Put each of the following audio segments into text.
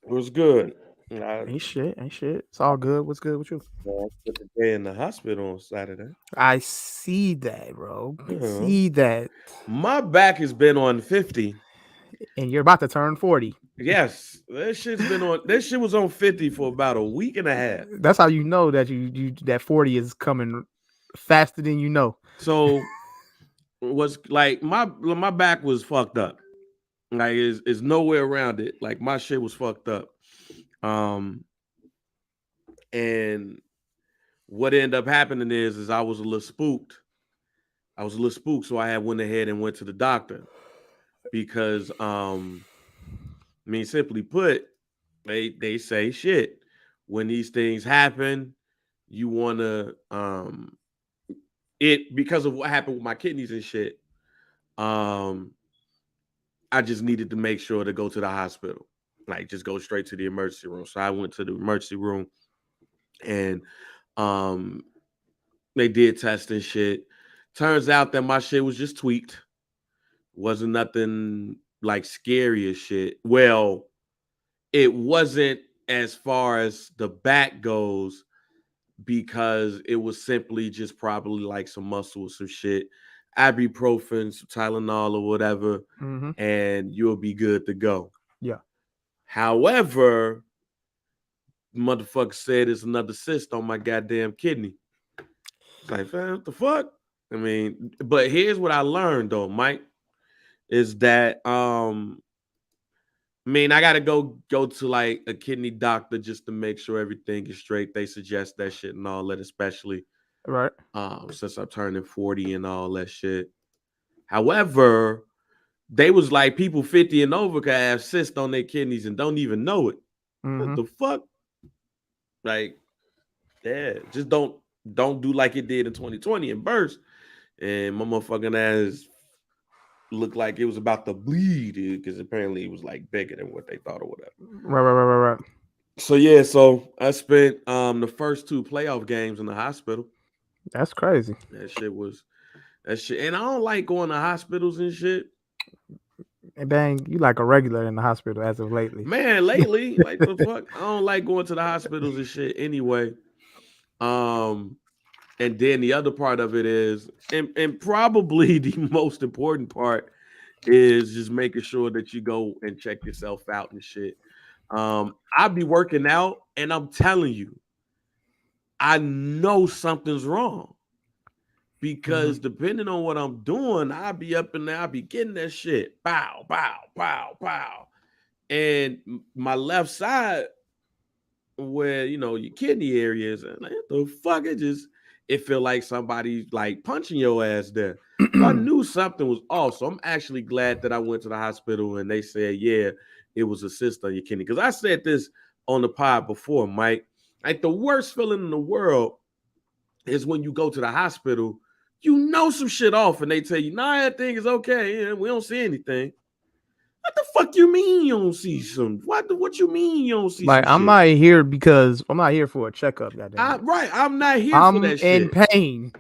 was good. I, Ain't shit. Ain't shit. It's all good. What's good with you? I spent the day in the hospital on Saturday. I see that, bro. Yeah. See that. My back has been on 50. And you're about to turn 40. Yes, that shit was on 50 for about a week and a half. That's how you know that you that 40 is coming faster than you know. So was like my back was fucked up. Like is nowhere around it. Like my shit was fucked up. Um and what ended up happening is I was a little spooked. I was a little spooked, so I had went ahead and went to the doctor because I mean simply put, they say shit. When these things happen, you wanna it because of what happened with my kidneys and shit. Um I just needed to make sure to go to the hospital. Like just go straight to the emergency room. So I went to the emergency room and um they did test and shit. Turns out that my shit was just tweaked. Wasn't nothing like scary as shit. Well, it wasn't as far as the back goes because it was simply just probably like some muscle or some shit, ibuprofen, some Tylenol or whatever, Mm-hmm. and you'll be good to go. Yeah. However, motherfucker said it's another cyst on my goddamn kidney. It's like, fam, what the fuck? I mean, but here's what I learned though, Mike, is that I mean, I gotta go to like a kidney doctor just to make sure everything is straight. They suggest that shit and all that, especially Right. since I'm turning 40 and all that shit. However, they was like people 50 and over can have cysts on their kidneys and don't even know it. What Mm-hmm. the fuck? Like, yeah, just don't do like it did in 2020 and burst. And my motherfucking ass looked like it was about to bleed because apparently it was like bigger than what they thought or whatever. Right, right, right, right, right. So yeah, so I spent the first two playoff games in the hospital. That's crazy. That shit was that shit, and I don't like going to hospitals and shit. And bang, you like a regular in the hospital as of lately. Man, lately, like the fuck, I don't like going to the hospitals and shit anyway. Um, and then the other part of it is, and probably the most important part is just making sure that you go and check yourself out and shit. I be working out, and I'm telling you, I know something's wrong Mm-hmm. because depending on what I'm doing, I'll be up in there, I'll be getting that shit, pow, pow, pow, pow, and my left side where your kidney areas, and like, what the fuck, it feel like somebody like punching your ass there. So I knew something was off. So I'm actually glad that I went to the hospital and they said, yeah, it was a cyst on your kidney. Because I said this on the pod before, Mike. Like the worst feeling in the world is when you go to the hospital, you know some shit off, and they tell you, nah, that thing is okay. Yeah, we don't see anything. What the fuck you mean you don't see some? What you mean you don't see Like some I'm shit? not here because I'm not here for a checkup. Goddamn it, Right, I'm not here for I'm that in shit. pain.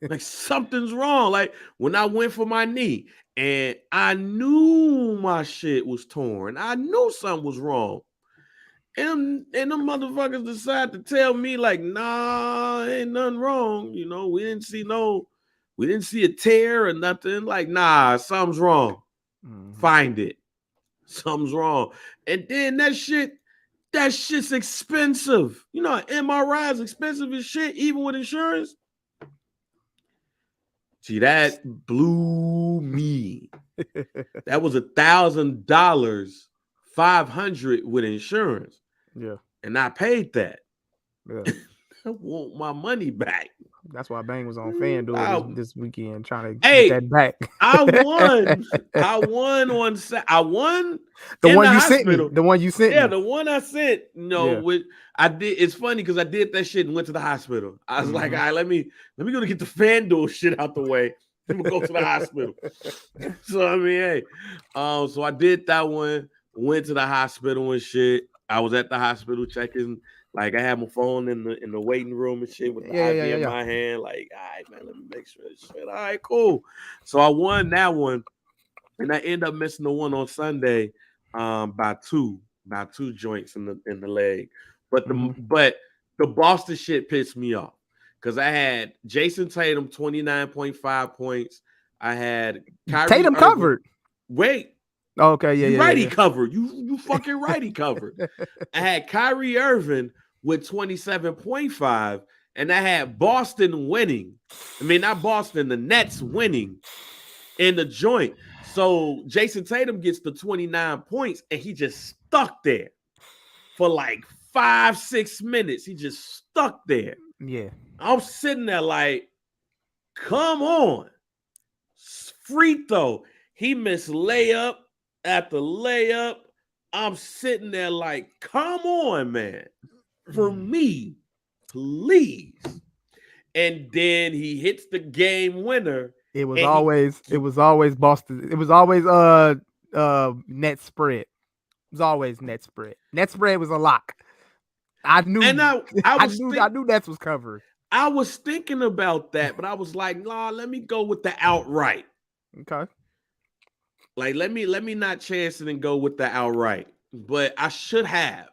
Like something's wrong. Like when I went for my knee and I knew my shit was torn. I knew something was wrong. And them motherfuckers decide to tell me like, nah, ain't nothing wrong. We didn't see a tear or nothing. Like, nah, something's wrong. Mhm. Find it. Something's wrong. And then that shit's expensive. You know, MRI is expensive as shit, even with insurance. See, that blew me. That was $1,000, 500 with insurance, Yeah, and I paid that. yeah. I want my money back. That's why Bang was on FanDuel I, this weekend trying to get hey, that back. I won. I won I won The in one the you sent me. hospital. The one you sent Yeah, me. the one I sent. Yeah. With I did. It's funny because I did that shit and went to the hospital. I was like, Hmm. all right, let me go to get the FanDuel shit out the way. I'm gonna go to the hospital. So I mean, hey, so I did that one. Went to the hospital and shit. I was at the hospital checking. Like I had my phone in the waiting room and shit with the Yeah, yeah, yeah, IV yeah, in yeah. my hand. Like, all right, man, let me make sure this shit. All right, cool. So I won that one, and I end up missing the one on Sunday by two. about 2 joints in the leg. But Mhm. the Boston shit pissed me off because I had Jason Tatum 29.5 points. I had Kyrie Tatum Irving. covered. Wait, Okay, yeah, you yeah, righty yeah. covered. You fucking righty covered. I had Kyrie Irving with 27.5, and I had Boston winning. I mean, not Boston, the Nets winning in the joint. So Jason Tatum gets the 29 points, and he just stuck there for like 5-6 minutes. He just stuck there. Yeah. I'm sitting there like, come on. Free throw. He missed layup after layup. I'm sitting there like, come on, man. For me, please. And then he hits the game winner. It was And always Boston. It was always net spread. It was always net spread. Net spread was a lock. I knew and I I was knew Nets was covered. I was thinking about that, but I was like, nah, let me go with the outright. Okay. Like, let me not chance it and go with the outright. But I should have.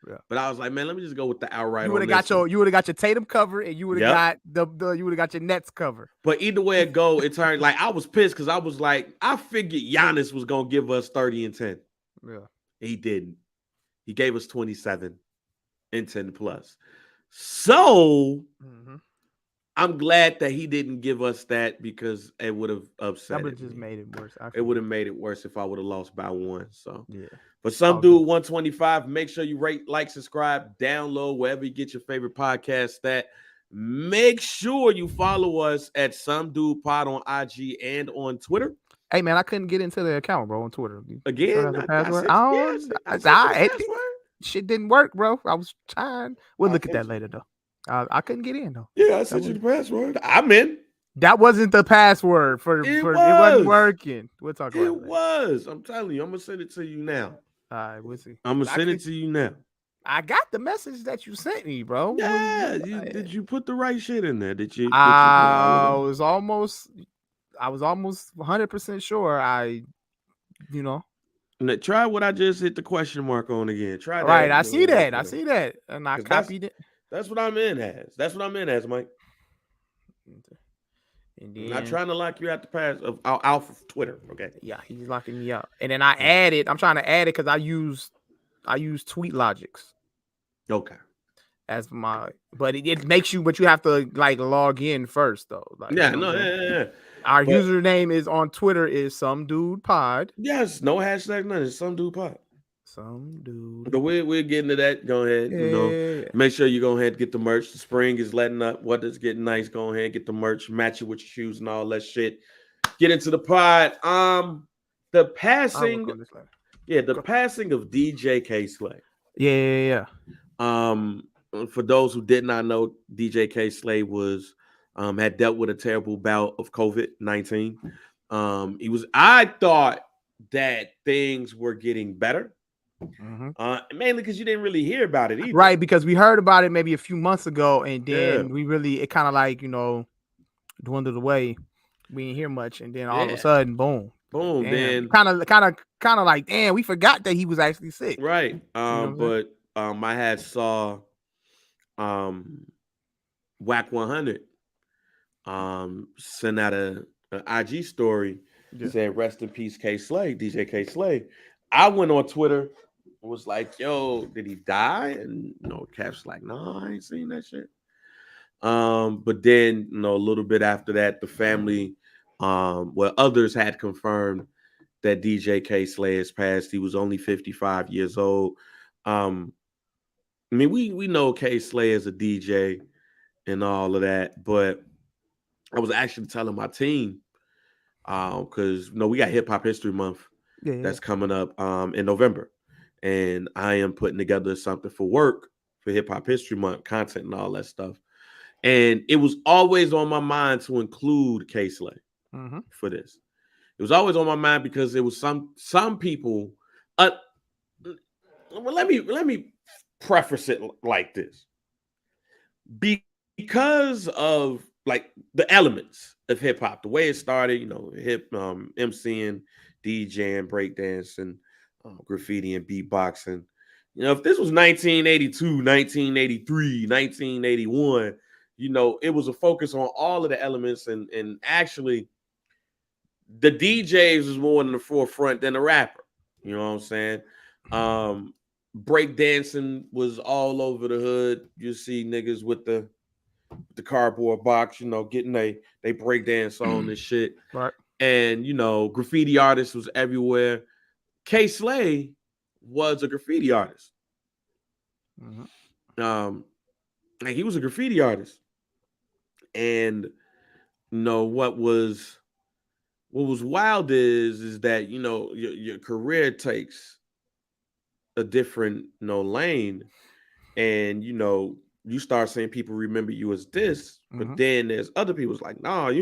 Yeah. But I was like, man, let me just go with the outright. You would have got your Tatum cover, and you would have got you would have got your Nets cover. But either way it go, it turned like I was pissed because I was like, I figured Giannis was gonna give us 30 and 10. Yeah. He didn't. He gave us 27 and 10 plus. So I'm glad that he didn't give us that because it would have upset. That would just made it worse. It would have made it worse if I would have lost by 1. So yeah. But some dude 125. Make sure you rate, like, subscribe, download wherever you get your favorite podcast. That make sure you follow us at Some Dude Pod on IG and on Twitter. Hey man, I couldn't get into the account, bro, on Twitter. Again, shit didn't work, bro. I was trying. We'll look at that later though. I couldn't get in though. Yeah, I sent you the password. I'm in. That wasn't the password for it wasn't working. We'll talk about it. It was. I'm telling you, I'm gonna send it to you now. All right, we'll see. I'm gonna send it to you now. I got the message that you sent me, bro. Yeah, did you put the right shit in there? Did you? I was almost 100% sure. Try what I just hit the question mark on again. Try that. Right, I see that, and I copied it. That's what I'm in as, Mike. And then, I'm not trying to lock you out the pass of off of Twitter. Okay. Yeah, he's locking me out. And then I added. I'm trying to add it because I use TweetLogix. Okay. As but it makes you, but you have to like log in first though. Like, yeah. Our username is on Twitter is Some Dude Pod. Yes, no hashtag none. It's Some Dude Pod. Some Dude. But we're getting to that. Go ahead. Yeah. Make sure you go ahead and get the merch. The spring is letting up. Weather's getting nice. Go ahead and get the merch. Match it with your shoes and all that shit. Get into the pod. The passing. The passing of DJ K Slay. Yeah. For those who did not know, DJ K Slay was had dealt with a terrible bout of COVID-19. I thought that things were getting better. Mainly because you didn't really hear about it either. Right, because we heard about it maybe a few months ago, and then it kind of like, dwindled away. We didn't hear much, and then all of a sudden, boom. Then kind of like, damn, we forgot that he was actually sick. Right. But I had saw Whack 100 send out an IG story saying rest in peace K Slay, DJ K Slay. I went on Twitter, was like, yo, did he die? And Cap's like, no, I ain't seen that shit. But then a little bit after that, the family others had confirmed that DJ K Slay has passed. He was only 55 years old. We know K Slay is a DJ and all of that, but I was actually telling my team because we got Hip Hop History Month that's coming up in November, and I am putting together something for work for Hip Hop History Month content and all that stuff, and it was always on my mind to include K Slay for this. It was always on my mind because it was some people. Let me preface it like this. Because of like the elements of hip hop, the way it started, MCing, DJing, breakdancing, graffiti and beatboxing, You know, if this was 1982, 1983, 1981, you know, it was a focus on all of the elements, and actually the DJs was more in the forefront than the rapper. You know what I'm saying? Break dancing was all over the hood. You see niggas with the cardboard box, you know, getting they break dance on this shit. Right. And you know, graffiti artists was everywhere. K Slay was a graffiti artist. And he was a graffiti artist. And you know what was wild is that, you know, your career takes a different, you know, lane, and you know, you start saying people remember you as this, but then there's other people's like, nah,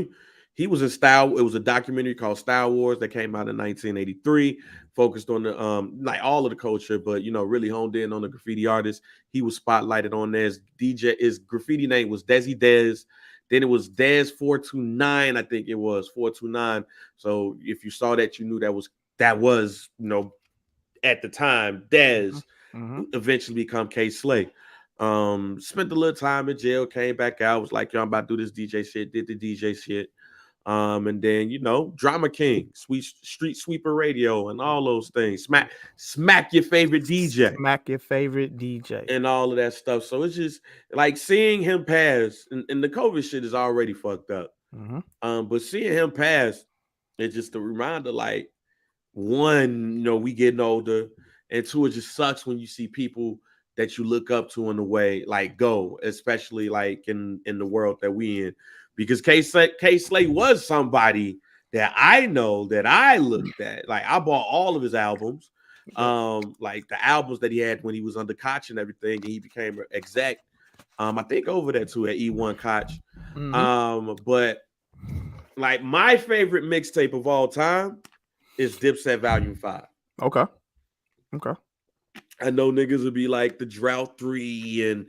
he was in Style. It was a documentary called Style Wars that came out in 1983, focused on the like all of the culture, but you know, really honed in on the graffiti artists. He was spotlighted on there. His graffiti name was Desi Dez. Then it was Dez 429, I think it was 429. So if you saw that, you knew that was you know, at the time Dez. Eventually become K Slay. Spent a little time in jail, came back out, was like, yo, I'm about to do this DJ shit, did the DJ shit. And then, you know, Drama King, Street Sweeper Radio, and all those things. Smack your favorite DJ. Smack your favorite DJ. And all of that stuff. So it's just like seeing him pass, and the COVID shit is already fucked up. But seeing him pass, it's just a reminder, like, one, you know, we getting older, and two, it just sucks when you see people that you look up to in the way like go, especially like in the world that we in. Because K Slay was somebody that I know that I looked at. Like I bought all of his albums, like the albums that he had when he was under Koch and everything, and he became an exec. I think over there too at E1 Koch. But like my favorite mixtape of all time is Dipset Volume 5. Okay. I know niggas would be like the Drought 3 and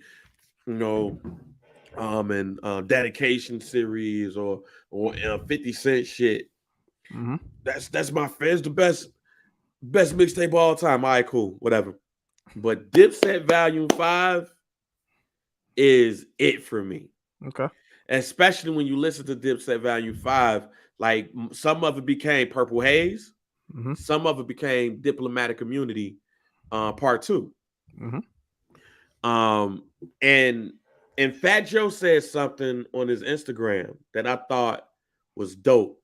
you know, Dedication series or 50 Cent shit. That's my favorite. The best mixtape of all time. All right, cool, whatever. But Dipset Volume 5 is it for me. Okay. Especially when you listen to Dipset Volume 5, like some of it became Purple Haze, some of it became Diplomatic Immunity, Part 2. And Fat Joe said something on his Instagram that I thought was dope,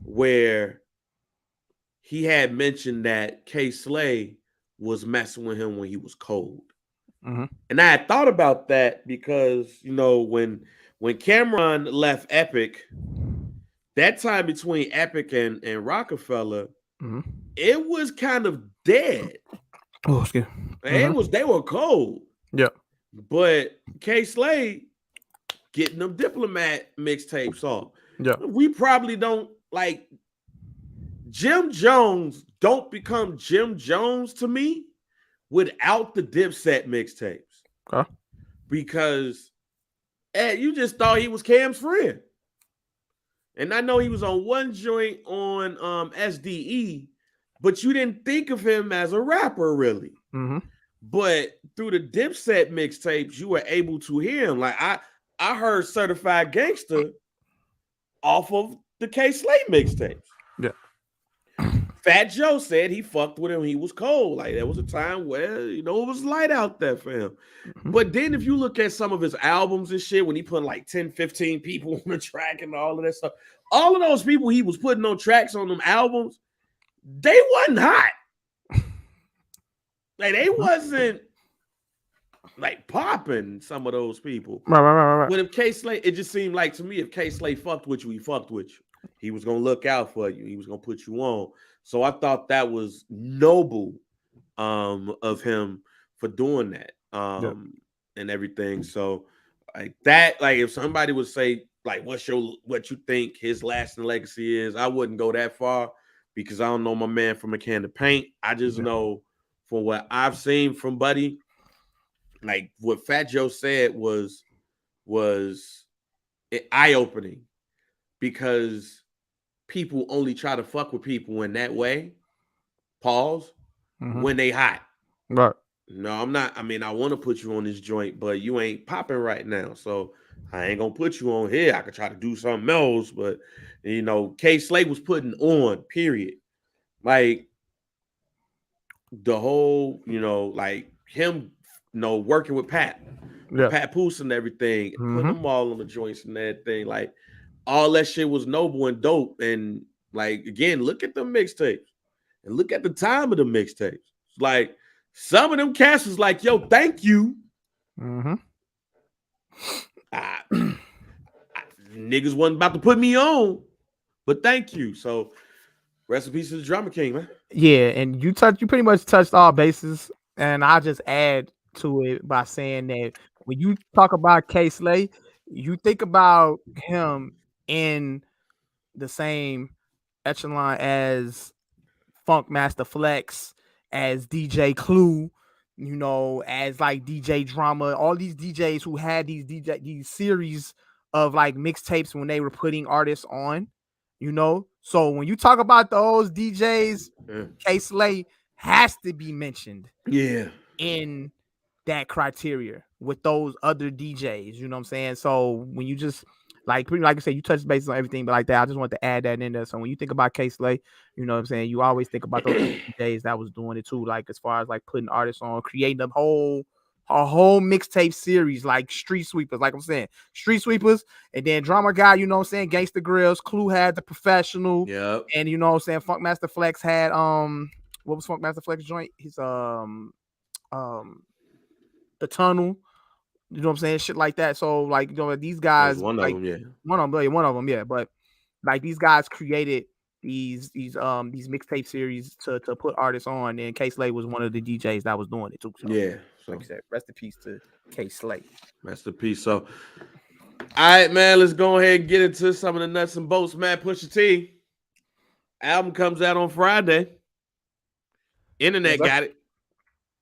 where he had mentioned that K Slay was messing with him when he was cold. And I had thought about that because, you know, when Cameron left Epic, that time between Epic and Rockefeller, it was kind of dead. Oh, excuse me. They were cold. Yeah. But K Slay getting them Diplomat mixtapes off. Yeah. We probably don't like Jim Jones don't become Jim Jones to me without the Dipset mixtapes. Okay. Because you just thought he was Cam's friend. And I know he was on one joint on SDE, but you didn't think of him as a rapper, really. But through the Dipset mixtapes, you were able to hear him. Like I heard Certified Gangster off of the K Slay mixtapes. Yeah. Fat Joe said he fucked with him. He was cold. Like there was a time where, you know, it was light out there for him. But then if you look at some of his albums and shit, when he put like 10, 15 people on the track and all of that stuff, all of those people he was putting on tracks on them albums, they wasn't hot. Like they wasn't like popping, some of those people. Right. But if K Slay, it just seemed like to me, if K Slay fucked with you, he fucked with you. He was gonna look out for you. He was gonna put you on. So I thought that was noble of him for doing that and everything. So like that, like if somebody would say like what you think his lasting legacy is, I wouldn't go that far because I don't know my man from a can of paint. I just know from what I've seen from Buddy, like what Fat Joe said was eye-opening because people only try to fuck with people in that way. Pause. When they hot. Right. No, I'm not. I mean, I want to put you on this joint, but you ain't popping right now. So I ain't gonna put you on here. I could try to do something else, but Kay Slay was putting on, period. Like the whole, like him, working with Yeah. Pat Poose and everything, putting Mm-hmm. them all on the joints and everything. Like all that shit was noble and dope. And like again, look at the mixtapes and look at the time of the mixtapes. Like some of them cats was like, yo, thank you. Mm-hmm. Niggas wasn't about to put me on, but thank you. So rest in peace to the Drama King, man. Yeah, and you pretty much touched all bases, and I'll just add to it by saying that when you talk about Kay Slay, you think about him in the same echelon as Funk Master Flex, as DJ Clue, as like DJ Drama, all these DJs who had these series of like mixtapes when they were putting artists on, So when you talk about those DJs, Kay Slay has to be mentioned. Yeah. In that criteria with those other DJs, you know what I'm saying? So when you just like I said, you touch base on everything, but like that, I just want to add that in there. So when you think about Kay Slay, you know what I'm saying, you always think about those DJs that was doing it too, like as far as like putting artists on, creating a whole mixtape series, like Street Sweepers, like I'm saying, Street Sweepers, and then Drama Guy, you know what I'm saying, Gangsta Grills, Clue had The Professional, and you know what I'm saying, Funk Master Flex had what was Funk Master Flex joint? His The Tunnel, you know what I'm saying, shit like that. So like these guys, one like of them, yeah, one of them, yeah. But like these guys created these mixtape series to put artists on, and Kay Slay was one of the DJs that was doing it too. So, yeah, so like I said, rest in peace to Kay Slay. Rest in peace. So, all right, man, let's go ahead and get into some of the nuts and bolts, man. Pusha T album comes out on Friday. Internet got it.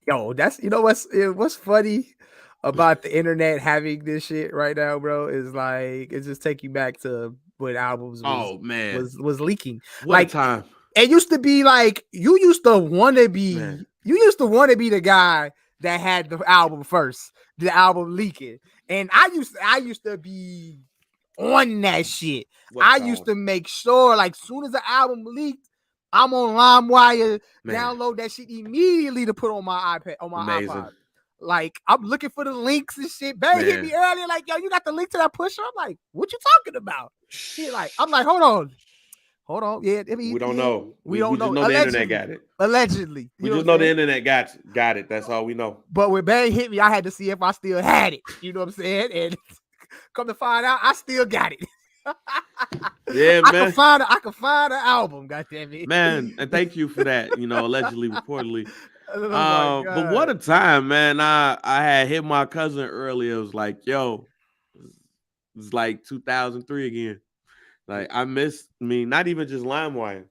Yo, that's what's funny about the internet having this shit right now, bro, is like it just take you back to when albums was leaking. What like time. It used to be like you used to want to be the guy that had the album first, the album leaking. And I used to be on that shit. I used to make sure, like, soon as the album leaked, I'm on LimeWire, download that shit immediately to put on my iPad, on my iPod. Like, I'm looking for the links and shit. Barry hit me earlier, like, yo, you got the link to that Pusha? I'm like, what you talking about? I'm like, hold on. Yeah, I mean, we don't know. We don't know. Just know allegedly, the internet got it. Allegedly. We just know the internet got it. That's all we know. But when Barry hit me, I had to see if I still had it. You know what I'm saying? And come to find out, I still got it. Yeah, man. I can find an album, goddammit. Man, and thank you for that, allegedly, reportedly. But what a time, man. I had hit my cousin earlier. It was like, yo, it's like 2003 again. Like, not even just LimeWire.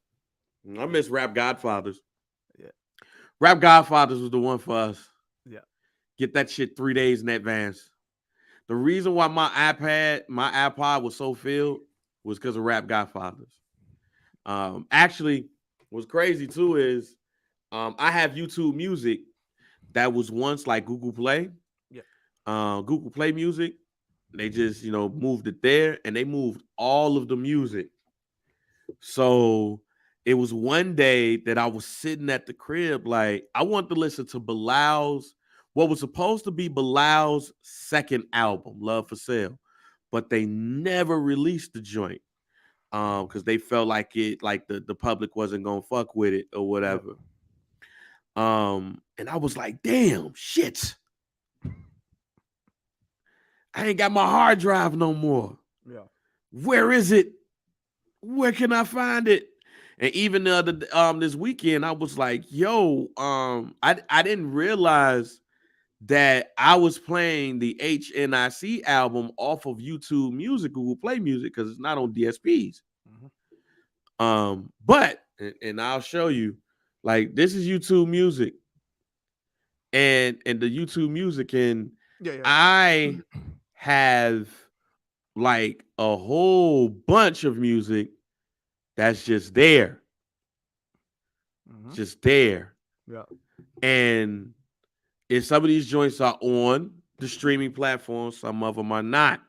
I miss Rap Godfathers. Yeah. Rap Godfathers was the one for us. Yeah. Get that shit 3 days in advance. The reason why my iPod was so filled was because of Rap Godfathers. Actually, what's crazy too is I have YouTube Music that was once like Google Play. Yeah. Google Play Music. They just, moved it there, and they moved all of the music. So it was one day that I was sitting at the crib, like I wanted to listen to Bilal's, what was supposed to be Bilal's second album, Love for Sale, but they never released the joint because they felt like the public wasn't gonna fuck with it or whatever. And I was like, damn, shit. I ain't got my hard drive no more. Yeah. Where is it? Where can I find it? And even this weekend, I was like, yo, I didn't realize that I was playing the HNIC album off of YouTube Music, Google Play Music, because it's not on DSPs. Mm-hmm. But I'll show you, like, this is YouTube Music. And the YouTube Music, and I have like a whole bunch of music that's just there. Mm-hmm. Just there. Yeah. And And some of these joints are on the streaming platforms, some of them are not.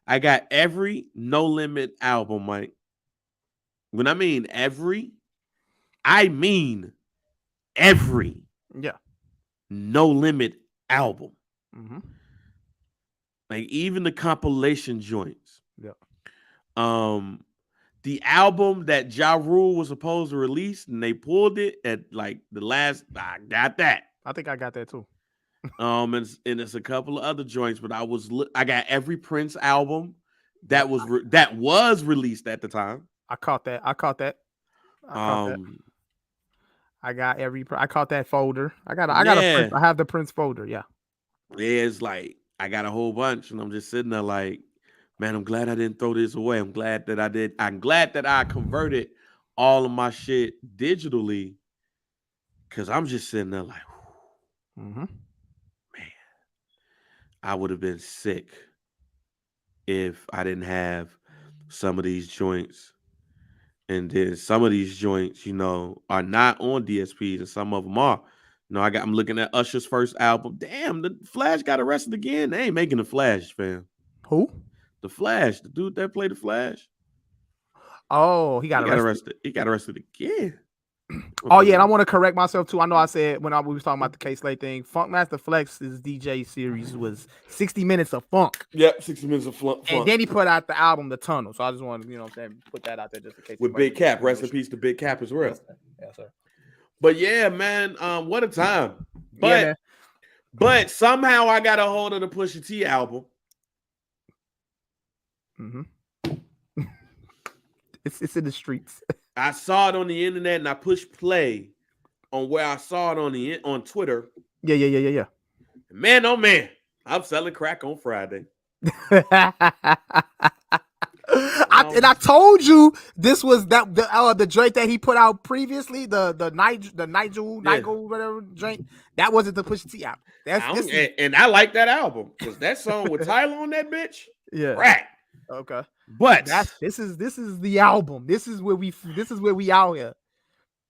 I got every No Limit album, Mike. When I mean every, I mean every Yeah. No Limit album. Mm-hmm. Like even the compilation joints. Yeah. The album that Ja Rule was supposed to release, and they pulled it at like the last. I got that. I think I got that too. And it's a couple of other joints, but I got every Prince album that was released at the time. I caught that. I caught that. I got I caught that folder. I got a Prince. I have the Prince folder. Yeah. It's like I got a whole bunch, and I'm just sitting there like, man, I'm glad I didn't throw this away. I'm glad that I did. I'm glad that I converted all of my shit digitally, because I'm just sitting there like, man, I would have been sick if I didn't have some of these joints. And then some of these joints, are not on DSPs, and some of them are. I'm looking at Usher's first album. Damn, the Flash got arrested again. They ain't making the Flash, fam. Who? The Flash, the dude that played the Flash. Oh, he got arrested. He got arrested again. Oh yeah, and I want to correct myself too. I know I said when we was talking about the K-Slay thing, Funkmaster Flex's DJ series was 60 minutes of funk. Yep, 60 minutes of funk. And then he put out the album The Tunnel. So I just wanted to, put that out there just in case. With Big Cap, rest in peace to Big Cap as well. Yes, sir. But yeah, man, what a time. But somehow I got a hold of the Pusha T album. Mm-hmm. It's in the streets. I saw it on the internet and I pushed play on where I saw it on Twitter. Yeah. Man, oh man, I'm selling crack on Friday. I told you this was the joint that he put out previously, the Nigel whatever joint. That wasn't the Pusha T album. And I like that album because that song with Tyler on that bitch. Yeah, crack. Okay, but this is the album. This is where we out here.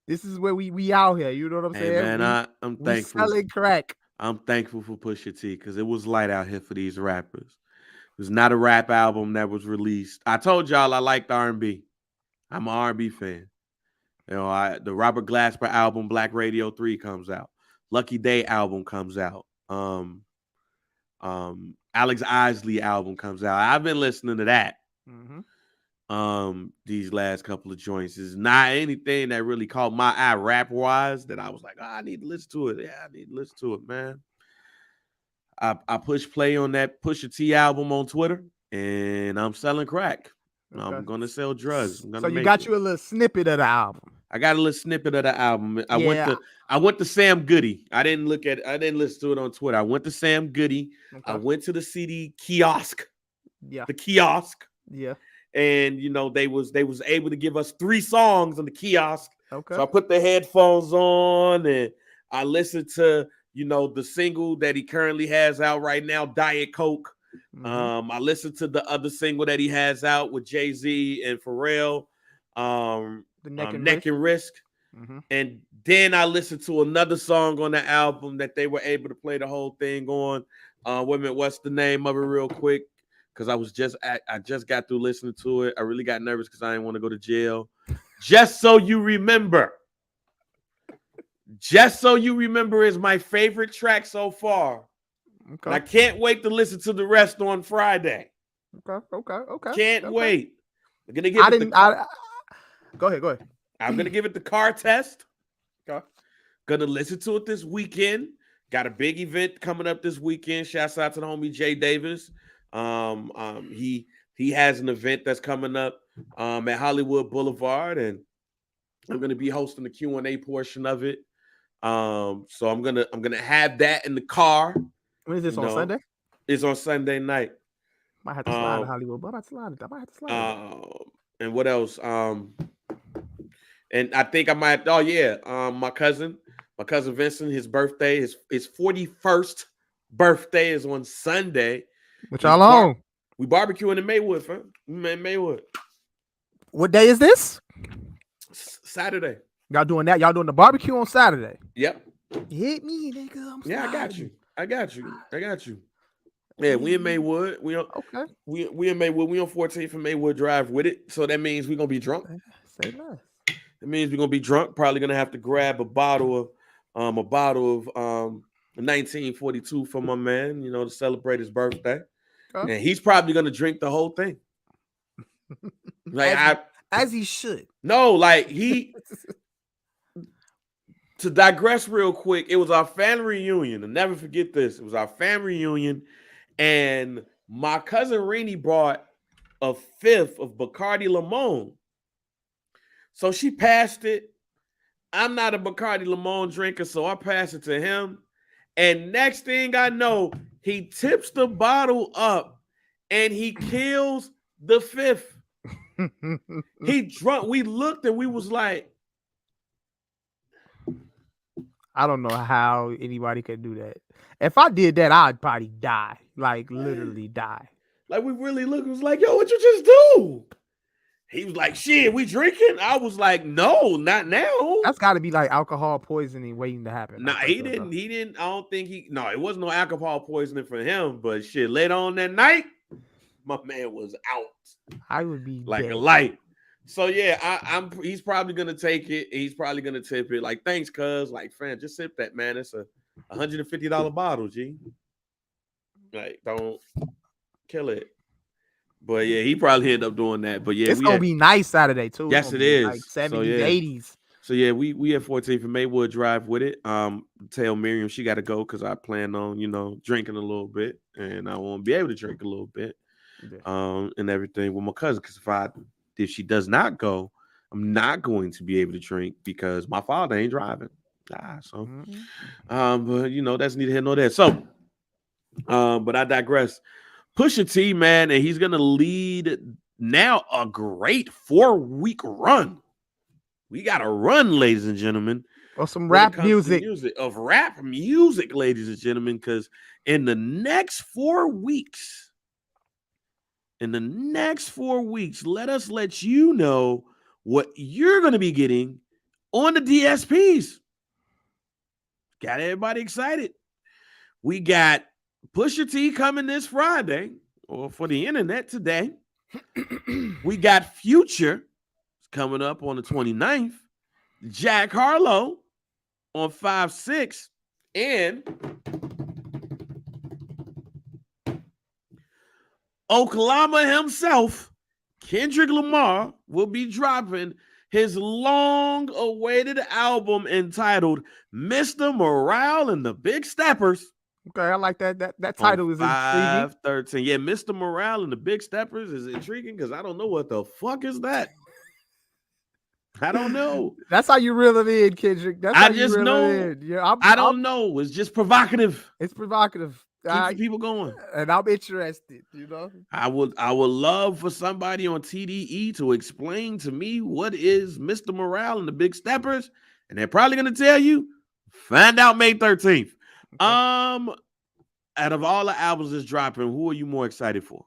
This is where we out here. You know what I'm saying? Man, I'm thankful. Selling crack. I'm thankful for Pusha T because it was light out here for these rappers. It was not a rap album that was released. I told y'all I liked R&B. I'm an R&B fan. The Robert Glasper album, Black Radio 3 comes out. Lucky Day album comes out. Alex Isley album comes out. I've been listening to that. Mm-hmm. These last couple of joints is not anything that really caught my eye rap wise that I was like, I need to listen to it. Yeah, I need to listen to it, man. I push play on that Pusha T album on Twitter, and I'm selling crack. Okay. I'm gonna sell drugs. So you got you a little snippet of the album. I got a little snippet of the album. I went to Sam Goody. I didn't listen to it on Twitter. I went to Sam Goody. Okay. I went to the CD kiosk. Yeah. The kiosk. Yeah. And they was able to give us 3 songs on the kiosk. Okay. So I put the headphones on and I listened to the single that he currently has out right now, Diet Coke. Mm-hmm. I listened to the other single that he has out with Jay-Z and Pharrell. The Neck and Risk. Mm-hmm. And then I listened to another song on the album that they were able to play the whole thing on. Wait a minute, what's the name of it real quick? Because I just got through listening to it. I really got nervous because I didn't want to go to jail. Just So You Remember. Just So You Remember is my favorite track so far. Okay. And I can't wait to listen to the rest on Friday. Okay. Can't wait. I'm gonna give Go ahead. I'm gonna give it the car test. Okay. Gonna listen to it this weekend. Got a big event coming up this weekend. Shouts out to the homie Jay Davis. He has an event that's coming up at Hollywood Boulevard, and I'm gonna be hosting the Q&A portion of it. So I'm gonna have that in the car. When is this on Sunday? It's on Sunday night. Might have to slide to Hollywood, but I might have to slide. And what else? And I think I might. Oh yeah, my cousin Vincent, his birthday, his 41st birthday is on Sunday. Which y'all on? We barbecuing in Maywood, fam. Maywood. What day is this? Saturday. Y'all doing that? Y'all doing the barbecue on Saturday? Yep. Hit me, nigga. I'm Yeah, I got sliding. you. I got you. I got you. Yeah, we in Maywood. We on Okay. we in Maywood. We on 14th and Maywood Drive with it. So that means we're gonna be drunk. Say less. It means we're gonna be drunk. Probably gonna have to grab a bottle of 1942 for my man, you know, to celebrate his birthday. Okay. And he's probably gonna drink the whole thing. Like as he should. No, like to digress real quick, it was our family reunion. I'll never forget this. It was our family reunion, and my cousin Renee brought a fifth of Bacardi Limon. So she passed it. I'm not a Bacardi Limon drinker, so I passed it to him. And next thing I know, he tips the bottle up and he kills the fifth. He drunk. We looked and we was like, I don't know how anybody could do that. If I did that, I'd probably die. Like literally die. Like we really looked. It was like, yo, what you just do? He was like, shit, we drinking? I was like, no, not now. That's got to be like alcohol poisoning waiting to happen. Nah, he didn't. I don't think no, it wasn't no alcohol poisoning for him. But shit, later on that night, my man was out. I would be like dead. A light. So yeah, he's probably gonna take it. He's probably gonna tip it. Like, thanks, cuz. Like, friend, just sip that, man. It's a $150 bottle, G. Like, don't kill it. But yeah, he probably ended up doing that. But yeah, it's gonna be nice Saturday too. Yes, it is. Like 70s, 80s. So yeah, we at 14th and Maywood Drive with it. Tell Miriam she got to go because I plan on, you know, drinking a little bit, and I won't be able to drink a little bit, and everything with my cousin. Because if she does not go, I'm not going to be able to drink because my father ain't driving. But you know, that's neither here nor there. So, but I digress. Pusha T, man, and he's gonna lead now a great 4-week run. We got a run, ladies and gentlemen. Or some rap music. Of rap music, ladies and gentlemen, because in the next 4 weeks, let us let you know what you're going to be getting on the DSPs. Got everybody excited. We got Pusha T coming this Friday, or for the internet today. We got Future coming up on the 29th. Jack Harlow on 5/6, and Oklahoma himself, Kendrick Lamar, will be dropping his long-awaited album entitled Mr. Morale and the Big Steppers. Okay, I like that. That title is 5/13. Yeah, Mr. Morale and the Big Steppers is intriguing because I don't know what the fuck is that. I don't know. That's how you reel it in, Kendrick. That's I just know. Yeah, I don't know. It's just provocative. It's provocative. Keep people going. And I'm interested, you know. I would love for somebody on TDE to explain to me what is Mr. Morale and the Big Steppers. And they're probably gonna tell you. Find out May 13th. Okay. Out of all the albums that's dropping, who are you more excited for?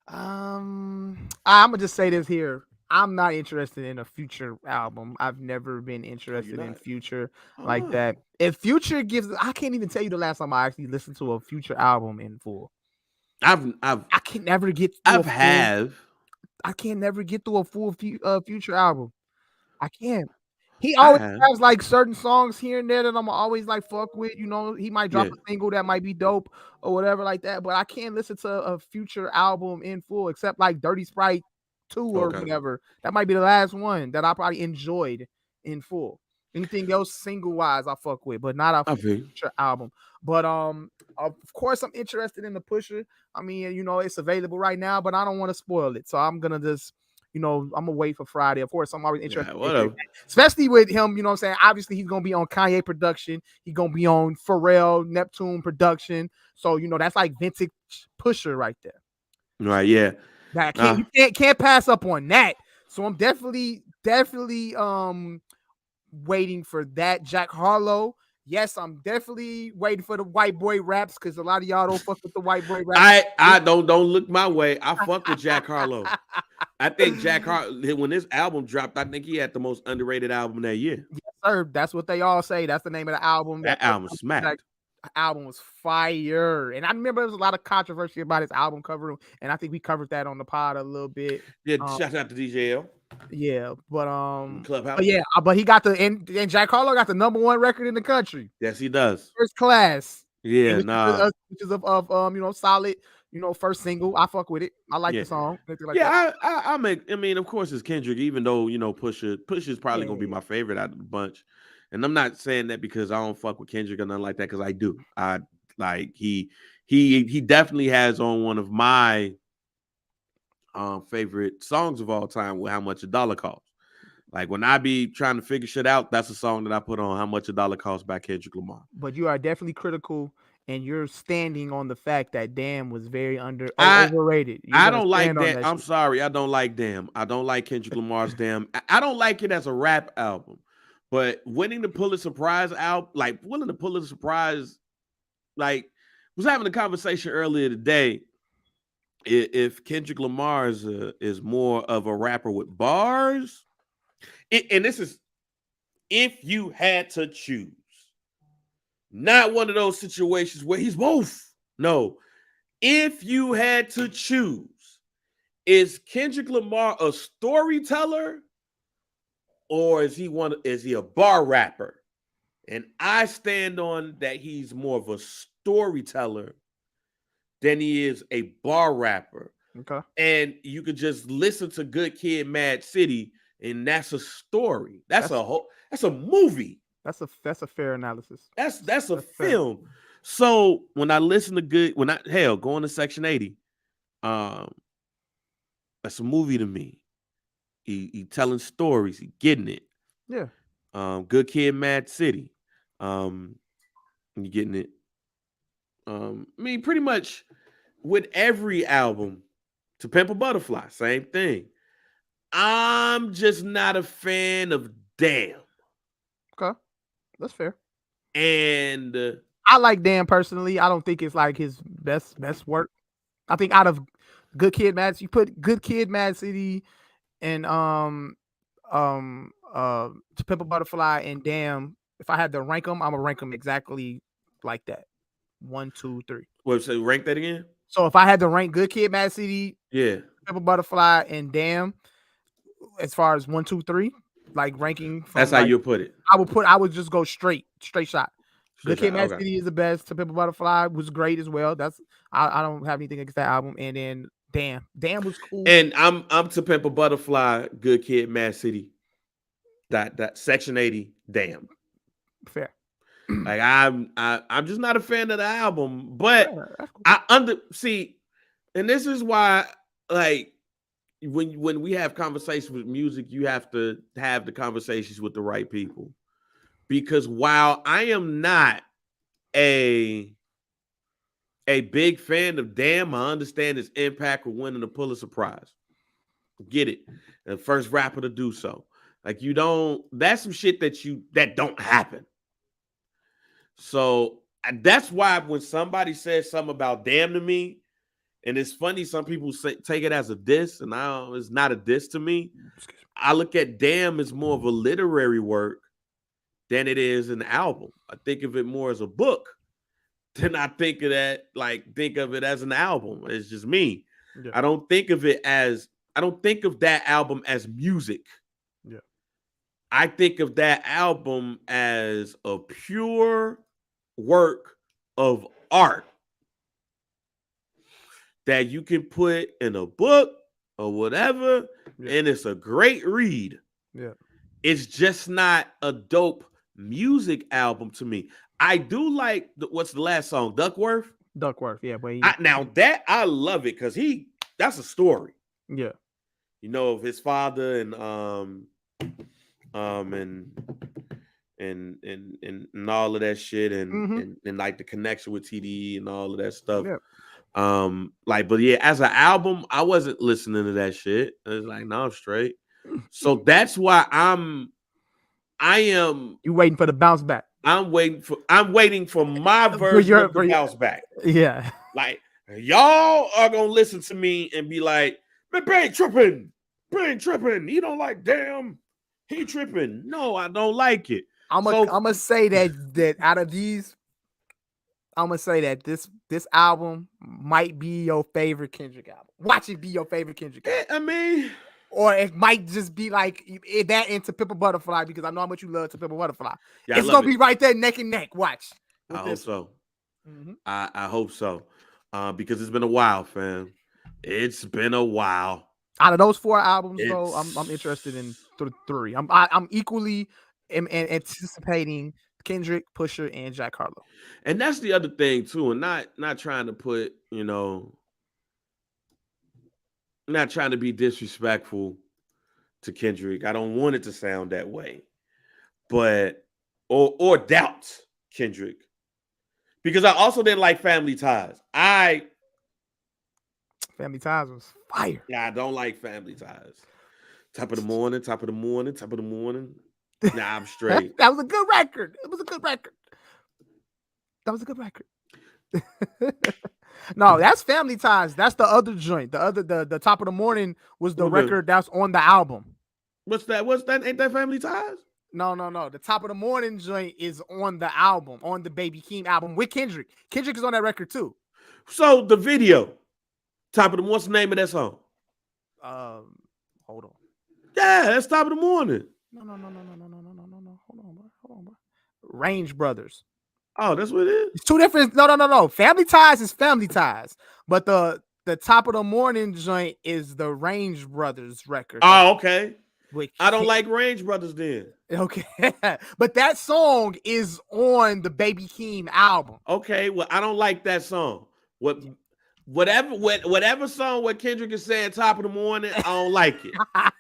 I'm gonna just say this here. I'm not interested in a Future album. I've never been interested in Future like that. If Future gives, I can't even tell you the last time I actually listened to a Future album in full. I can never get. I can never get through a full Future album. I can't. He always has like certain songs here and there that I'm always like fuck with. You know, he might drop a single that might be dope or whatever like that. But I can't listen to a Future album in full except like Dirty Sprite 2 or whatever. That might be the last one that I probably enjoyed in full. Anything else single wise I fuck with, but not a Future album. But of course I'm interested in the Pusher. I mean, you know, it's available right now, but I don't want to spoil it. So I'm gonna just, you know, I'm gonna wait for Friday. Of course, I'm always interested. Especially with him, you know what I'm saying? Obviously, he's gonna be on Kanye production, he's gonna be on Pharrell, Neptune production. So, you know, that's like vintage Pusher right there. Right, yeah. You can't pass up on that. So I'm definitely waiting for that. Jack Harlow, yes, I'm definitely waiting for the white boy raps because a lot of y'all don't fuck with the white boy raps. I don't look my way. I fuck with Jack Harlow. I think Jack Harlow, when this album dropped, I think he had the most underrated album that year. Yes, sir. That's what they all say. That's the name of the album. That album smacked. Album was fire, and I remember there was a lot of controversy about his album cover, and I think we covered that on the pod a little bit. Yeah, shout out to DJL. Yeah, but Clubhouse. but he got and Jack Harlow got the #1 record in the country. Yes, he does. First Class. Yeah, which is of solid, first single. I fuck with it. I like the song. I mean, of course, it's Kendrick. Even though Pusha's probably gonna be my favorite out of the bunch. And I'm not saying that because I don't fuck with Kendrick or nothing like that, because I do. I like he definitely has on one of my favorite songs of all time with How Much a Dollar Costs. Like when I be trying to figure shit out, that's a song that I put on, How Much a Dollar Costs by Kendrick Lamar. But you are definitely critical, and you're standing on the fact that Damn was very overrated. I don't like that. I'm sorry, I don't like Damn. I don't like Kendrick Lamar's Damn. I don't like it as a rap album. But winning the Pulitzer Prize out, like winning the Pulitzer Prize, like was having a conversation earlier today. If Kendrick Lamar is more of a rapper with bars, and this is if you had to choose, not one of those situations where he's both. No, if you had to choose, is Kendrick Lamar a storyteller? Or is he a bar rapper? And I stand on that he's more of a storyteller than he is a bar rapper. Okay. And you could just listen to Good Kid, Mad City, and that's a story. That's a movie. That's a fair analysis. That's a film. Fair. So when I listen to going to Section 80, that's a movie to me. He telling stories. He getting it. Yeah. Good Kid, Mad City. You getting it. I mean, pretty much with every album, To Pimp a Butterfly, same thing. I'm just not a fan of Damn. Okay, that's fair. And I like Damn personally. I don't think it's like his best work. I think out of Good Kid, Mad City, you put Good Kid, Mad City, and To Pimp a Butterfly and Damn. If I had to rank them, I'm gonna rank them exactly like that. 1, 2, 3. What? So rank that again. So if I had to rank Good Kid, Mad City, To Pimp a Butterfly, and Damn, as far as 1, 2, 3, like ranking. That's how you put it. I would just go straight shot. Good Kid, Mad City is the best. To Pimp a Butterfly was great as well. I don't have anything against that album. And then Damn was cool. And I'm To Pimp a Butterfly, Good Kid, Mad City. That Section 80, Damn. Fair. Like I'm just not a fan of the album, but cool. And this is why, like, when we have conversations with music, you have to have the conversations with the right people. Because while I am not a big fan of Damn, I understand his impact with winning the Pulitzer Prize. Get it? The first rapper to do so. Like that's some shit that don't happen. So that's why when somebody says something about Damn to me, and it's funny, some people take it as a diss, and it's not a diss to me. I look at Damn as more of a literary work than it is an album. I think of it more as a book than I think of it as an album. It's just me. Yeah. I don't think of that album as music. Yeah. I think of that album as a pure work of art that you can put in a book or whatever, and it's a great read. Yeah. It's just not a dope music album to me. I do like what's the last song? Duckworth, yeah. But now that I love it because that's a story. Yeah. Of his father and all of that shit and like the connection with TDE and all of that stuff. Yeah. But yeah, as an album, I wasn't listening to that shit. I was like, no, I'm straight. So that's why I am. You waiting for the bounce back? I'm waiting for my version of the bounce back. Yeah. Like, y'all are gonna listen to me and be like, man, Bang tripping. He don't like damn. He tripping. No, I don't like it. I'm gonna say that out of these, I'm gonna say that this album might be your favorite Kendrick album. Watch it be your favorite Kendrick album. I mean, or it might just be like that into Pimp a Butterfly, because I know how much you love to Pimp a Butterfly. Yeah, it's gonna be right there neck and neck. Watch. I hope so. Mm-hmm. I hope so. Because it's been a while, fam. It's been a while. Out of those 4 albums, though, I'm interested in 3. I'm equally anticipating Kendrick, Pusha, and Jack Harlow. And that's the other thing too, and not trying to put, not trying to be disrespectful to Kendrick. I don't want it to sound that way, but or doubt Kendrick, because I also didn't like Family Ties. Family Ties was fire. Yeah, I don't like Family Ties. Top of the morning. Nah, I'm straight. That was a good record. It was a good record. That was a good record. No, that's Family Ties. That's the other joint. The Top of the Morning was the record that's on the album. What's that? Ain't that Family Ties? No. The Top of the Morning joint is on the album, on the Baby Keem album with Kendrick. Kendrick is on that record too. So the video, Top of the Morning, what's the name of that song? Hold on. Yeah, that's Top of the Morning. No. Hold on, bro. Range Brothers. Oh, that's what it is? It's 2 different. No. Family Ties is Family Ties. But the Top of the Morning joint is the Range Brothers record. Oh, okay. I don't like Range Brothers then. Okay. But that song is on the Baby Keem album. Okay, well, I don't like that song. Whatever song where Kendrick is saying Top of the Morning, I don't like it. I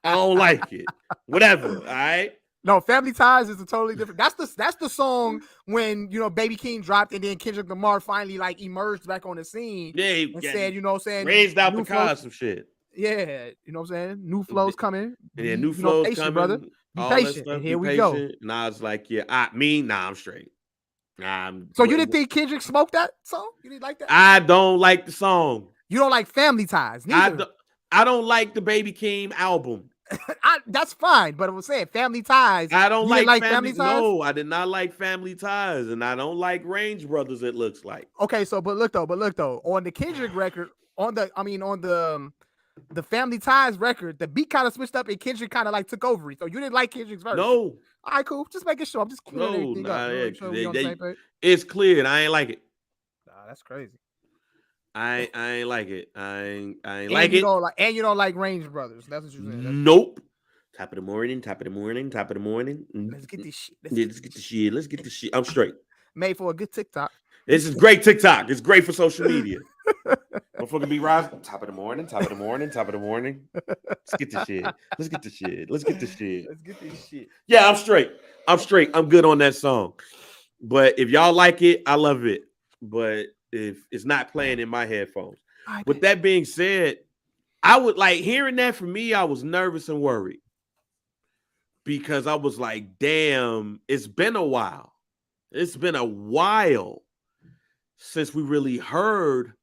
don't like it. Whatever, all right? No, Family Ties is a totally different. That's the song when Baby Keem dropped, and then Kendrick Lamar finally like emerged back on the scene. Yeah, and said, raised out the car some shit. Yeah, you know what I'm saying? New flows coming. Yeah, new flows patient, coming, brother. Be patient. And here we go. And I was like, I'm straight. So you didn't think Kendrick smoked that song? You didn't like that? I don't like the song. You don't like Family Ties, neither. I don't like the Baby Keem album. That's fine, but I was saying Family Ties. I don't like Family Ties. No, I did not like Family Ties, and I don't like Range Brothers. It looks like. Okay, so but look though, on the Kendrick record, on the Family Ties record, the beat kind of switched up and Kendrick kind of like took over it. So you didn't like Kendrick's version? No. All right, cool. Just making sure. I'm just clearing everything up. It's clear, and I ain't like it. Nah, that's crazy. I ain't like it. I ain't and like you it. And you don't like Range Brothers. That's what you're saying. Nope. Top of the morning. Let's get this shit. Let's get the shit. I'm straight. Made for a good TikTok. This is great TikTok. It's great for social media. Don't fucking be rising. Top of the morning. Let's get the shit. Yeah, I'm straight. I'm good on that song. But if y'all like it, I love it. But if it's not playing in my headphones. With that being said, I would like hearing that. For me, I was nervous and worried because I was like, damn, it's been a while. It's been a while since we really heard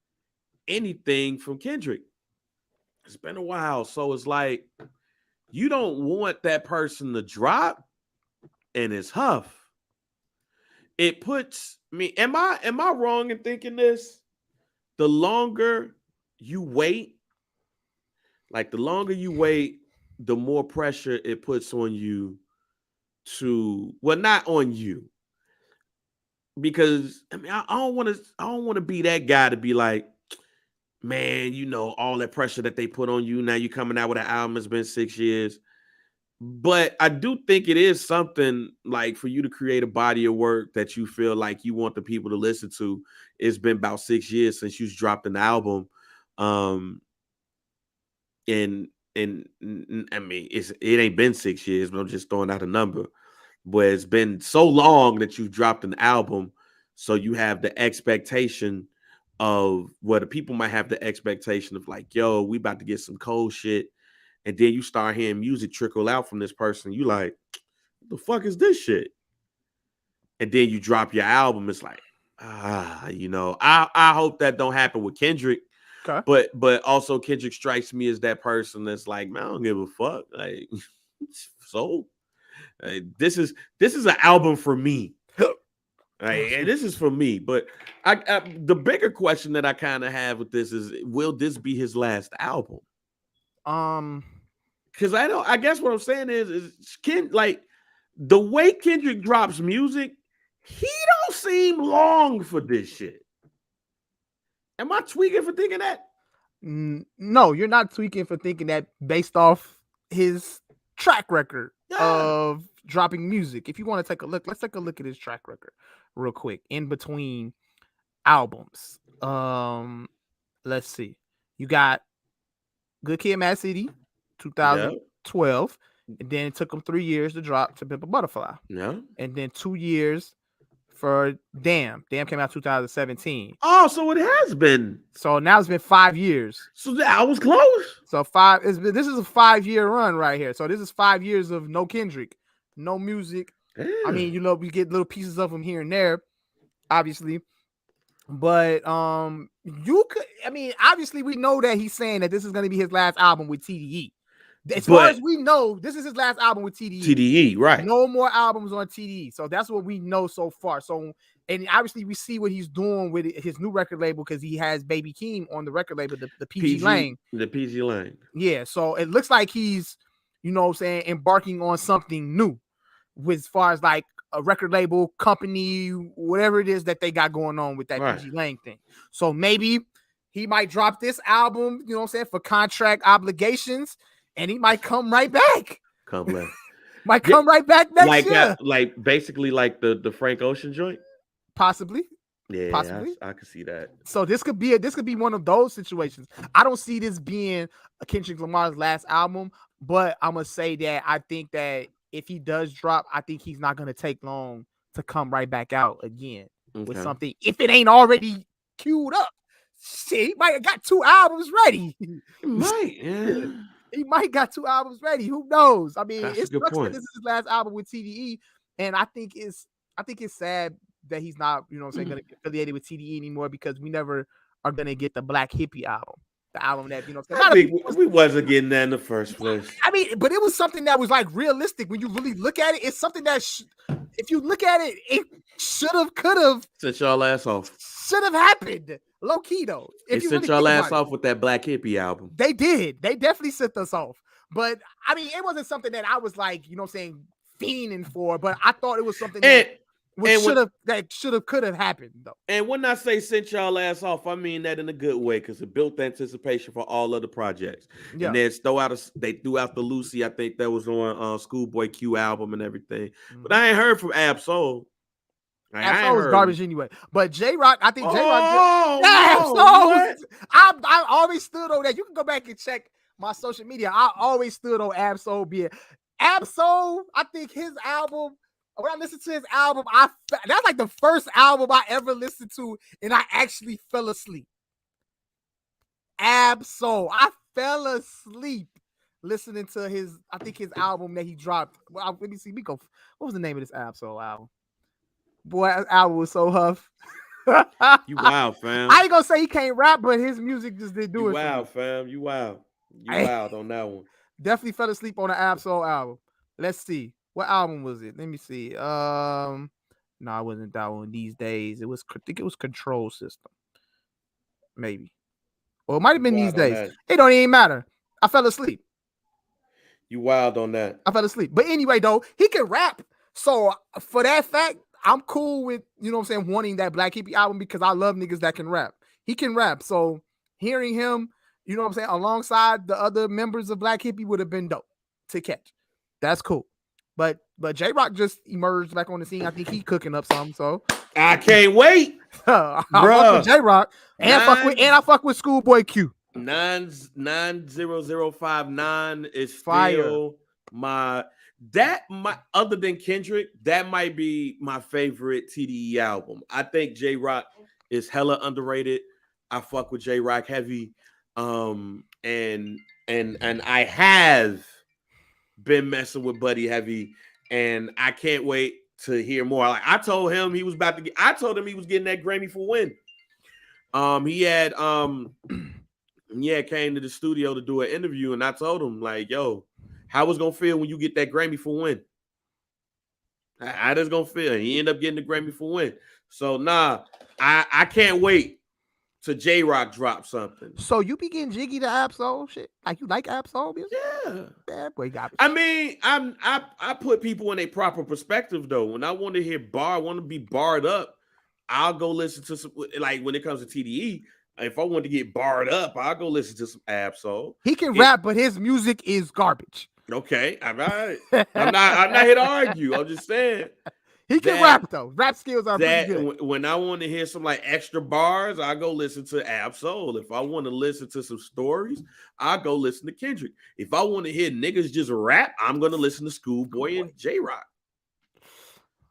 anything from Kendrick. It's been a while. So it's like, you don't want that person to drop and it's Huff. It puts me, am I wrong in thinking this? The longer you wait, the more pressure it puts on you not on you. Because I don't want to be that guy to be like, man, all that pressure that they put on you. Now you coming out with an album. It's been 6 years. But I do think it is something like for you to create a body of work that you feel like you want the people to listen to. It's been about 6 years since you dropped an album. And I mean, it ain't been 6 years, but I'm just throwing out a number. But it's been so long that you've dropped an album. So you have the expectation of the people might have the expectation of like, yo, we about to get some cold shit. And then you start hearing music trickle out from this person. You like, what the fuck is this shit? and then you drop your album, it's like, I hope that don't happen with Kendrick. Okay. But also Kendrick strikes me as that person that's like, man, I don't give a fuck. Like, so this is an album for me. Right, and this is for me. But I the bigger question that I kind of have with this is, will this be his last album? Because I guess what I'm saying is like the way Kendrick drops music, he don't seem long for this shit. Am I tweaking for thinking that? No, you're not tweaking for thinking that based off his track record of dropping music. If you want to take a look, let's take a look at his track record real quick in between albums. Let's see. You got Good Kid, Mad City, 2012. And then it took him 3 years to drop To Pimp a Butterfly. Yeah. And then 2 years for Damn. Damn came out 2017. Oh, so it has been. So now it's been 5 years. So I was close. So this is a 5-year run right here. So this is 5 years of no Kendrick, no music. Damn. I mean, we get little pieces of him here and there, obviously. But obviously we know that he's saying that this is going to be his last album with TDE. As far as we know, this is his last album with TDE. TDE, right. No more albums on TDE. So that's what we know so far. So, and obviously we see what he's doing with his new record label because he has Baby Keem on the record label, the PG Lang. The PG Lang. Yeah. So it looks like he's, embarking on something new with as far as like a record label, company, whatever it is that they got going on with that PG Lang thing. So maybe he might drop this album, for contract obligations. And he might come right back. Come right back next year. Like basically like the Frank Ocean joint? Possibly. Yeah, possibly. I could see that. So this could be one of those situations. I don't see this being a Kendrick Lamar's last album, but I'm gonna say that I think that if he does drop, I think he's not gonna take long to come right back out again with something. If it ain't already queued up, shit, he might have got 2 albums ready. He might, yeah. He might got 2 albums ready. Who knows? I mean, it's sucks that this is his last album with TDE, and I think it's sad that he's not, going to be affiliated with TDE anymore because we never are going to get the Black Hippie album, the album that I think we wasn't getting that in the first place. I mean, but it was something that was like realistic when you really look at it. It's something that if you look at it, it should have, could have set y'all ass off. Should have happened. Low key though. They sent y'all ass off with that Black Hippie album. They did. They definitely sent us off. But I mean, it wasn't something that I was like, fiending for. But I thought it was something that could have happened though. And when I say sent y'all ass off, I mean that in a good way because it built anticipation for all other projects. Yeah. And they threw out the Lucy. I think that was on Schoolboy Q album and everything. Mm-hmm. But I ain't heard from Ab-Soul. Ab-Soul was garbage anyway. But J-Rock, I think J-Rock. I always stood on that. You can go back and check my social media. I always stood on Ab-Soul being Ab-Soul. I think his album. When I listened to his album, that's like the first album I ever listened to, and I actually fell asleep. Ab-Soul. I fell asleep listening to his album that he dropped. Well, let me see. What was the name of this Ab-Soul album? Boy, that album was so huff. You wild, fam. I ain't gonna say he can't rap, but his music just didn't do it. Wild, fam. You wild. You wild on that one. Definitely fell asleep on the Ab-Soul album. Let's see. What album was it? Let me see. No, it wasn't that one. These days, I think it was Control System. Maybe. Or it might have been These Days. It don't even matter. I fell asleep. You wild on that. I fell asleep. But anyway, though, he can rap. So for that fact, I'm cool with, wanting that Black Hippie album because I love niggas that can rap. He can rap. So hearing him, alongside the other members of Black Hippie would have been dope to catch. That's cool. But J-Rock just emerged back on the scene. I think he cooking up something. So I can't wait. I fuck with J-Rock and I fuck with Schoolboy Q. 90059 is still my other than Kendrick, that might be my favorite TDE album. I think J-Rock is hella underrated. I fuck with J-Rock heavy. And I have been messing with Buddy heavy, and I can't wait hear more. Like I told him he was about to get. I told him he was getting that Grammy for When. He had came to the studio to do an interview, and I told him like, "Yo, how it's gonna feel when you get that Grammy for When? How that's gonna feel?" And he ended up getting the Grammy for When. So I can't wait till J Rock drop something. So you be getting jiggy to Ab-Soul shit? Like you like Ab-Soul music? Yeah. Bad boy got me. I mean, I put people in a proper perspective though. When I want to hear want to be barred up, I'll go listen to some. Like when it comes to TDE, if I want to get barred up, I'll go listen to some Ab-Soul. He can rap, but his music is garbage. Okay, all right. I'm not here to argue. I'm just saying. He can rap though. Rap skills are pretty good. When I want to hear some like extra bars, I go listen to Ab-Soul. If I want to listen to some stories, I go listen to Kendrick. If I want to hear niggas just rap, I'm gonna listen to Schoolboy and J Rock.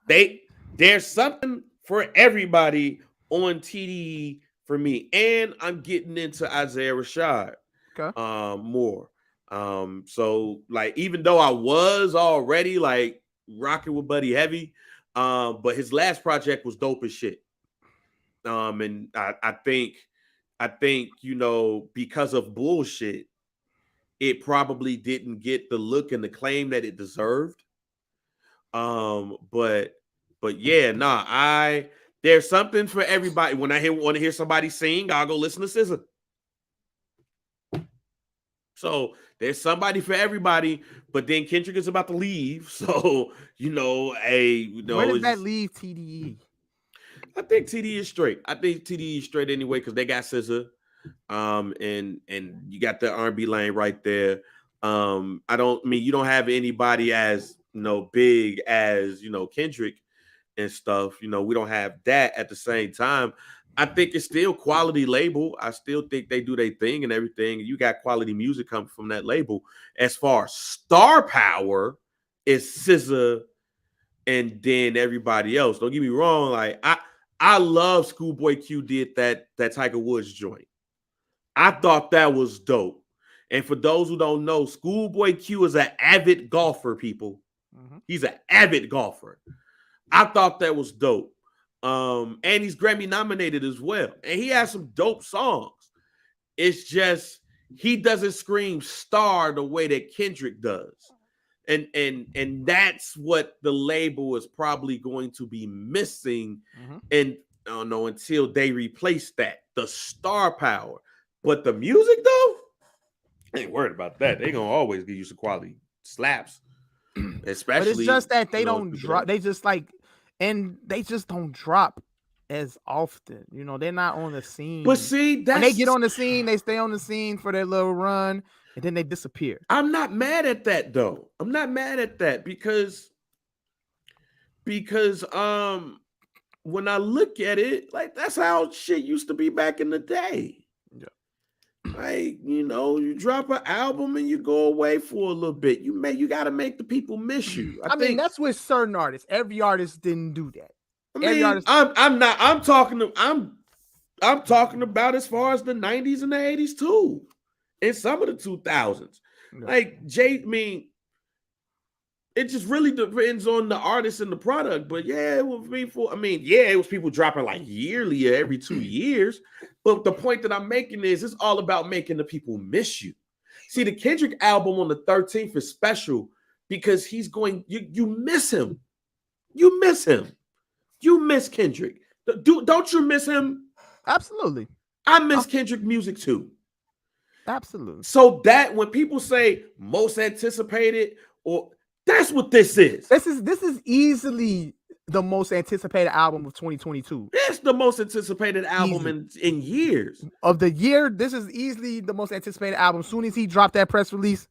There's something for everybody on TDE for me, and I'm getting into Isaiah Rashad more. So like even though I was already like rocking with Buddy Heavy. But his last project was dope as shit. And I think, you know, because of bullshit, it probably didn't get the look and the claim that it deserved. But yeah, there's something for everybody. When I want to hear somebody sing, I'll go listen to SZA. So there's somebody for everybody, but then Kendrick is about to leave. So, where does that leave TDE? I think TDE is straight. I think TDE is straight anyway, because they got SZA. And you got the R&B lane right there. You don't have anybody as big as Kendrick and stuff. We don't have that at the same time. I think it's still quality label. I still think they do their thing and everything. You got quality music coming from that label. As far as star power, it's SZA and then everybody else. Don't get me wrong. Like I love Schoolboy Q did that Tiger Woods joint. I thought that was dope. And for those who don't know, Schoolboy Q is an avid golfer, people. Mm-hmm. He's an avid golfer. I thought that was dope. And he's Grammy nominated as well. And he has some dope songs. It's just he doesn't scream star the way that Kendrick does. And that's what the label is probably going to be missing. Mm-hmm. And I don't know until they replace that, the star power. But the music though, I ain't worried about that. They're gonna always give you some quality slaps. Especially, but it's just that they don't drop. They just don't drop as often. They're not on the scene. But see, when they get on the scene, they stay on the scene for their little run, and then they disappear. I'm not mad at that though. I'm not mad at that because when I look at it, like that's how shit used to be back in the day. Yeah. Like, you drop an album and you go away for a little bit. You got to make the people miss you. I mean, that's with certain artists. Every artist didn't do that. I'm talking about as far as the 90s and the 80s too. And some of the 2000s. Yeah. Like it just really depends on the artist and the product. But yeah, it was people dropping like yearly or every 2 years. But the point that I'm making is it's all about making the people miss you. See, the Kendrick album on the 13th is special because you miss him. You miss him. You miss Kendrick. Don't you miss him? Absolutely. I miss Kendrick music too. Absolutely. So that when people say most anticipated, or that's what this is. This is easily the most anticipated album of 2022. It's the most anticipated album in years. Of the year, this is easily the most anticipated album. As soon as he dropped that press release,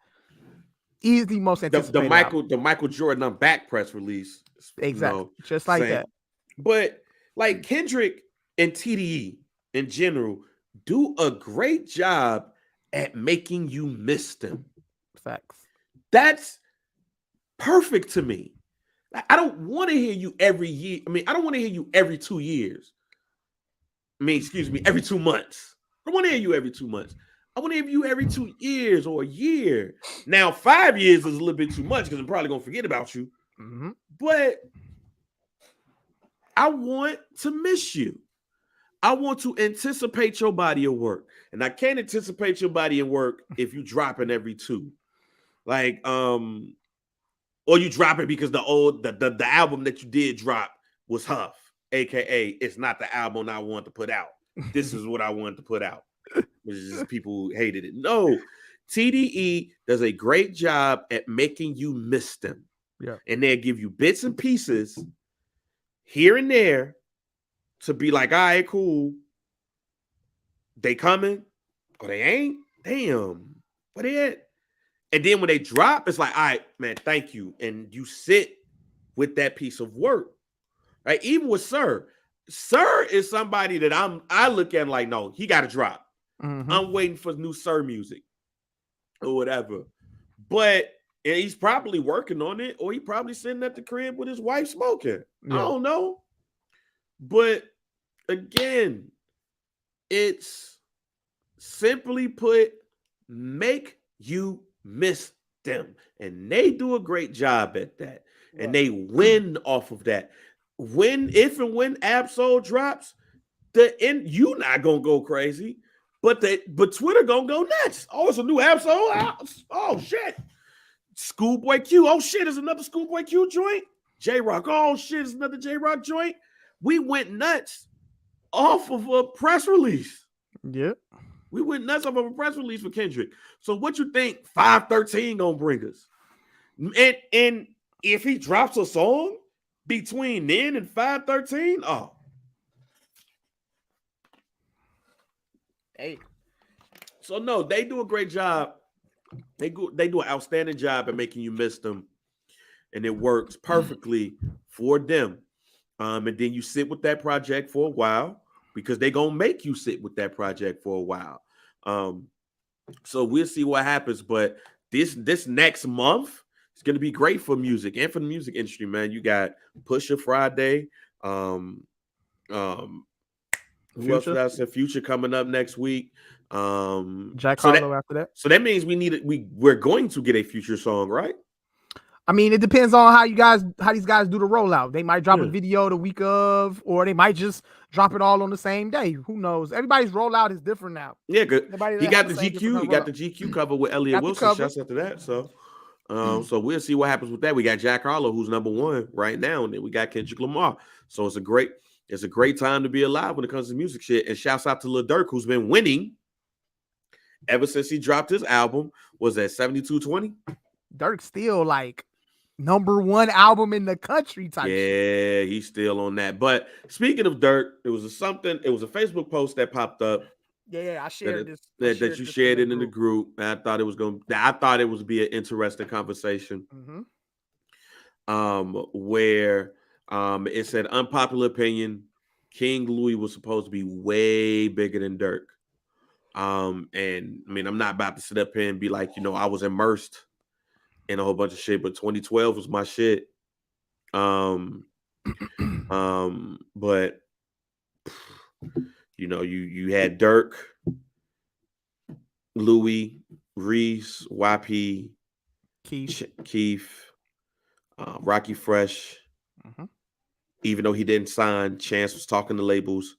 easily most anticipated. The Michael Jordan I'm Back press release. Exactly. Just like that. But like Kendrick and TDE in general do a great job at making you miss them. Facts. That's perfect to me. I don't want to hear you every year. I don't want to hear you every 2 years. Every 2 months. I don't want to hear you every 2 months. I want to hear you every 2 years or a year. Now, 5 years is a little bit too much because I'm probably going to forget about you. Mm-hmm. But I want to miss you. I want to anticipate your body of work. And I can't anticipate your body of work if you dropping every two. Like, or you drop it because the album that you did drop was Huff, aka it's not the album I want to put out. This is what I wanted to put out, which is just people who hated it. No, TDE does a great job at making you miss them. Yeah. And they'll give you bits and pieces here and there to be like, all right, cool. They coming or they ain't. Damn. What they at? And then when they drop, it's like, all right, man, thank you. And you sit with that piece of work. Right? Even with Sir. Sir is somebody that I look at like, no, he got to drop. Mm-hmm. I'm waiting for new Sir music or whatever. But he's probably working on it, or he probably sitting at the crib with his wife smoking. Yeah. I don't know. But again, it's simply put, make you miss them. And they do a great job at that. Right. And they win off of that. If and when Ab-Soul drops, you not gonna go crazy, but Twitter gonna go nuts. Oh, it's a new Ab-Soul. Oh shit. Schoolboy Q. Oh shit, is another Schoolboy Q joint. J-Rock. Oh shit, is another J-Rock joint. We went nuts off of a press release. Yeah. We went nuts off of a press release for Kendrick. So what you think 513 gonna bring us? And if he drops a song between then and 513, oh. Hey. So no, they do a great job. They do an outstanding job at making you miss them. And it works perfectly for them. And then you sit with that project for a while, because they're going to make you sit with that project for a while. So we'll see what happens. But this next month is going to be great for music and for the music industry, man. You got Pusha Friday. Who else did I say? Future coming up next week. Jack Harlow after that. So that means we're going to get a Future song, right? I mean, it depends on how these guys do the rollout. They might drop a video the week of, or they might just drop it all on the same day. Who knows? Everybody's rollout is different now. Yeah, good. He got the GQ. He got the GQ cover with Elliott Wilson. Shouts out to that. So, so we'll see what happens with that. We got Jack Harlow, who's number one right now, and then we got Kendrick Lamar. So it's a great time to be alive when it comes to music shit. And shouts out to Lil Durk, who's been winning ever since he dropped his album. Was that 7220? Durk's still like number one album in the country type shit. He's still on that. But speaking of Durk, it was a Facebook post that popped up. Yeah, I shared this. That you shared it in the group. And I thought it would be an interesting conversation. Mm-hmm. Where it said, unpopular opinion, King Louis was supposed to be way bigger than Durk. And I mean, I'm not about to sit up here and be like, I was immersed in a whole bunch of shit, but 2012 was my shit. But you had Durk, Louis, Reese, YP, Keith, Rocky Fresh. Mm-hmm. Even though he didn't sign, Chance was talking to labels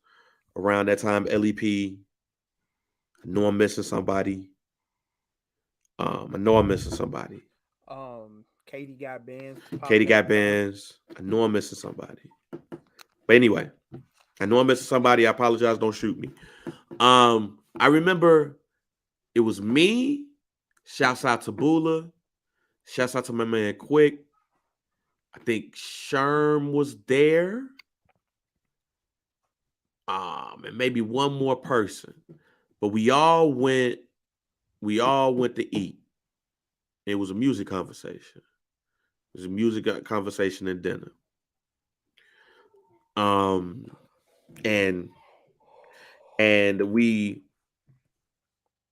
around that time. LEP. I know I'm missing somebody. Katie got bands. I know I'm missing somebody. But anyway, I know I'm missing somebody. I apologize. Don't shoot me. I remember it was me. Shouts out to Bula. Shouts out to my man Quick. I think Sherm was there. And maybe one more person. But we all went to eat. It was a music conversation. It was a music conversation and dinner. And we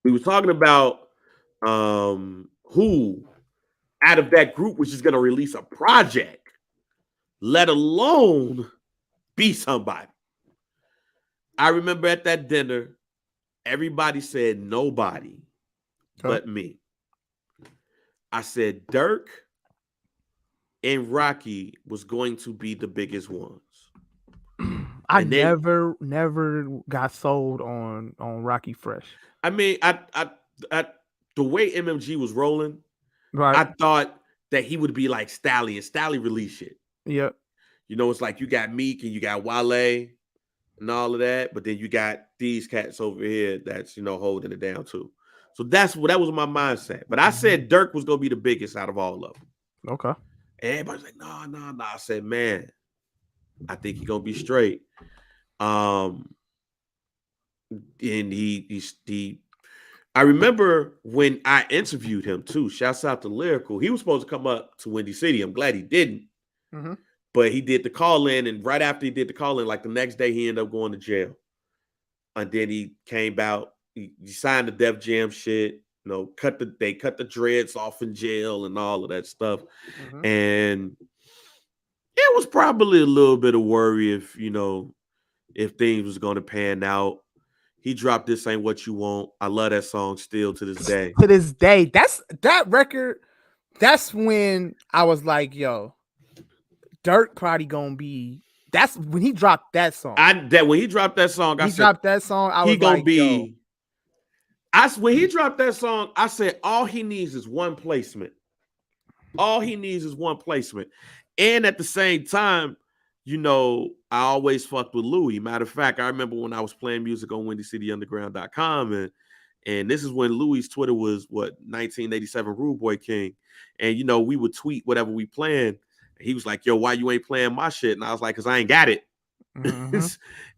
were talking about who out of that group was just going to release a project, let alone be somebody. I remember at that dinner, everybody said nobody but me. I said Durk and Rocky was going to be the biggest ones. I And then never got sold on Rocky Fresh. I mean, I the way MMG was rolling, Right. I thought that he would be like Stally, and Stally released shit. Yep. You know, it's like you got Meek and you got Wale and all of that, but then you got these cats over here that's, you know, holding it down too. So that was my mindset. But I said Dirk was gonna be the biggest out of all of them. Okay. And everybody's like, no. I said, man, I think he's gonna be straight. And he I remember when I interviewed him too. Shouts out to Lyrical. He was supposed to come up to Windy City. I'm glad he didn't. Mm-hmm. But he did the call in, and right after he did the call in, like the next day, he ended up going to jail. And then he came out. He signed the Def Jam shit. You know, they cut the dreads off in jail and all of that stuff. Mm-hmm. And it was probably a little bit of worry if, you know, if things was going to pan out. He dropped This Ain't What You Want. I love that song still to this day. To this day, that record. That's when I was like, yo, Dirk probably gonna be. That's when he dropped that song. When he dropped that song, I said he gonna like, be. When he dropped that song, I said all he needs is one placement. All he needs is one placement. And at the same time, you know, I always fucked with Louis. Matter of fact, I remember when I was playing music on WindyCityUnderground.com, and this is when Louis' Twitter was 1987 Rude Boy King. And you know, we would tweet whatever we playing. He was like, yo, why you ain't playing my shit? And I was like, because I ain't got it. Mm-hmm.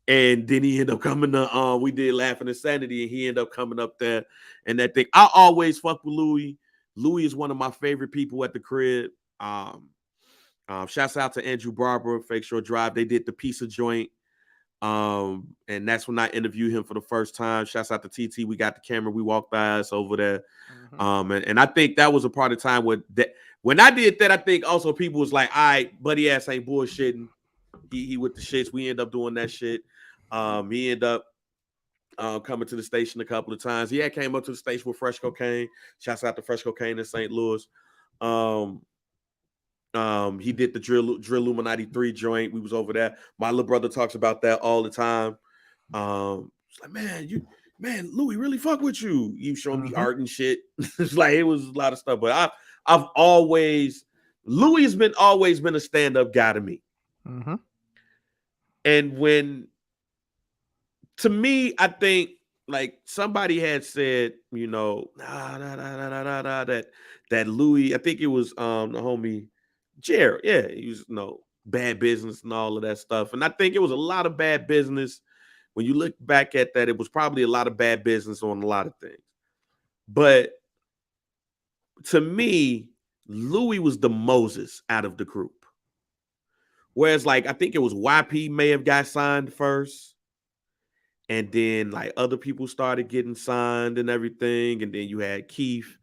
And then he ended up coming to, we did Laughing Insanity, and he ended up coming up there. And that thing, I always fuck with Louis. Louis is one of my favorite people at the crib. Shouts out to Andrew Barber, Fake Shore Drive. They did the Pizza Joint. And that's when I interviewed him for the first time. Shouts out to TT. We got the camera. We walked by us over there. Mm-hmm. And I think that was a part of the time when I did that, I think also people was like, all right, buddy ass ain't bullshitting. He with the shits. We end up doing that shit. He ended up coming to the station a couple of times. He had came up to the station with Fresh Cocaine. Shouts out to Fresh Cocaine in St. Louis. He did the Drill Illuminati 3 joint. We was over there. My little brother talks about that all the time. It's like, man, Louis really fuck with you. You showing me art and shit. It's like it was a lot of stuff. But I've always Louis has always been a stand-up guy to me. Mm-hmm. And to me, I think like somebody had said, you know, that Louis, I think it was the homie Jared. Yeah, he was, you know, bad business and all of that stuff. And I think it was a lot of bad business. When you look back at that, it was probably a lot of bad business on a lot of things. But to me, Louis was the Moses out of the group. Whereas, like, I think it was YP may have got signed first. And then, like, other people started getting signed and everything. And then you had Keith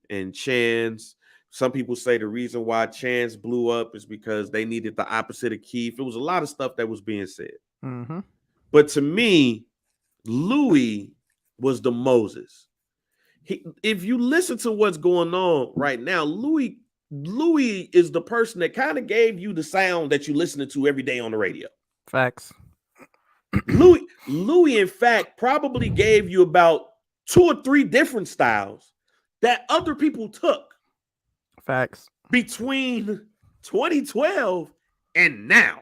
and Chance. Some people say the reason why Chance blew up is because they needed the opposite of Keith. It was a lot of stuff that was being said. Mm-hmm. But to me, Louis was the Moses. If you listen to what's going on right now, Louis is the person that kind of gave you the sound that you're listening to every day on the radio. Facts. Louis, in fact, probably gave you about 2 or 3 different styles that other people took. Facts. Between 2012 and now.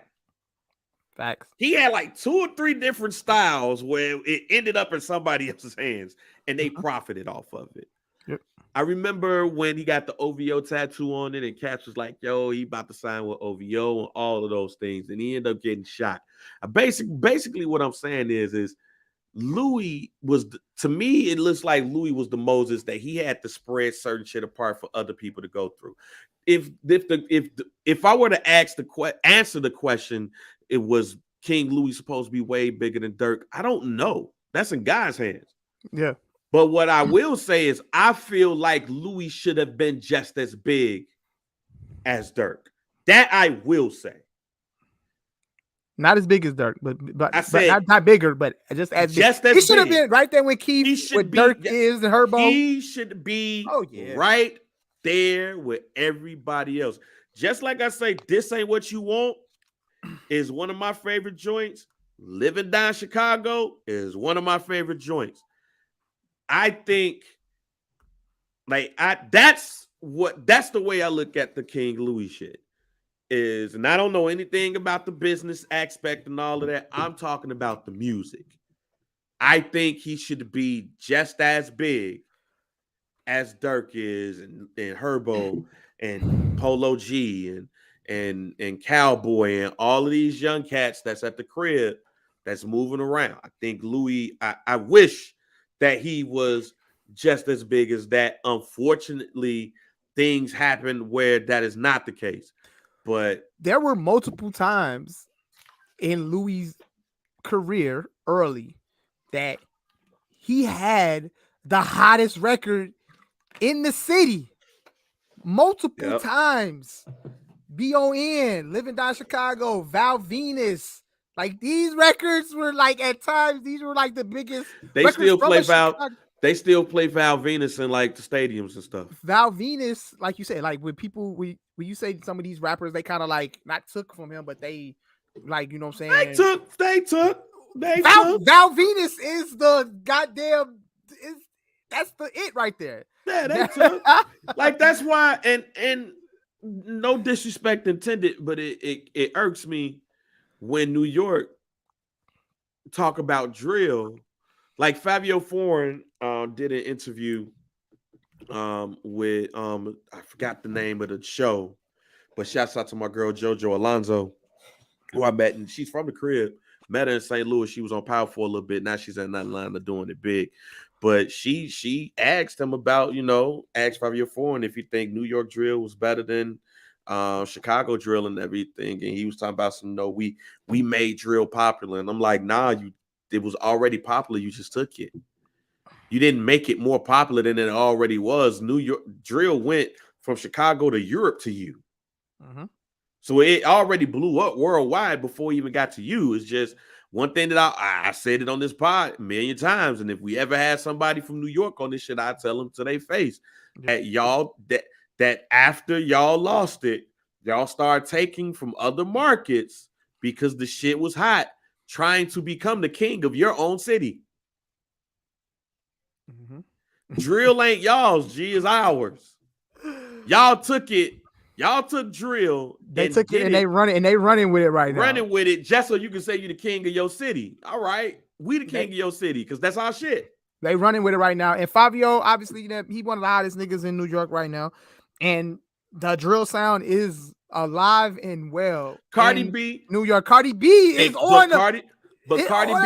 Facts. He had like 2 or 3 different styles where it ended up in somebody else's hands and they profited off of it. Yep. I remember when he got the OVO tattoo on it and Caps was like, yo, he about to sign with OVO and all of those things. And he ended up getting shot. Basically what I'm saying is Louis was, to me, it looks like Louis was the Moses that he had to spread certain shit apart for other people to go through. If I were to answer the question, it was King Louis supposed to be way bigger than Dirk. I don't know. That's in God's hands. Yeah. But what I will say is I feel like Louis should have been just as big as Dirk. That I will say. Not as big as Dirk, but not bigger, but just as big. He should have been right there with Keith, with Dirk is and Herbo. He should be right there with everybody else. Just like I say, This Ain't What You Want is one of my favorite joints. Living Down Chicago is one of my favorite joints. I think that's the way I look at the King Louis shit. And I don't know anything about the business aspect and all of that. I'm talking about the music. I think he should be just as big as Dirk is, and Herbo and Polo G and Cowboy and all of these young cats that's at the crib that's moving around. I think Louis, I wish that he was just as big as that. Unfortunately, things happen where that is not the case. But there were multiple times in Louis' career early that he had the hottest record in the city multiple times. BON, Living Down Chicago, Val Venus. Like, these records were like, at times, these were like the biggest. They still play Val. They still play Val Venus in like the stadiums and stuff. Val Venus, like you said, like when people, when you say some of these rappers, they kind of like not took from him, but they like, you know what I'm saying? They took. Val Venus is the goddamn, that's the it right there. Yeah, they took. Like, that's why, and no disrespect intended, but it irks me when New York talk about drill. Like Fabio Foreign did an interview with I forgot the name of the show, but shouts out to my girl JoJo Alonzo, who I met, and she's from the crib. Met her in St. Louis. She was on Power for a little bit. Now she's at Atlanta doing it big. But she asked him about, asked Fabio Foreign if he think New York drill was better than Chicago drill and everything. And he was talking about we made drill popular. And I'm like, nah, it was already popular. You just took it. You didn't make it more popular than it already was. New York drill went from Chicago to Europe to you. Mm-hmm. So it already blew up worldwide before it even got to you. It's just one thing that I said it on this pod a million times. And if we ever had somebody from New York on this shit, I'd tell them to their face that y'all, that after y'all lost it, y'all started taking from other markets because the shit was hot, trying to become the king of your own city. Mm-hmm. Drill ain't y'all's, G is ours. Y'all took it. Y'all took drill. They took it and they running with it right now. Running with it just so you can say you're the king of your city. All right. We the king of your city because that's our shit. They running with it right now. And Fabio, obviously, he one of the hottest niggas in New York right now. And the drill sound is alive and well. Cardi B. New York. Cardi B is on Cardi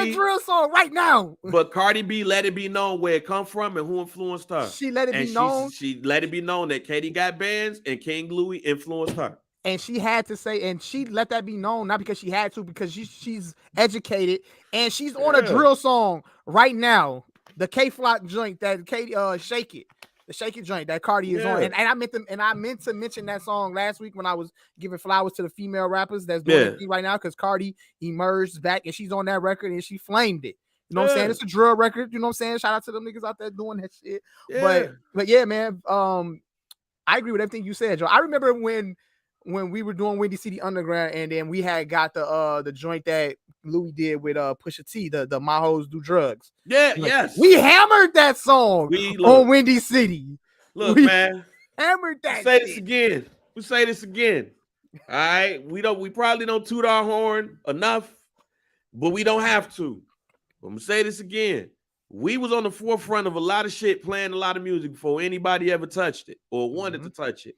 B drill song right now. But Cardi B let it be known where it come from and who influenced her. She let it be known. She let it be known that Katie got bands and King Louis influenced her. And she had to say, and she let that be known, not because she had to, because she's educated and she's on a drill song right now. The K-Flock joint that Katie Shake It. The Shake It joint that Cardi is on. And I meant to mention that song last week when I was giving flowers to the female rappers that's doing the thing right now, because Cardi emerged back and she's on that record and she flamed it. You know what I'm saying? It's a drill record. You know what I'm saying? Shout out to them niggas out there doing that shit. Yeah. But yeah, man. I agree with everything you said, Joe. I remember when we were doing Windy City Underground and then we had got the joint that Louis did with Pusha T, the My Hoes Do Drugs. Yeah, yes. We hammered that song on Windy City. Look, man. Hammered that. We say this again. All right. We probably don't toot our horn enough, but we don't have to. I'm gonna say this again. We was on the forefront of a lot of shit, playing a lot of music before anybody ever touched it or wanted to touch it.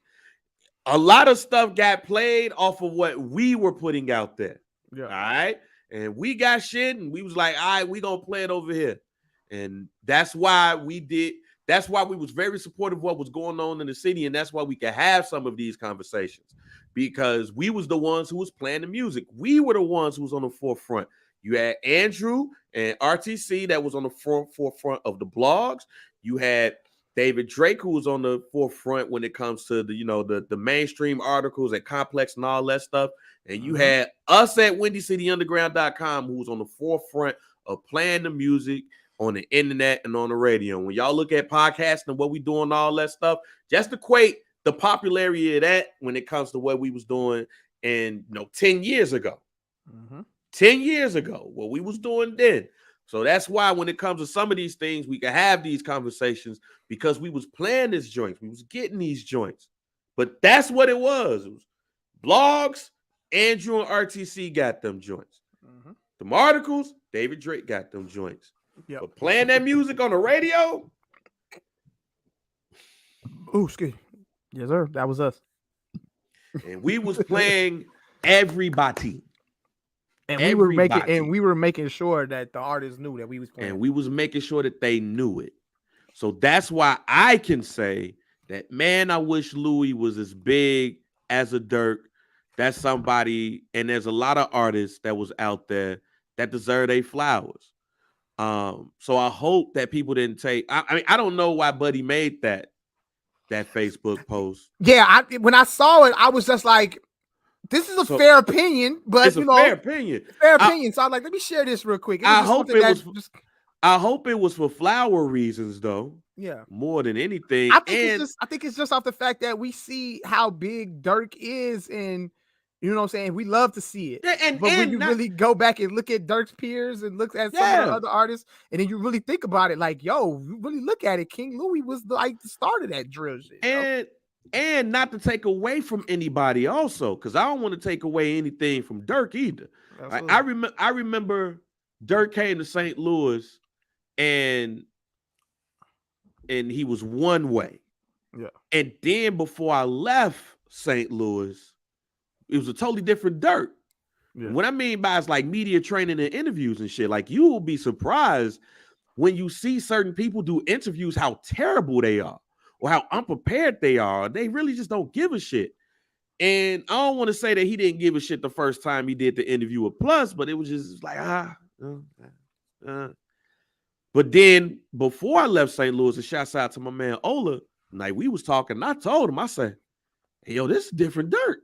A lot of stuff got played off of what we were putting out there. Yeah. All right. And we got shit and we was like, all right, we gonna play it over here. And that's why we was very supportive of what was going on in the city. And that's why we could have some of these conversations, because we was the ones who was playing the music. We were the ones who was on the forefront. You had Andrew and RTC that was on the forefront of the blogs. You had David Drake, who was on the forefront when it comes to the mainstream articles at Complex and all that stuff. And you had us at WindyCityUnderground.com, who was on the forefront of playing the music on the internet and on the radio. When y'all look at podcasting and what we doing, all that stuff, just equate the popularity of that when it comes to what we was doing 10 years ago. 10 years ago, what we was doing then. So that's why when it comes to some of these things, we can have these conversations because we was playing these joints. We was getting these joints. But that's what it was. It was blogs. Andrew and RTC got them joints. Mm-hmm. Them articles, David Drake got them joints. Yep. But playing that music on the radio. Ooh, excuse me. Yes, sir. That was us. And we was playing everybody. And we were making sure that the artists knew that we was playing. And we was making sure that they knew it. So that's why I can say that, man, I wish Louis was as big as a Dirk. That's somebody, and there's a lot of artists that was out there that deserve their flowers. So I hope that people didn't take. I mean, I don't know why Buddy made that Facebook post. Yeah, when I saw it, I was just like, this is a fair opinion, but it's fair opinion. Fair opinion. So I'm like, let me share this real quick. I hope it was for flower reasons, though. Yeah, more than anything. I think it's just off the fact that we see how big Dirk is, and you know what I'm saying. We love to see it. Yeah, but when you really go back and look at Dirk's peers and look at some of the other artists, and then you really think about it, like, yo, you really look at it. King Louis was like the start of that drill shit. And not to take away from anybody also, because I don't want to take away anything from Dirk either. Like, I remember Dirk came to St. Louis and he was one way. Yeah. And then before I left St. Louis, it was a totally different Dirk. Yeah. What I mean by it's like media training and interviews and shit. Like, you will be surprised when you see certain people do interviews how terrible they are or how unprepared they are. They really just don't give a shit. And I don't want to say that he didn't give a shit the first time he did the interview with Plus, but it was just like, But then before I left St. Louis, and shouts out to my man Ola, like, we was talking, and I told him, I said, hey, yo, this is different Dirk.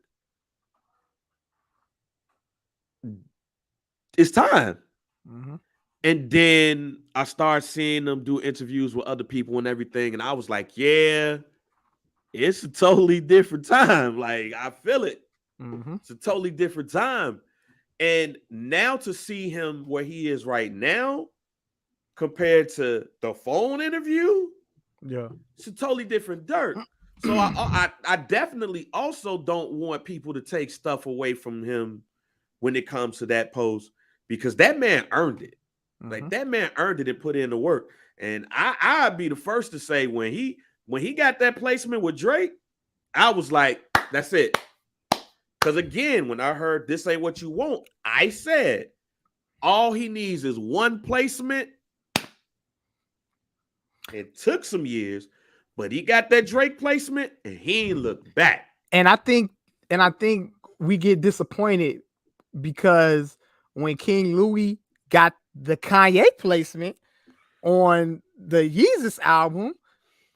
It's time. Mm-hmm. And then I started seeing them do interviews with other people and everything. And I was like, yeah, it's a totally different time. Like, I feel it. Mm-hmm. It's a totally different time. And now to see him where he is right now compared to the phone interview, yeah, it's a totally different Dirk. So I definitely also don't want people to take stuff away from him when it comes to that post, because that man earned it. Mm-hmm. Like, that man earned it and put in the work. And I'd be the first to say when he got that placement with Drake, I was like, that's it. Because again, when I heard This Ain't What You Want, I said all he needs is one placement. It took some years, but he got that Drake placement and he ain't looked back. And I think we get disappointed because when King Louis got the Kanye placement on the Yeezus album,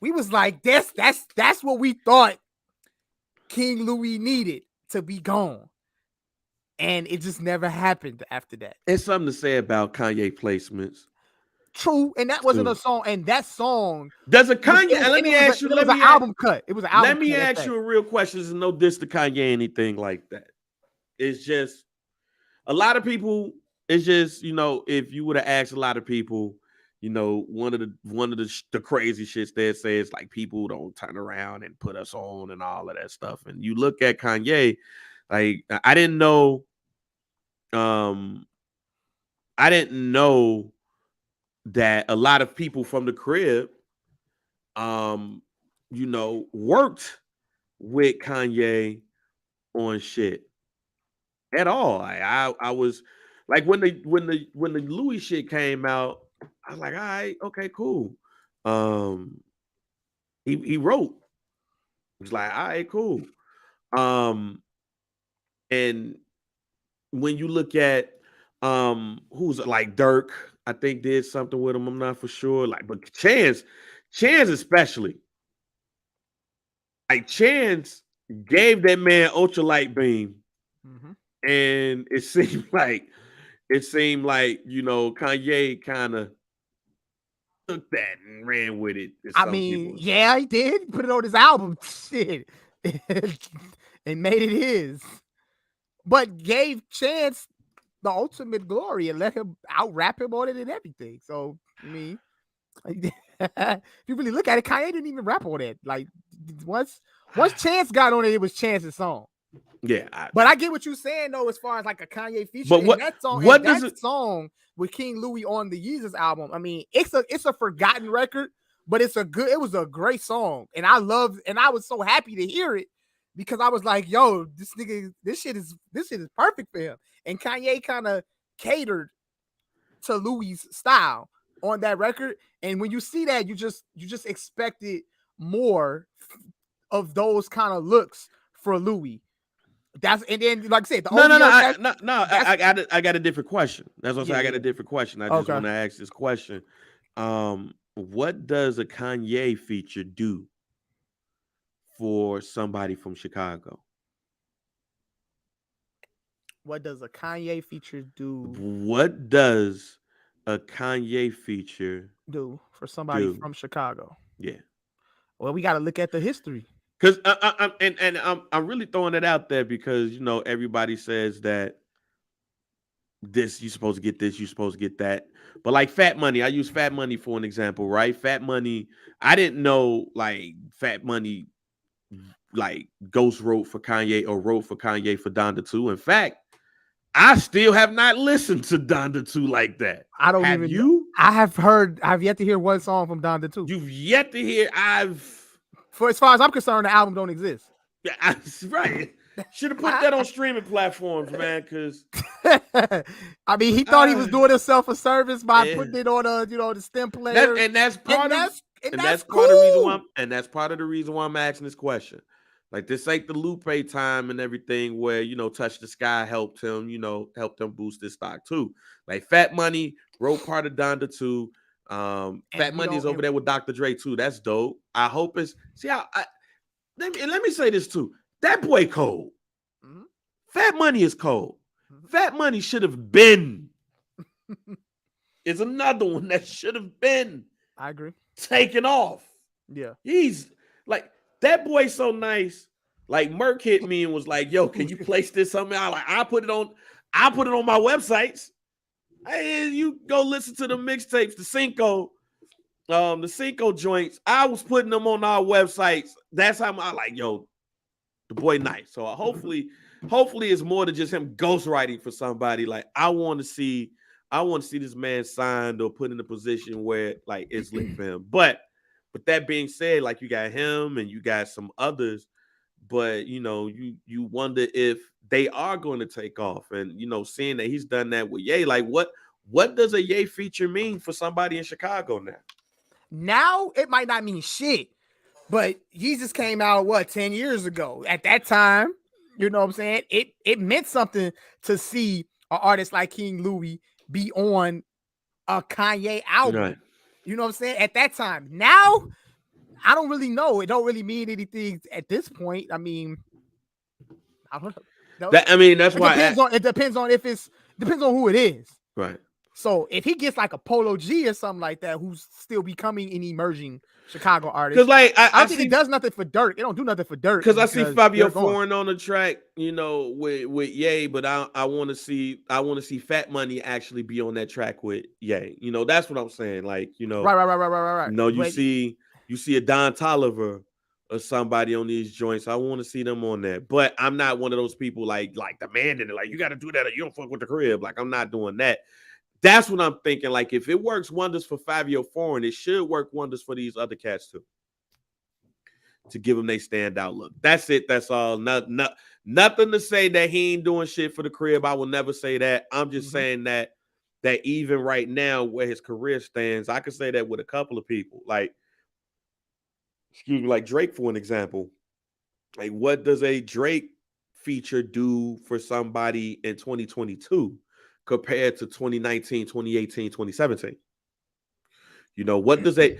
we was like, that's what we thought King Louis needed to be gone. And it just never happened after that. It's something to say about Kanye placements. True, and that wasn't a song. And that song does a Kanye. Let me ask you. It was an album cut. It was an album. Let me ask you a real question. There's no diss to Kanye, anything like that. It's just a lot of people. It's just, you know, if you would have asked a lot of people, you know, one of the crazy shits they say is like, people don't turn around and put us on and all of that stuff. And you look at Kanye, like, I didn't know that a lot of people from the crib, you know, worked with Kanye on shit at all. I was like, when the Louis shit came out, I was like, all right, okay, cool. He wrote. He was like, all right, cool. And when you look at who's like Dirk, I think did something with him. I'm not for sure. Like, but Chance especially. Like, Chance gave that man ultralight beam, and it seemed like you know, Kanye kind of took that and ran with it. I mean, yeah, he did. He put it on his album, shit, and made it his. But gave Chance the ultimate glory and let him out rap him on it and everything. So I mean, if you really look at it, Kanye didn't even rap on that. Like once Chance got on it, it was Chance's song. Yeah, but I get what you're saying though, as far as like a Kanye feature. But what that song, what does that song with King Louis on the Yeezus album? I mean, it's a forgotten record, but it was a great song, and I was so happy to hear it because I was like, yo, this shit is perfect for him. And Kanye kind of catered to Louis' style on that record, and when you see that, you just expected more of those kind of looks for Louis. And then, like I said, I got a different question. That's what I'm saying. I got a different question. I just want to ask this question. What does a Kanye feature do for somebody from Chicago? What does a Kanye feature do? What does a Kanye feature do for somebody from Chicago? Yeah. Well, we got to look at the history. Because I'm really throwing it out there because, you know, everybody says that this, you're supposed to get this, you're supposed to get that. But like Fat Money, I use Fat Money for an example, right? Fat Money, I didn't know like Fat Money like ghost wrote for Kanye or wrote for Kanye for Donda 2. In fact, I still have not listened to Donda 2 like that. I don't have even you? I've yet to hear one song from Donda 2. You've yet to hear For as far as I'm concerned, the album don't exist. Yeah, right. Should have put that on streaming platforms, man. Because I mean, he thought he was doing himself a service by putting it on the stem player, that's part of the reason why I'm asking this question. Like, this ain't the Lupe time and everything where, you know, Touch the Sky helped him boost his stock too. Like Fat Money wrote part of Donda 2. Fat Money is over there with Dr. Dre too. That's dope. I hope it's let me say this too. That boy cold. Mm-hmm. Fat Money is cold. Mm-hmm. Fat Money should have been. Is another one that should have been. I agree. Taken off. Yeah. He's like, that boy so nice. Like Merc hit me and was like, "Yo, can you place this something out?" Like, I put it on my websites. Hey, you go listen to the mixtapes, the Cinco joints. I was putting them on our websites. That's how I like, yo, the boy nice. So hopefully it's more than just him ghostwriting for somebody. Like, I want to see this man signed or put in a position where like it's lit for him. But that being said, like, you got him and you got some others, but you know, you wonder if they are going to take off. And you know, seeing that he's done that with Ye, like what does a Ye feature mean for somebody in Chicago now? Now it might not mean shit, but Yeezus came out 10 years ago. At that time, you know what I'm saying? It meant something to see an artist like King Louis be on a Kanye album. Right. You know what I'm saying? At that time. Now, I don't really know. It don't really mean anything at this point. I mean, I don't know. That's why it depends on who it is. Right. So if he gets like a Polo G or something like that, who's still becoming an emerging Chicago artist, because like I don't think it does nothing for Dirk. It don't do nothing for Dirk. Because I see Fabio Foreign on the track, you know, with Ye, but I want to see Fat Money actually be on that track with Ye. You know, that's what I'm saying. Like, you know, right. You know, you see a Don Toliver or somebody on these joints. I want to see them on there, but I'm not one of those people like demanding it. Like, you got to do that or you don't fuck with the crib. Like, I'm not doing that. That's what I'm thinking. Like, if it works wonders for Fabio Foreign, it should work wonders for these other cats too, to give them their standout look. That's it. That's all. Nothing to say that he ain't doing shit for the crib. I will never say that. I'm just saying that even right now, where his career stands, I could say that with a couple of people. Like, like Drake, for an example. Like, what does a Drake feature do for somebody in 2022 compared to 2019, 2018, 2017? You know, what does a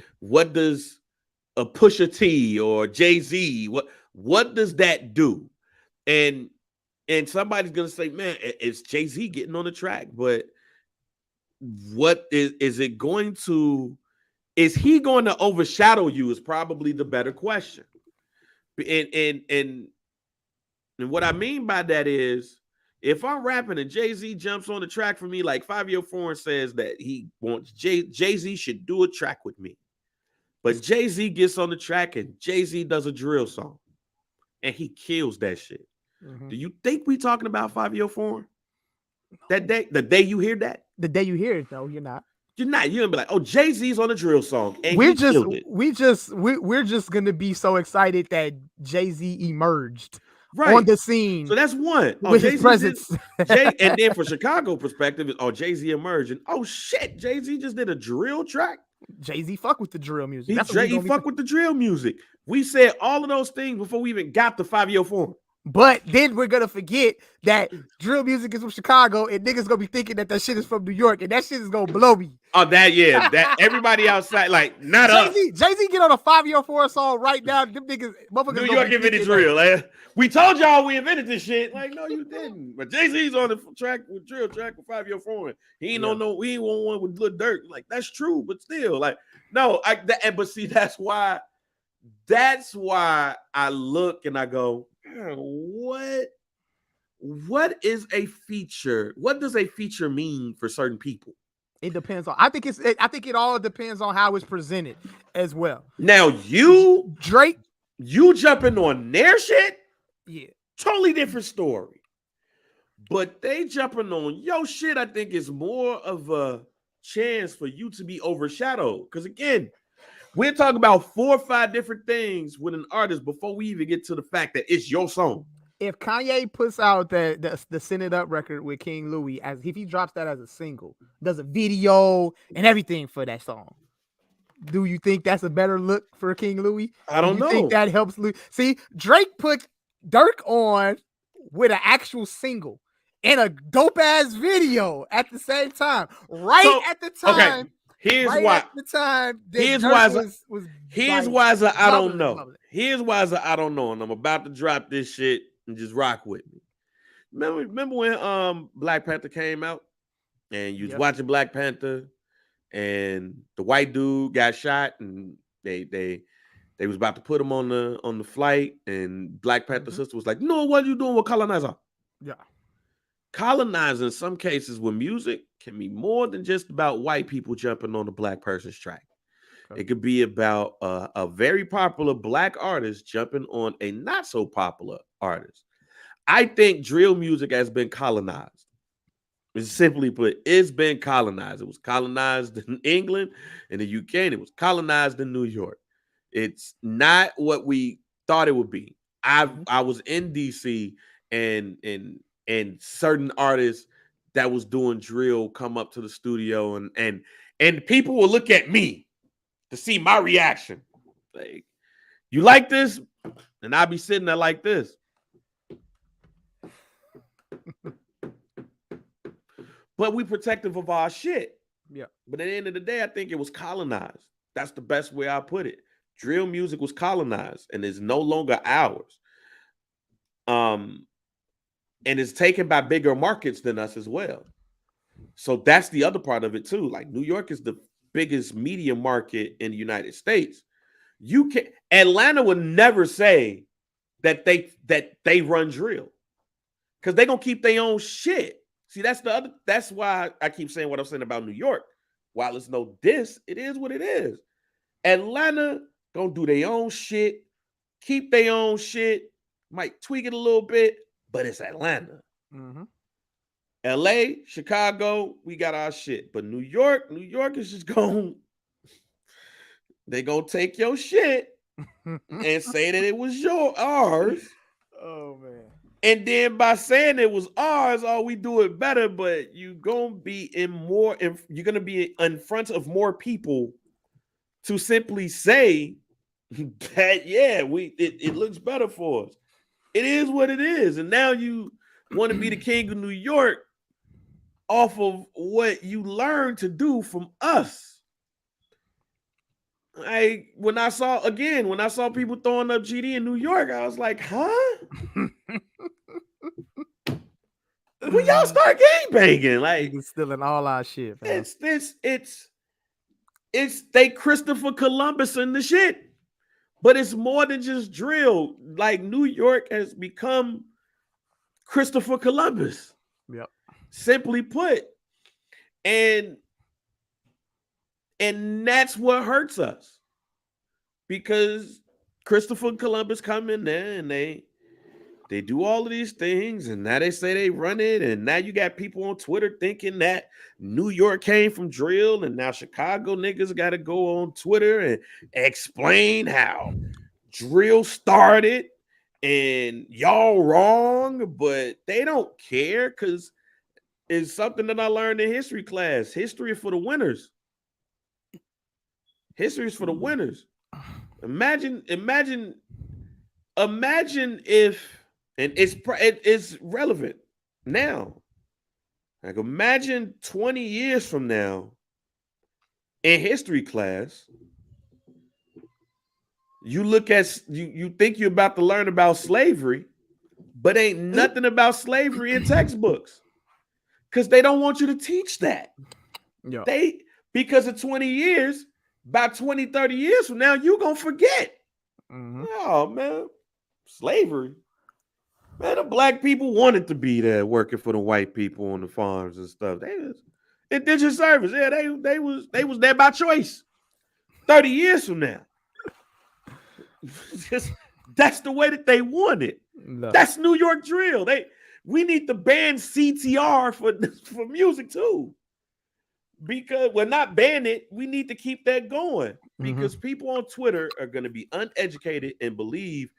Pusha T or Jay-Z, what does that do? And somebody's gonna say, man, it's Jay-Z getting on the track, but what is it going to? Is he going to overshadow you? Is probably the better question. And what I mean by that is, If I'm rapping and Jay-Z jumps on the track for me, like 5 Foreign says that he wants Jay-Z should do a track with me. But Jay-Z gets on the track and Jay-Z does a drill song. And he kills that shit. Mhm. Do you think we talking about 5 Foreign? That day, the day you hear that? The day you hear it, though, you're not. You're not. You're gonna be like, oh, Jay-Z's on a drill song. And We're he just killed it. we're just gonna be so excited that Jay-Z emerged Right. on the scene. So that's one. With his presence. And then for Chicago perspective, is Jay-Z emerging. Oh shit, Jay-Z just did a drill track. Jay-Z fuck with the drill music. He fuck with the drill music. We said all of those things before we even got to 5 Foreign. But then we're gonna forget that drill music is from Chicago, and niggas gonna be thinking that shit is from New York, and that shit is gonna blow me. Oh, that everybody outside, like, not us. Jay-Z get on a 5 Foreign song right now. Them niggas, motherfuckers. New York invented drill. We told y'all we invented this shit. Like, no, you didn't. But Jay-Z's on the track with drill track with 5 Foreign. He ain't on no. We ain't on one with Lil Durk. Like, that's true, but still, like, no. But see, that's why I look and I go, what is a feature? What does a feature mean for certain people? It depends on. I think it all depends on how it's presented as well. Now Drake, you jumping on their shit, yeah, totally different story. But they jumping on your shit, I think, is more of a chance for you to be overshadowed. Because again, we're talking about 4 or 5 different things with an artist before we even get to the fact that it's your song. If Kanye puts out the Send It Up record with King Louis, if he drops that as a single, does a video and everything for that song, do you think that's a better look for King Louis? I don't know. Think that helps Louis? See, Drake put Durk on with an actual single and a dope ass video at the same time, at the time. Okay. Here's why I don't know. Here's why I don't know, and I'm about to drop this shit and just rock with me. Remember when Black Panther came out and you was watching Black Panther and the white dude got shot and they was about to put him on the flight and Black Panther sister was like, "No, what are you doing with colonizer?" Yeah. Colonizer in some cases with music can be more than just about white people jumping on the black person's track. Okay. It could be about a very popular black artist jumping on a not so popular artist. I think drill music has been colonized. It's simply put, it's been colonized. It was colonized in England, in the UK, and it was colonized in New York. It's not what we thought it would be. I was in DC and certain artists that was doing drill come up to the studio and people will look at me to see my reaction. Like, you like this? And I'll be sitting there like this. But we protective of our shit. Yeah. But at the end of the day, I think it was colonized. That's the best way I put it. Drill music was colonized and is no longer ours. And it's taken by bigger markets than us as well. So that's the other part of it too. Like New York is the biggest media market in the United States. Atlanta would never say that they run drill because they're gonna keep their own shit. See, that's why I keep saying what I'm saying about New York. While it's no diss, it is what it is. Atlanta gonna do their own shit, keep their own shit, might tweak it a little bit, but it's Atlanta. Mm-hmm. LA, Chicago, we got our shit. But New York is just they gonna take your shit and say that it was ours. Oh man. And then by saying it was ours, we do it better, but you're gonna be you're gonna be in front of more people to simply say that it looks better for us. It is what it is. And now you want to be the king of New York off of what you learned to do from us. When I saw people throwing up GD in New York, I was like, huh? When y'all start gang banging, like stealing all our shit, man. It's they Christopher Columbus in the shit. But it's more than just drill. Like New York has become Christopher Columbus. Yep. Simply put. And that's what hurts us. Because Christopher Columbus come in there and they do all of these things, and now they say they run it, and now you got people on Twitter thinking that New York came from drill, and now Chicago niggas got to go on Twitter and explain how drill started, and y'all wrong, but they don't care because it's something that I learned in history class. History is for the winners. History is for the winners. Imagine if, and it's relevant now. Like imagine 20 years from now in history class, you look at you think you're about to learn about slavery, but ain't nothing about slavery in textbooks. Because they don't want you to teach that. Yeah. Because of 20 years, by 20, 30 years from now, you're gonna forget. Oh man, slavery. Man, the black people wanted to be there working for the white people on the farms and stuff. They was indentured service. Yeah, they was there by choice. 30 years from now. That's the way that they want it. No. That's New York drill. We need to ban CTR for music too. Because we're not ban it, we need to keep that going. Because people on Twitter are going to be uneducated and believe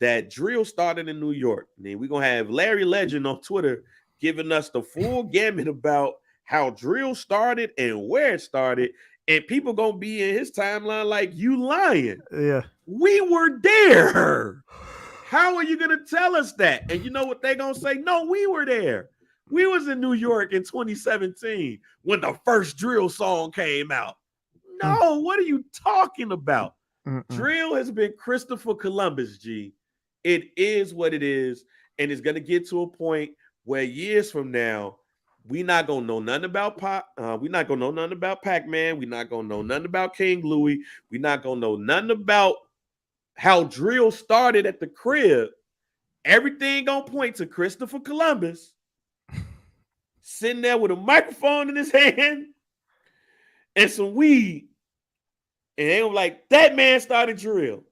that drill started in New York. And then we're going to have Larry Legend on Twitter giving us the full gamut about how drill started and where it started. And people going to be in his timeline like, you lying. Yeah. We were there. How are you going to tell us that? And you know what they're going to say? No, we were there. We was in New York in 2017 when the first drill song came out. No, what are you talking about? Drill has been Christopher Columbus, G. It is what it is. And it's going to get to a point where years from now, we're not going to know nothing about Pop. We're not going to know nothing about Pac-Man. We're not going to know nothing about King Louie. We're not going to know nothing about how drill started at the crib. Everything going to point to Christopher Columbus sitting there with a microphone in his hand and some weed. And they were like, that man started drill.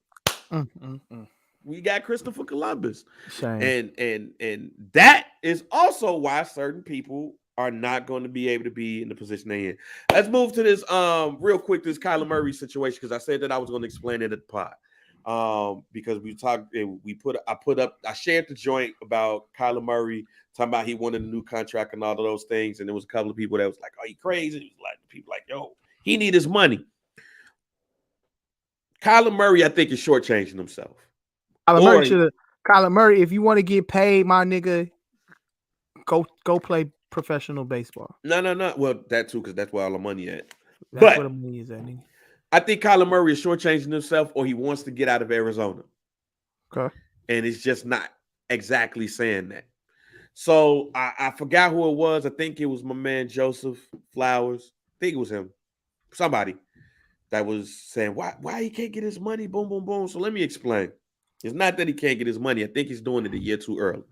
We got Christopher Columbus. Shame. And that is also why certain people are not going to be able to be in the position they're in. Let's move to this real quick, this Kyler Murray situation, because I said that I was going to explain it at the pod. Because I shared the joint about Kyler Murray talking about he wanted a new contract and all of those things, and there was a couple of people that was like, "Oh, you crazy?" He was like, people like, "Yo, he need his money." Kyler Murray, I think, is shortchanging himself. Kyler Murray, if you want to get paid, my nigga, go play professional baseball. No. Well, that too, because that's where all the money at. That's where the money is at, nigga. I think Kyler Murray is shortchanging himself, or he wants to get out of Arizona. Okay. And it's just not exactly saying that. So I forgot who it was. I think it was my man Joseph Flowers. I think it was him. Somebody that was saying, why he can't get his money? Boom, boom, boom. So let me explain. It's not that he can't get his money. I think he's doing it a year too early.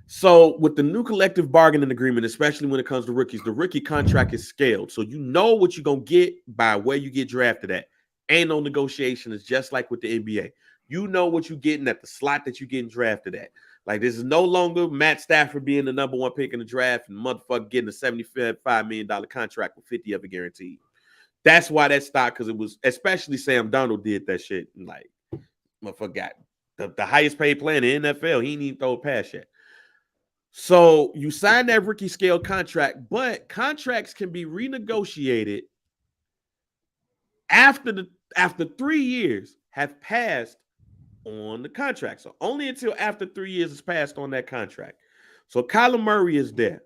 So with the new collective bargaining agreement, especially when it comes to rookies, the rookie contract is scaled. So you know what you're going to get by where you get drafted at. Ain't no negotiation. It's just like with the NBA. You know what you're getting at the slot that you're getting drafted at. Like, this is no longer Matt Stafford being the number one pick in the draft and motherfucker getting a $75 million contract with 50 of it guaranteed. That's why that stock, because it was, especially Sam Darnold did that shit. And like, motherfucker got the highest paid player in the NFL. He ain't even throw a pass yet. So you sign that rookie scale contract, but contracts can be renegotiated after 3 years have passed on the contract. So only until after 3 years is passed on that contract. So Kyler Murray is there.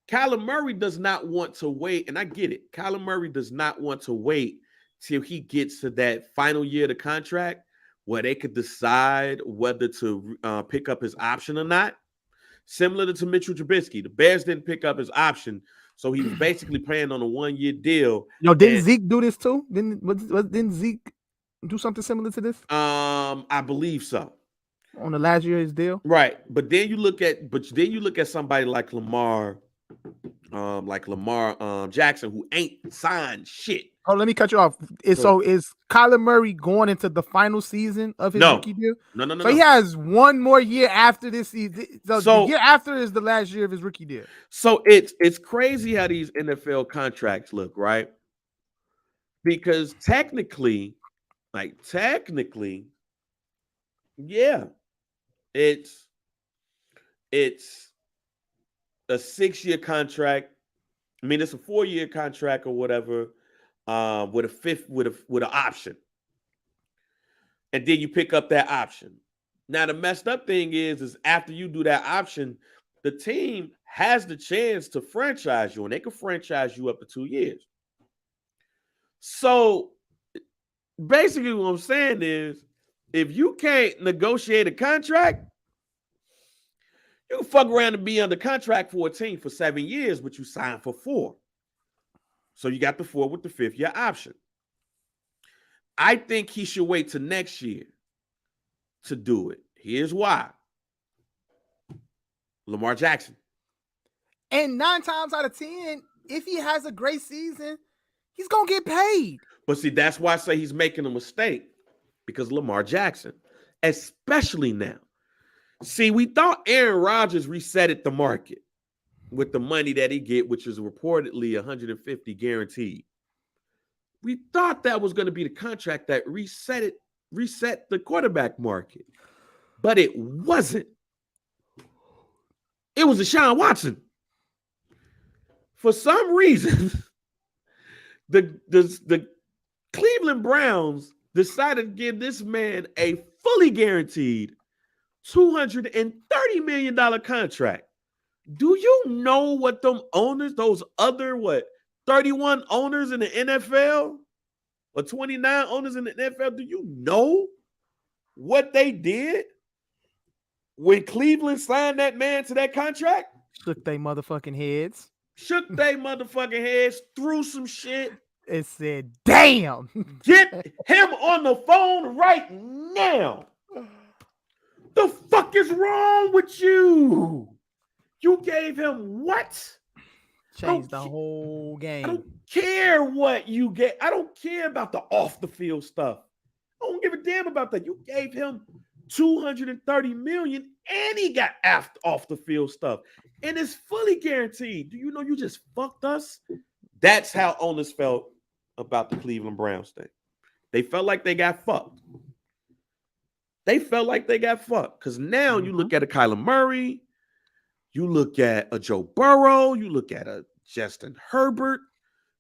Kyler Murray does not want to wait, and I get it. Kyler Murray does not want to wait till he gets to that final year of the contract where they could decide whether to pick up his option or not. Similar to Mitchell Trubisky, the Bears didn't pick up his option, so he was basically playing on a 1-year deal. Didn't Zeke do this too? Didn't Zeke do something similar to this? I believe so. on the last year of his deal. Right. But then you look at somebody like Lamar Jackson, who ain't signed shit. Oh, let me cut you off. So is Kyler Murray going into the final season of his rookie deal? No. So he has one more year after this season. So the year after is the last year of his rookie deal. So it's crazy how these NFL contracts look, right? Because technically, yeah, it's a 6-year contract. I mean, it's a 4-year contract or whatever, with a fifth with an option, and then you pick up that option. Now, the messed up thing is after you do that option, the team has the chance to franchise you, and they can franchise you up to 2 years. So basically, what I'm saying is, if you can't negotiate a contract, you can fuck around and be under contract for a team for 7 years, but you signed for 4. So you got the 4 with the 5th-year option. I think he should wait till next year to do it. Here's why. Lamar Jackson. And 9 times out of 10, if he has a great season, he's going to get paid. But see, that's why I say he's making a mistake, because Lamar Jackson, especially now. See, we thought Aaron Rodgers resetted the market with the money that he get, which is reportedly 150 guaranteed. We thought that was going to be the contract that reset the quarterback market, but it wasn't. It was Deshaun Watson. For some reason, the Cleveland Browns decided to give this man a fully guaranteed $230 million contract. Do you know what them owners, those other 31 owners in the NFL or 29 owners in the NFL, do you know what they did when Cleveland signed that man to that contract? Shook they motherfucking heads. Threw some shit. It said, damn. Get him on the phone right now. The fuck is wrong with you? You gave him what? Changed the whole game. I don't care what you get. I don't care about the off the field stuff. I don't give a damn about that. You gave him $230 million and he got off the field stuff. And it's fully guaranteed. Do you know you just fucked us? That's how owners felt about the Cleveland Browns thing. They felt like they got fucked. Because now you look at a Kyler Murray, you look at a Joe Burrow, you look at a Justin Herbert,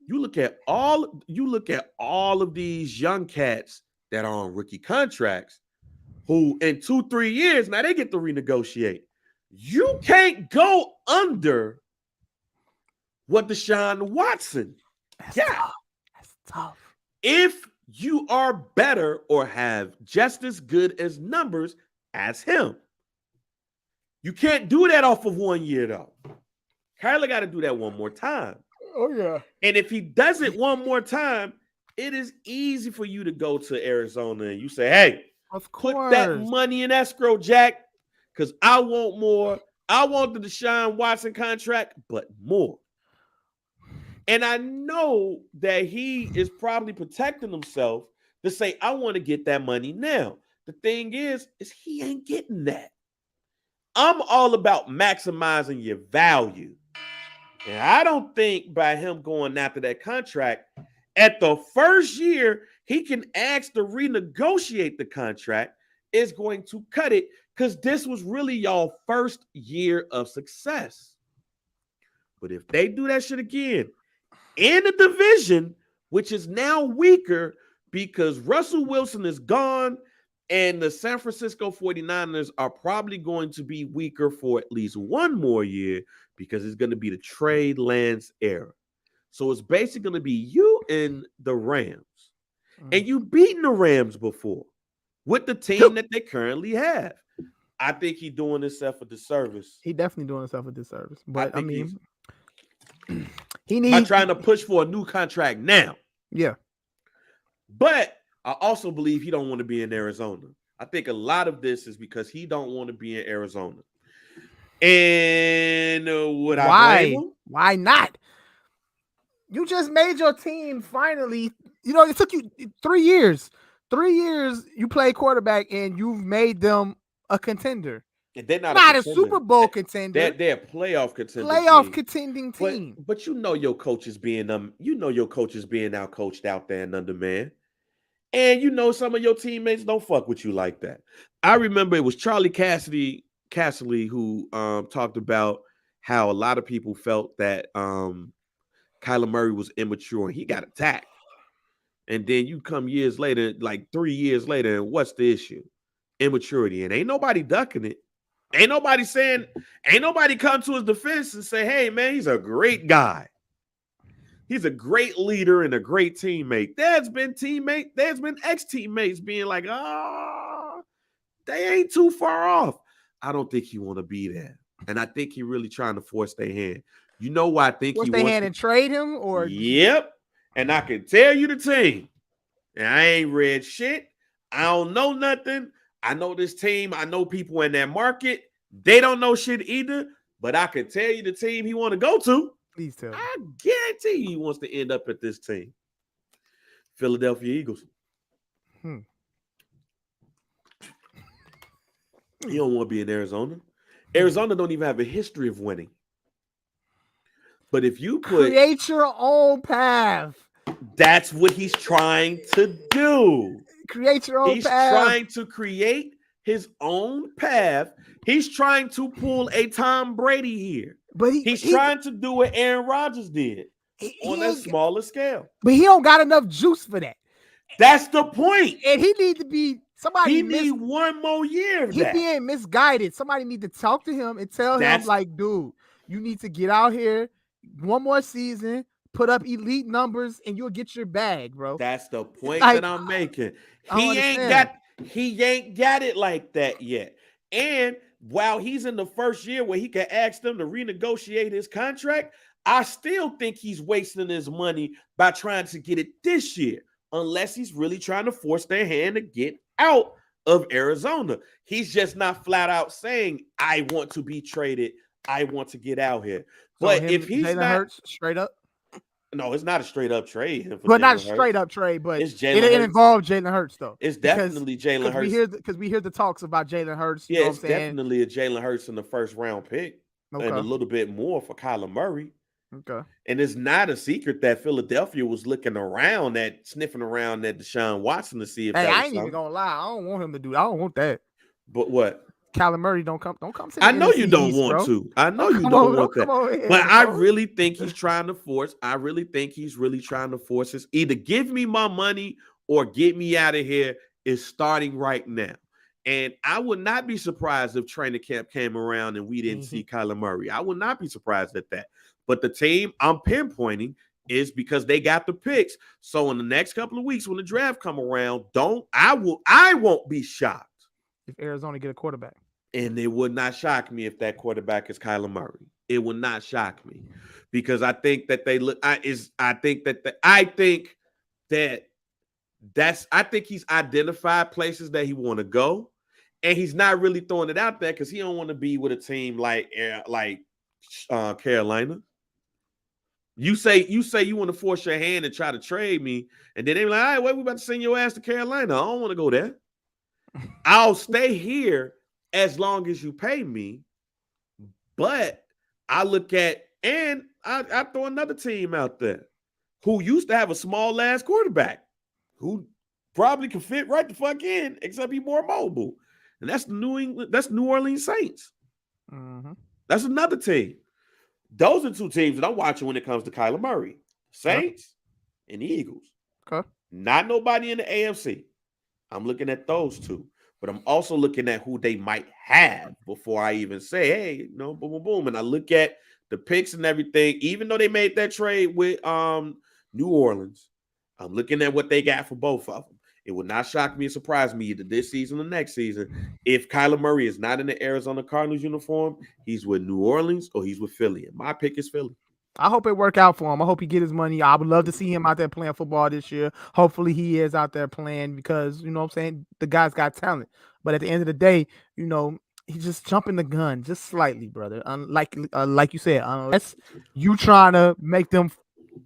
you look at all of these young cats that are on rookie contracts who in 2-3 years, now they get to renegotiate. You can't go under what Deshaun Watson got. That's tough. If you are better or have just as good as numbers as him. You can't do that off of 1 year, though. Kyler got to do that one more time. Oh, yeah. And if he does it one more time, it is easy for you to go to Arizona and you say, hey, put that money in escrow, Jack, because I want more. I want the Deshaun Watson contract, but more. And I know that he is probably protecting himself to say, I want to get that money now. The thing is he ain't getting that. I'm all about maximizing your value. And I don't think by him going after that contract, at the first year, he can ask to renegotiate the contract, is going to cut it, because this was really y'all first year of success. But if they do that shit again, in the division, which is now weaker because Russell Wilson is gone and the San Francisco 49ers are probably going to be weaker for at least one more year because it's going to be the Trey Lance era. So it's basically going to be you and the Rams. And you've beaten the Rams before with the team that they currently have. I think he's doing himself a disservice. He definitely doing himself a disservice. But I mean, he needs. I'm trying to push for a new contract now. Yeah. But I also believe he don't want to be in Arizona. I think a lot of this is because he don't want to be in Arizona. And would I blame him? Why not? You just made your team finally. You know, it took you 3 years. 3 years you play quarterback and you've made them a contender. They're not Not a a Super Bowl contender. They're a playoff contender. Playoff contending team. But you know your coach is being your coach is being out coached out there and undermanned. And you know some of your teammates don't fuck with you like that. I remember it was Charlie Casserly who talked about how a lot of people felt that Kyler Murray was immature and he got attacked. And then you come years later, like 3 years later, and what's the issue? Immaturity. And ain't nobody ducking it. Ain't nobody come to his defense and say, hey, man, he's a great guy. He's a great leader and a great teammate. There's been ex-teammates being like, they ain't too far off. I don't think he want to be there. And I think he really trying to force their hand. You know why I think force their hand and trade him? Or yep. And I can tell you the team. And I ain't read shit. I don't know nothing. I know this team. I know people in that market. They don't know shit either. But I can tell you the team he want to go to. Please tell me. I guarantee he wants to end up at this team. Philadelphia Eagles. He don't want to be in Arizona. Arizona don't even have a history of winning. But if you create your own path. That's what he's trying to do. Create your own path. He's trying to create his own path. He's trying to pull a Tom Brady here. But he's trying to do what Aaron Rodgers did on a smaller scale. But he don't got enough juice for that. That's the point. And he need to be somebody. He need one more year of that. He being misguided. Somebody need to talk to him and tell him, like, dude, you need to get out here one more season, put up elite numbers, and you'll get your bag, bro. That's the point that I'm making. He ain't got it like that yet. And while he's in the first year where he can ask them to renegotiate his contract, I still think he's wasting his money by trying to get it this year, unless he's really trying to force their hand to get out of Arizona. He's just not flat out saying, I want to be traded. I want to get out here. But if he's Jalen Hurts straight up, no, it's not a straight up trade. But not a straight up trade, but it involves Jalen Hurts though. It's definitely Jalen Hurts because we hear the talks about Jalen Hurts. Yeah, it's definitely a Jalen Hurts in the first round pick, and a little bit more for Kyler Murray. Okay, and it's not a secret that Philadelphia was looking around sniffing around at Deshaun Watson to see if. Hey, I ain't even gonna lie. I don't want him to do that. I don't want that. But what? Kyler Murray don't come. I know you don't want to. I know you don't want that. But I really think he's trying to force. I really think he's really trying to force us. Either give me my money or get me out of here is starting right now. And I would not be surprised if training camp came around and we didn't see Kyler Murray. I would not be surprised at that. But the team I'm pinpointing is because they got the picks. So in the next couple of weeks when the draft come around, I won't be shocked if Arizona get a quarterback. And it would not shock me if that quarterback is Kyler Murray. It would not shock me because I think that they look. I think he's identified places that he want to go, and he's not really throwing it out there because he don't want to be with a team like Carolina. You say you want to force your hand and try to trade me, and then they're like, all right, wait, we about to send your ass to Carolina. I don't want to go there. I'll stay here as long as you pay me. But I look at, and I throw another team out there who used to have a small ass quarterback who probably could fit right the fuck in, except he's more mobile. And that's New Orleans Saints. Mm-hmm. That's another team. Those are two teams that I'm watching when it comes to Kyler Murray. Saints and Eagles. Okay. Not nobody in the AFC. I'm looking at those two. But I'm also looking at who they might have before I even say, hey, boom, boom, boom. And I look at the picks and everything. Even though they made that trade with New Orleans, I'm looking at what they got for both of them. It would not shock me or surprise me either this season or next season if Kyler Murray is not in the Arizona Cardinals uniform, he's with New Orleans or he's with Philly. And my pick is Philly. I hope it work out for him. I hope he get his money. I would love to see him out there playing football this year. Hopefully he is out there playing because, you know what I'm saying, the guy's got talent. But at the end of the day, you know, he's just jumping the gun just slightly, brother. Like you said, unless you trying to make them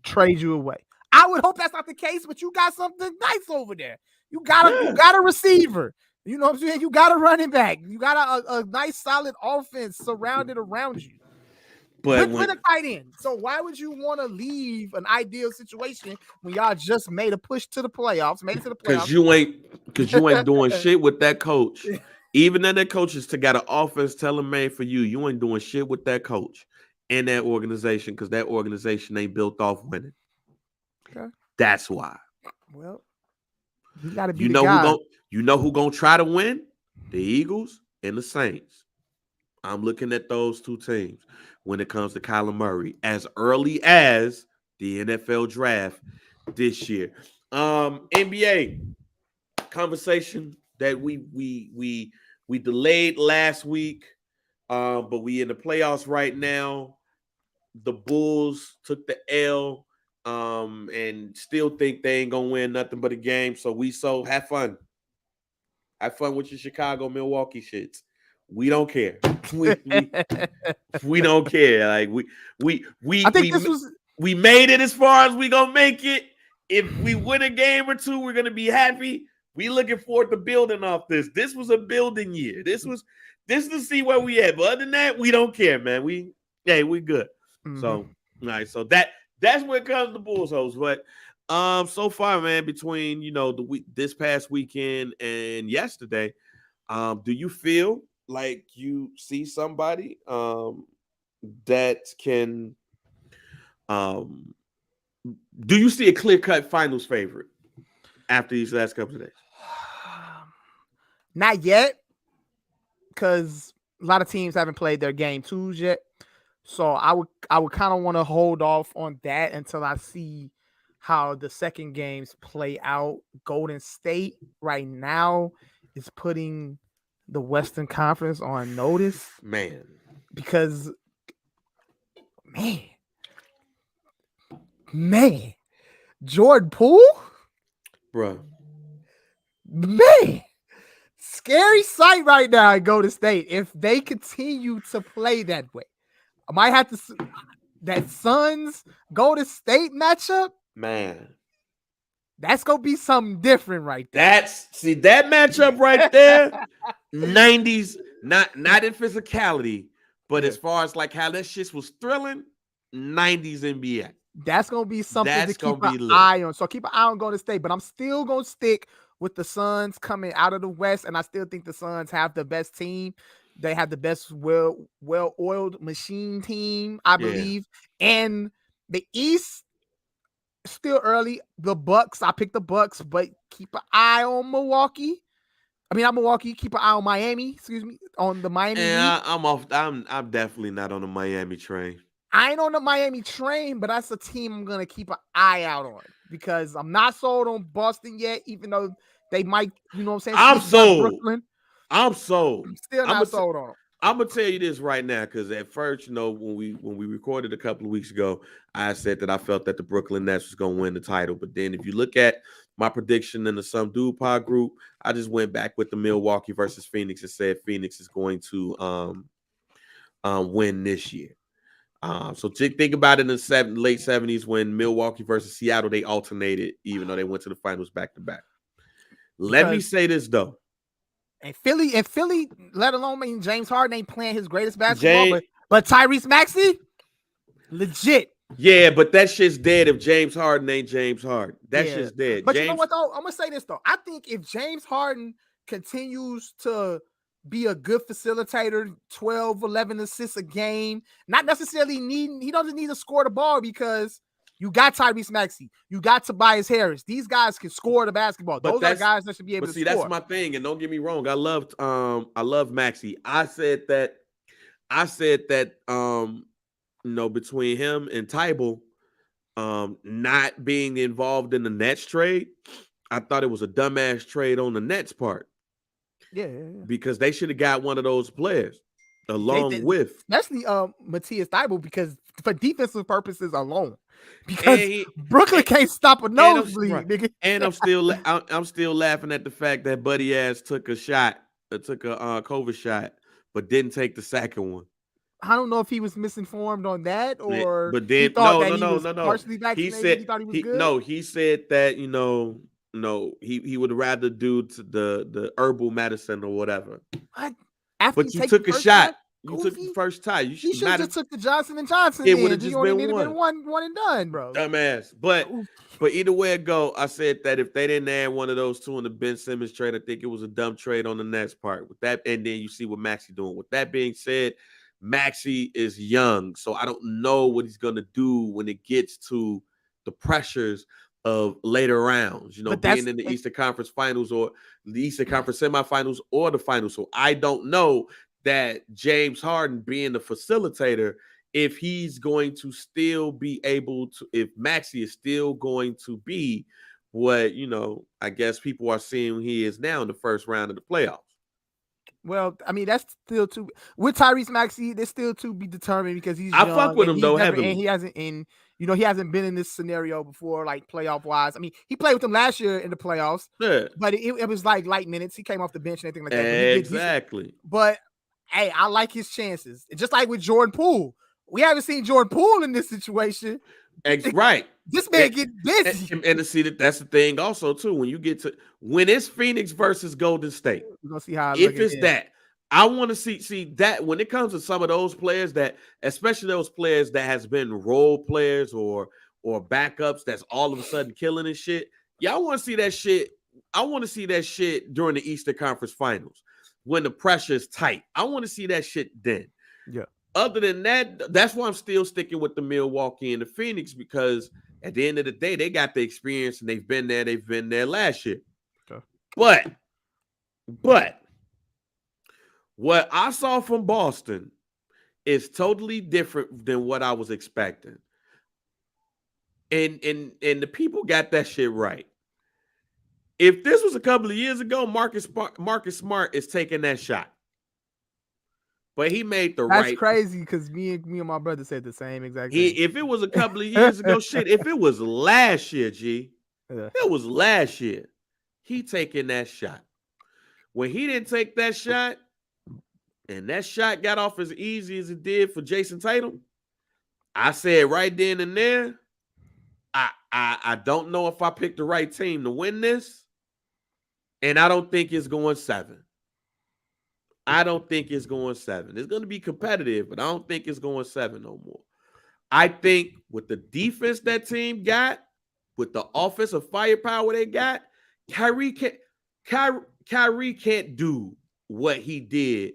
trade you away. I would hope that's not the case, but you got something nice over there. You got a receiver. You know what I'm saying? You got a running back. You got a nice solid offense surrounded around you. But with a tight end. So why would you want to leave an ideal situation when y'all just made a push to the playoffs? Made it to the playoffs. Because you ain't doing shit with that coach. Even then, that coach has got an offense tailor-made for you. You ain't doing shit with that coach and that organization because that organization ain't built off winning. Okay. That's why. Well, you got to be you know who gonna try to win? The Eagles and the Saints. I'm looking at those two teams when it comes to Kyler Murray as early as the NFL draft this year. NBA conversation that we delayed last week, but we in the playoffs right now. The Bulls took the L, and still think they ain't gonna win nothing but a game. So have fun. Have fun with your Chicago, Milwaukee shits. We don't care. We don't care. Like we made it as far as we gonna make it. If we win a game or two, we're gonna be happy. We looking forward to building off this. This was a building year. This to see where we at. But other than that, we don't care, man. We good. Mm-hmm. So all right. So that's where it comes to Bulls hoes. But so far, man, between this past weekend and yesterday, do you feel like you see somebody that can do you see a clear-cut finals favorite after these last couple of days? Not yet, because a lot of teams haven't played their game twos yet. So I would kind of want to hold off on that until I see how the second games play out. Golden State right now is putting the Western Conference on notice. Man. Because, Jordan Poole? Bruh. Man. Scary sight right now at Golden State. If they continue to play that way, I might have to that Suns Golden State matchup. Man, that's gonna be something different right there. That matchup right there. 90s, not in physicality, but as far as like how that shit was thrilling, 90s NBA. That's gonna be something to keep an eye on. So keep an eye on Golden State, but I'm still gonna stick with the Suns coming out of the West, and I still think the Suns have the best team. They have the best well-oiled machine team, I believe. And the East, still early. The Bucks, I picked the Bucks, but keep an eye on Milwaukee. I mean, not Milwaukee. Keep an eye on Miami. Excuse me, on the Miami. Yeah, I'm off. I'm definitely not on the Miami train. I ain't on the Miami train, but that's a team I'm gonna keep an eye out on because I'm not sold on Boston yet, even though they might, you know what I'm saying? I'm sold. Brooklyn. I'm sold. I'm still not sold on them. I'm gonna tell you this right now, because at first, when we recorded a couple of weeks ago, I said that I felt that the Brooklyn Nets was gonna win the title. But then if you look at my prediction in the Some Dude Pod group, I just went back with the Milwaukee versus Phoenix and said Phoenix is going to win this year. So think about it in the late 70s when Milwaukee versus Seattle, they alternated, even though they went to the finals back to back. Let me say this though. And Philly, let alone James Harden ain't playing his greatest basketball, but Tyrese Maxey, legit. Yeah, but that shit's dead if James Harden ain't James Harden. That shit's dead. But you know what though? I'm gonna say this though. I think if James Harden continues to be a good facilitator, 12, 11 assists a game, not necessarily he doesn't need to score the ball because you got Tyrese Maxey, you got Tobias Harris. These guys can score the basketball. Those are guys that should be able to score. That's my thing. And don't get me wrong, I love Maxey. I said that between him and Tybal not being involved in the Nets trade, I thought it was a dumbass trade on the Nets part. Yeah. Because they should have got one of those players along with especially Matthias Thybulle, because for defensive purposes alone, because And Brooklyn can't stop a nosebleed, nigga. And I'm still laughing at the fact that Buddy Ass took a COVID shot, but didn't take the second one. I don't know if he was misinformed on that, or But he then thought that he was partially He vaccinated. He thought he was good. he said that he would rather do to the herbal medicine or whatever. What? After But you took a shot. You took the first time. You should have just took the Johnson & Johnson. It would have just been one and done, bro. Dumbass. But either way it go, I said that if they didn't add one of those two in the Ben Simmons trade, I think it was a dumb trade on the Nets part. With that, and then you see what Maxey doing. With that being said, Maxey is young, so I don't know what he's gonna do when it gets to the pressures of later rounds, being in the Eastern Conference Finals or the Eastern Conference semifinals or the finals. So I don't know that James Harden being the facilitator, if he's going to still be able to, if Maxey is still going to be what, I guess people are seeing he is now in the first round of the playoffs. Well, I mean, that's still with Tyrese Maxey, there's still to be determined because he's young. I fuck with him though, heavily. And he hasn't he hasn't been in this scenario before, like playoff wise. I mean, he played with them last year in the playoffs, but it was like light minutes. He came off the bench and everything like that. Exactly. But hey, I like his chances. Just like with Jordan Poole. We haven't seen Jordan Poole in this situation. Right. This man get busy. And to see that's the thing also, too. When it's Phoenix versus Golden State, we're gonna see how if it's that. I want to see that when it comes to some of those players that, especially those players that has been role players or backups that's all of a sudden killing and shit. Yeah, I want to see that shit. I want to see that shit during the Eastern Conference Finals when the pressure is tight. I want to see that shit then. Yeah. Other than that, that's why I'm still sticking with the Milwaukee and the Phoenix, because at the end of the day, they got the experience and they've been there last year. Okay. But what I saw from Boston is totally different than what I was expecting. And the people got that shit right. If this was a couple of years ago, Marcus Smart is taking that shot. But he made That's crazy because me and my brother said the same exact thing. If it was a couple of years ago, shit. If it was last year, it was last year. He taking that shot. When he didn't take that shot, and that shot got off as easy as it did for Jason Tatum, I said right then and there, I don't know if I picked the right team to win this, and I don't think it's going 7. I don't think it's going 7. It's going to be competitive, but I don't think it's going 7 no more. I think with the defense that team got, with the offensive firepower they got, Kyrie can't do what he did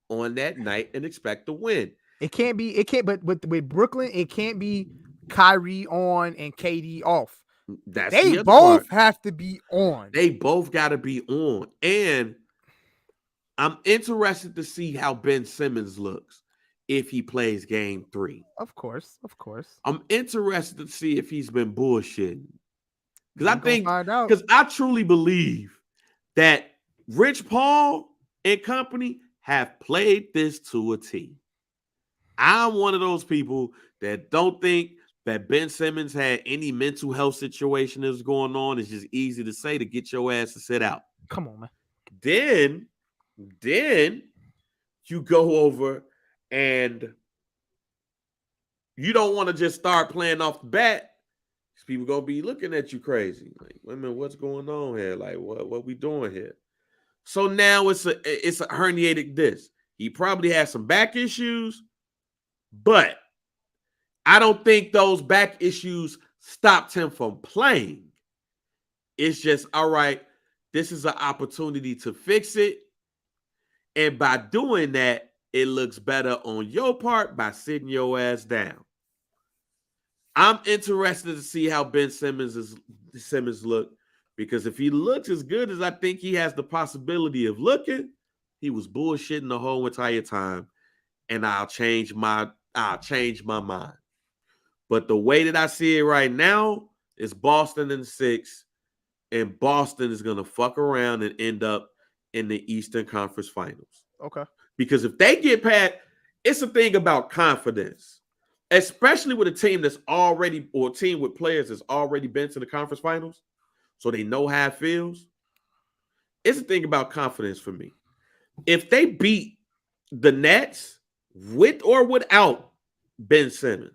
on that night and expect to win. But with Brooklyn, it can't be Kyrie on and KD off. They both have to be on. They both got to be on. And I'm interested to see how Ben Simmons looks if he plays game 3. Of course. I'm interested to see if he's been bullshitting. Because I truly believe that Rich Paul and company have played this to a T. I'm one of those people that don't think that Ben Simmons had any mental health situation that's going on. It's just easy to say to get your ass to sit out. Come on, man. Then you go over and you don't want to just start playing off the bat. People gonna be looking at you crazy. Like, wait a minute, what's going on here? Like, what we doing here? So now it's a herniated disc. He probably has some back issues, but I don't think those back issues stopped him from playing. It's just, all right, this is an opportunity to fix it. And by doing that, it looks better on your part by sitting your ass down. I'm interested to see how Ben Simmons look, because if he looks as good as I think he has the possibility of looking, he was bullshitting the whole entire time, and I'll change my mind. But the way that I see it right now is Boston in 6, and Boston is gonna fuck around and end up in the Eastern Conference Finals. Okay. Because if they get past, it's a thing about confidence. especially with a team that's already, or a team with players that's already been to the conference finals, so they know how it feels. It's the thing about confidence for me. If they beat the Nets with or without Ben Simmons,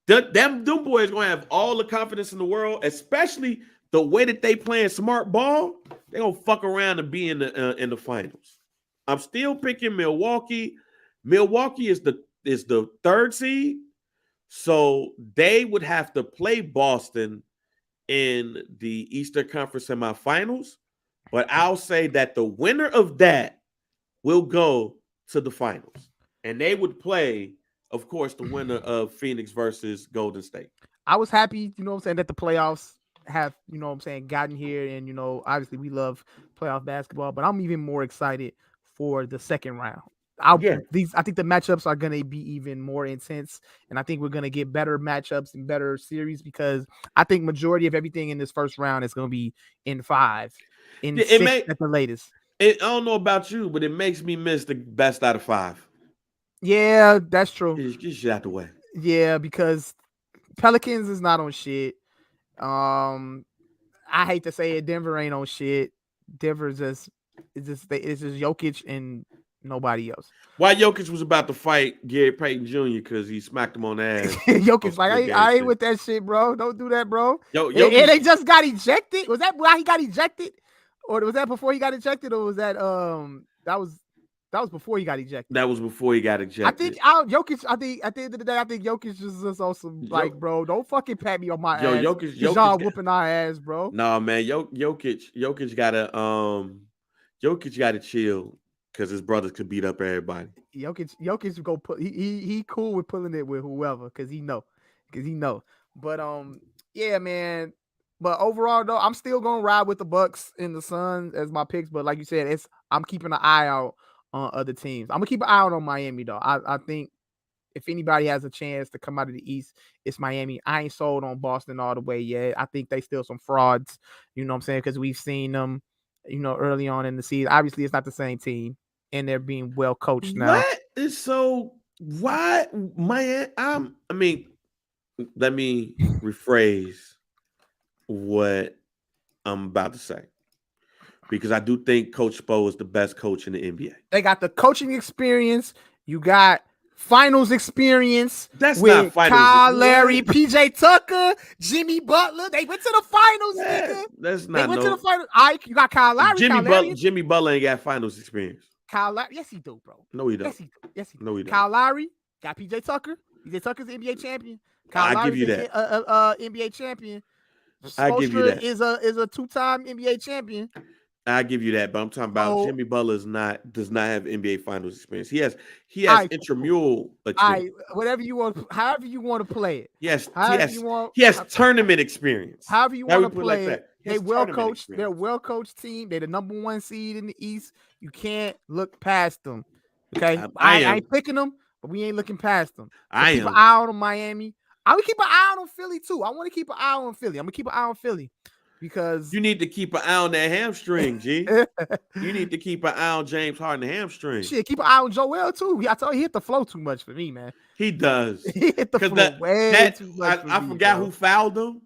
them boys gonna have all the confidence in the world, especially the way that they playing smart ball. They gonna fuck around and be in the finals. I'm still picking Milwaukee. Milwaukee is the third seed, so they would have to play Boston in the Eastern Conference semifinals. But I'll say that the winner of that will go to the finals, and they would play, of course, the winner of Phoenix versus Golden State. I was happy, you know what I'm saying, that the playoffs have, you know what I'm saying, gotten here. And, obviously we love playoff basketball, but I'm even more excited for the second round. I think the matchups are going to be even more intense, and I think we're going to get better matchups and better series, because I think majority of everything in this first round is going to be in 5, in 6 at the latest. I don't know about you, but it makes me miss the best out of 5. Yeah, that's true. Get shit out the way. Yeah, because Pelicans is not on shit. I hate to say it, Denver ain't on shit. Denver's it's just Jokic and nobody else. Why Jokic was about to fight Gary Payton Jr. because he smacked him on the ass. Jokic like, I ain't with that shit, bro. Don't do that, bro. Jokic, and they just got ejected. Was that why he got ejected, or was that before he got ejected, or was that that was before he got ejected? That was before he got ejected. I think Jokic. I think at the end of the day, I think Jokic is just awesome. Like, bro, don't fucking pat me on my ass. Jokic y'all whooping our ass, bro. Nah, man, Jokic gotta chill, because his brothers could beat up everybody. Jokic go put he cool with pulling it with whoever, because he know. But yeah, man. But overall, though, I'm still gonna ride with the Bucks and the Suns as my picks. But like you said, I'm keeping an eye out on other teams. I'm gonna keep an eye out on Miami, though. I think if anybody has a chance to come out of the East, it's Miami. I ain't sold on Boston all the way yet. I think they still some frauds, you know what I'm saying? Because we've seen them, early on in the season. Obviously, it's not the same team, and they're being well coached now. What is so? Why Miami? Let me rephrase what I'm about to say, because I do think Coach Spo is the best coach in the NBA. They got the coaching experience. You got finals experience. That's with not finals. Kyle Lowry, PJ Tucker, Jimmy Butler. They went to the finals, nigga. That's not. They went to the finals. You got Kyle Lowry. Jimmy Butler ain't got finals experience. Kyle Lowry, yes he do, bro. No, he don't. Yes he do. No, he don't. Kyle Lowry got PJ Tucker. PJ Tucker's the NBA champion. I give you that. NBA champion. I give you that. Is a 2-time NBA champion. I give you that, but I'm talking about Jimmy Butler does not have NBA finals experience. He has intramural experience. Whatever you want, however you want to play it. Yes, he has tournament experience. However you want to play it. They well coached. They're a well coached team. They're the number 1 seed in the East. You can't look past them. Okay, I ain't picking them, but we ain't looking past them. So keep an eye on Miami. I would keep an eye on Philly too. I want to keep an eye on Philly. I'm gonna keep an eye on Philly, because you need to keep an eye on that hamstring, G. You need to keep an eye on James Harden hamstring. Shit, keep an eye on Joel too. I told you, he hit the flow too much for me, man. He does. He hit the flow way too much. I forgot who fouled him.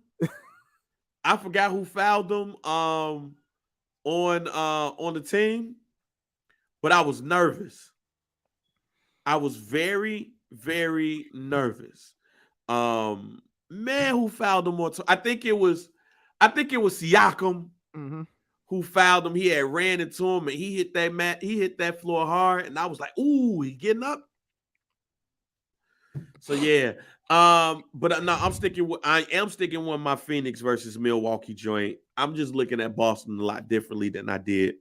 I forgot who fouled him on the team, but I was nervous. I was very, very nervous. Man, who fouled him more? I think it was Siakam who fouled him. He had ran into him and he hit that mat. He hit that floor hard, and I was like, "Ooh, he getting up." So yeah, but no, I am sticking with my Phoenix versus Milwaukee joint. I'm just looking at Boston a lot differently than I did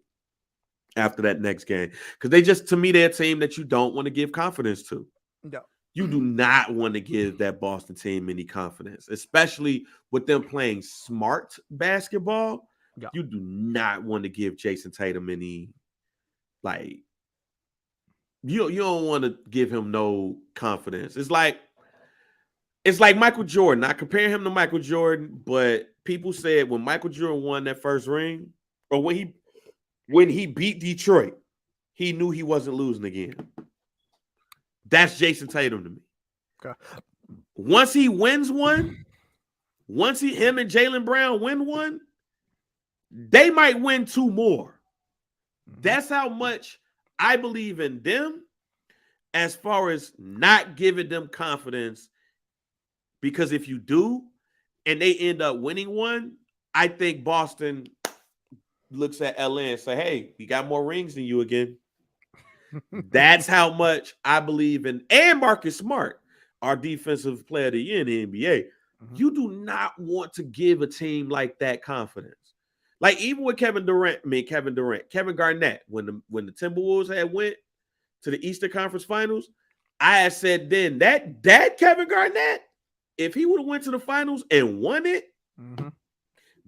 after that next game, because to me, they're a team that you don't want to give confidence to. No. You do not want to give that Boston team any confidence, especially with them playing smart basketball. Yeah. You do not want to give Jason Tatum any, like, you don't want to give him no confidence. It's like Michael Jordan. I compare him to Michael Jordan, but people said when Michael Jordan won that first ring, or when he beat Detroit, he knew he wasn't losing again. That's Jason Tatum to me. Okay. Once he wins one, him and Jaylen Brown win one, they might win 2 more. That's how much I believe in them as far as not giving them confidence. Because if you do and they end up winning one, I think Boston looks at LA and say, hey, we got more rings than you again. That's how much I believe in. And Marcus Smart, our defensive player of the year in the NBA. You do not want to give a team like that confidence. Like even with Kevin Garnett, when the Timberwolves had went to the Eastern Conference Finals, I had said then that Kevin Garnett, if he would have went to the finals and won it,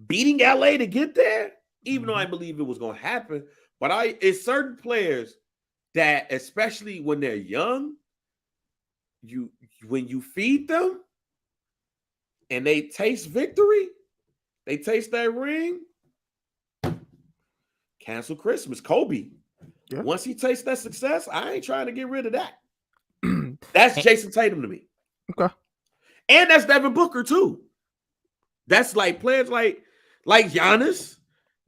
beating LA to get there, even though I believe it was going to happen, but it's certain players that, especially when they're young, when you feed them and they taste victory, they taste that ring, cancel Christmas. Kobe. Yeah. Once he tastes that success, I ain't trying to get rid of that. That's Jason Tatum to me. Okay. And that's Devin Booker too. That's like players like Giannis.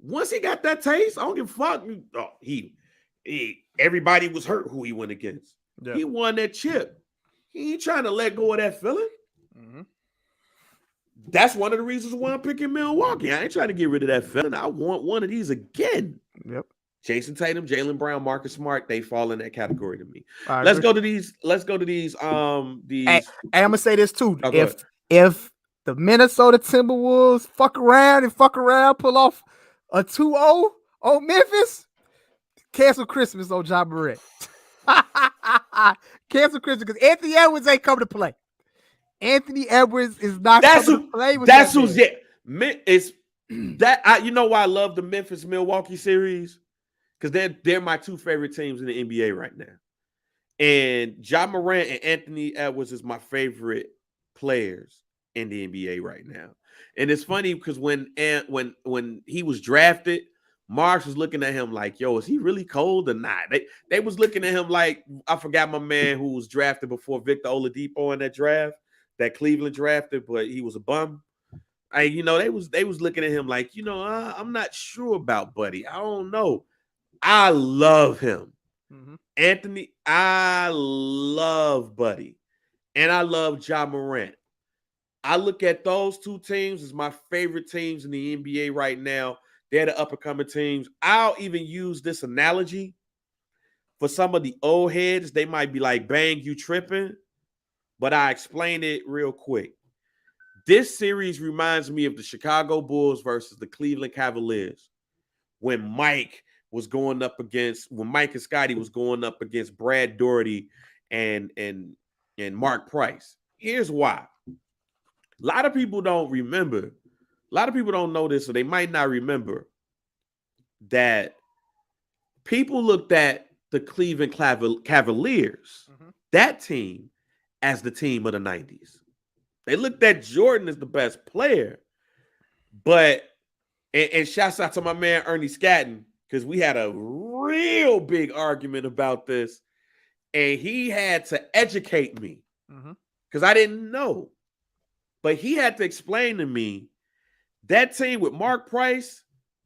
Once he got that taste, I don't give a fuck. Oh, he everybody was hurt who he went against. Yeah. He won that chip. He ain't trying to let go of that feeling. That's one of the reasons why I'm picking Milwaukee. I ain't trying to get rid of that feeling. I want one of these again. Yep. Jason Tatum, Jaylen Brown, Marcus Smart, they fall in that category to me. Let's go to these. Hey, I'm gonna say this too. If the Minnesota Timberwolves fuck around, pull off a 2-0 on Memphis, cancel Christmas on Ja Morant. Cancel Christmas because Anthony Edwards ain't coming to play. Anthony Edwards is not coming to play with that's who's it's that you know why I love the Memphis Milwaukee series? Because they're my 2 favorite teams in the NBA right now. And Ja Morant and Anthony Edwards is my favorite players in the NBA right now. And it's funny because when he was drafted, Marsh was looking at him like, yo, is he really cold or not? They was looking at him like, I forgot my man who was drafted before Victor Oladipo in that draft, that Cleveland drafted, but he was a bum. They was looking at him like, I'm not sure about Buddy. I don't know. I love him. Anthony, I love Buddy. And I love Ja Morant. I look at those 2 teams as my favorite teams in the NBA right now. They're the up-and-coming teams. I'll even use this analogy for some of the old heads. They might be like, bang, you tripping. But I explain it real quick. This series reminds me of the Chicago Bulls versus the Cleveland Cavaliers. When Mike and Scotty was going up against Brad Daugherty and Mark Price. Here's why. A lot of people don't remember. A lot of people don't know this, so they might not remember that people looked at the Cleveland Cavaliers, that team, as the team of the 90s. They looked at Jordan as the best player. But, and shouts out to my man Ernie Scatton, because we had a real big argument about this, and he had to educate me because I didn't know. But he had to explain to me that team with Mark Price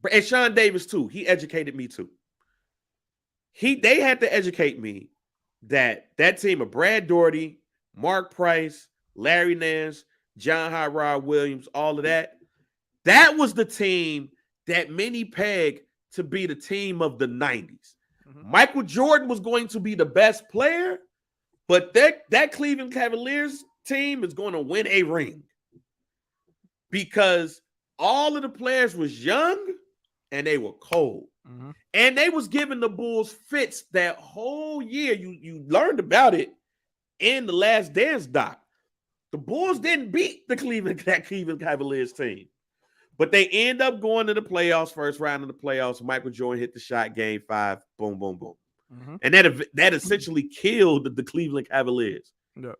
and Sean Davis too. He educated me too. They had to educate me that team of Brad Daugherty, Mark Price, Larry Nance, John Hot Rod Williams, all of that. That was the team that many pegged to be the team of the 90s. Michael Jordan was going to be the best player, but that Cleveland Cavaliers team is going to win a ring because all of the players was young and they were cold. And they was giving the Bulls fits that whole year. You learned about it in The Last Dance doc. The Bulls didn't beat that Cleveland Cavaliers team. But they end up going to the playoffs, first round of the playoffs. Michael Jordan hit the shot, game 5, boom, boom, boom. And that essentially killed the Cleveland Cavaliers. Yeah.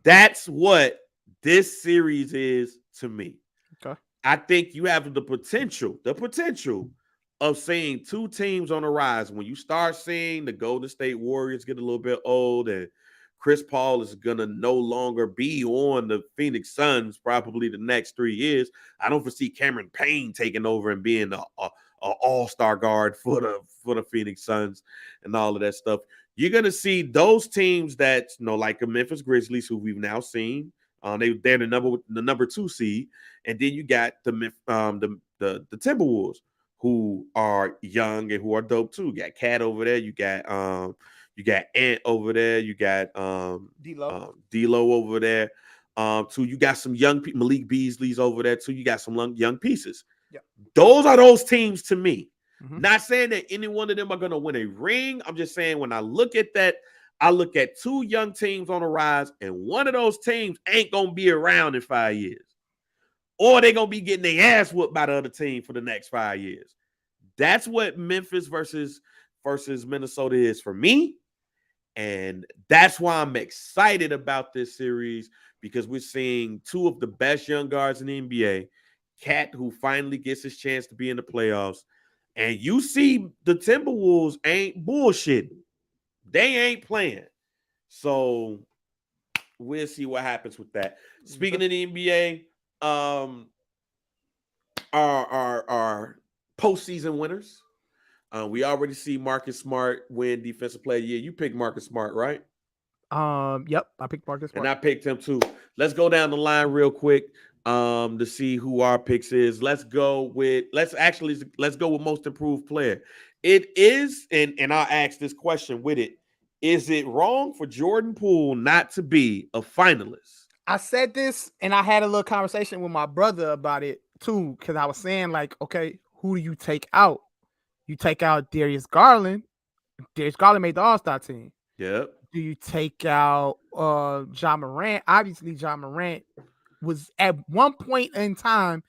That's what this series is to me. Okay. I think you have the potential of seeing 2 teams on the rise. When you start seeing the Golden State Warriors get a little bit old and Chris Paul is gonna no longer be on the Phoenix Suns probably the next 3 years. I don't foresee Cameron Payne taking over and being a all-star guard for the Phoenix Suns and all of that stuff. You're gonna see those teams that like the Memphis Grizzlies, who we've now seen. They're the number 2 seed, and then you got the Timberwolves, who are young and who are dope too. You got Cat over there. You got Ant over there. You got D'Lo over there. Too, you got some young people. Malik Beasley's over there too. You got some young pieces. Yep. Those are those teams to me. Mm-hmm. Not saying that any one of them are going to win a ring. I'm just saying when I look at that, I look at 2 young teams on the rise, and one of those teams ain't going to be around in 5 years. Or they're going to be getting their ass whooped by the other team for the next 5 years. That's what Memphis versus Minnesota is for me. And that's why I'm excited about this series, because we're seeing 2 of the best young guards in the NBA. Cat, who finally gets his chance to be in the playoffs. And you see the Timberwolves ain't bullshitting. They ain't playing. So we'll see what happens with that. Speaking of the NBA, our postseason winners. We already see Marcus Smart win Defensive Player of the Year. You picked Marcus Smart, right? Yep, I picked Marcus Smart. And I picked him too. Let's go down the line real quick to see who our picks is. Let's go with most improved player. It is, and I'll ask this question with it. Is it wrong for Jordan Poole not to be a finalist? I said this, and I had a little conversation with my brother about it too, because I was saying, like, okay, who do you take out? You take out Darius Garland. Darius Garland made the All-Star team. Yep. Do you take out Ja Morant? Obviously, Ja Morant was at one point in time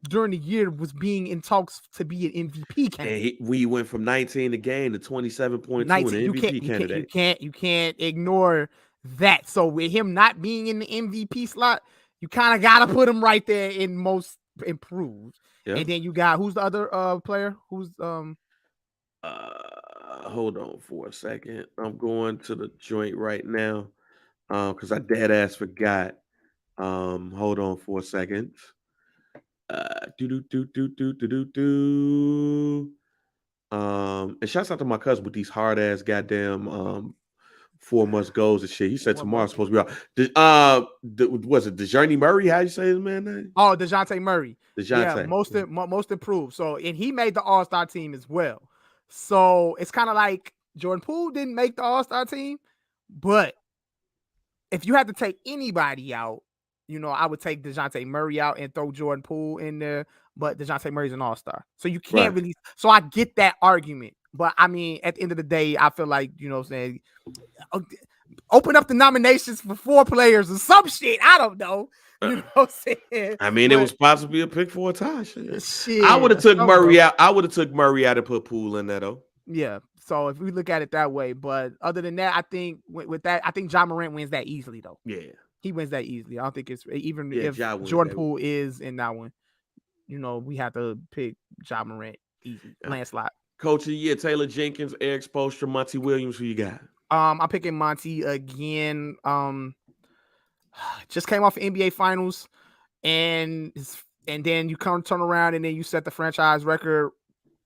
during the year was being in talks to be an MVP candidate. And we went from 19 a game to 27.2 an MVP candidate. You can't ignore that. So with him not being in the MVP slot, you kind of got to put him right there in most improved. Yep. And then you got, who's the other player? Who's hold on for a second. I'm going to the joint right now because I dead ass forgot. Hold on for a second. And shouts out to my cousin with these hard ass goddamn 4 months goals and shit. He said tomorrow's supposed to be out. Was it DeJounte Murray? How you say his man name? Oh, DeJounte Murray. DeJounte. Yeah, most improved. So, and he made the All-Star team as well. So it's kind of like Jordan Poole didn't make the All-Star team, but if you had to take anybody out, I would take DeJounte Murray out and throw Jordan Poole in there, but DeJounte Murray's an All-Star. So you can't really, so I get that argument. But I mean, at the end of the day, I feel like, saying, open up the nominations for 4 players or some shit. I don't know. You know what I'm saying? I mean, it was possibly a pick for a tie. Shit. I would have took Murray out. I would have took Murray out and put Poole in there, though. Yeah. So if we look at it that way, but other than that, I think with that, I think Ja Morant wins that easily, though. Yeah. He wins that easily. I don't think it's even if Jordan Poole is in that one, we have to pick Ja Morant easy. Landslide. Coach of the Year, Taylor Jenkins, Eric Spoelstra, Monty Williams. Who you got? I'm picking Monty again. Just came off of NBA Finals, and then you turn around and then you set the franchise record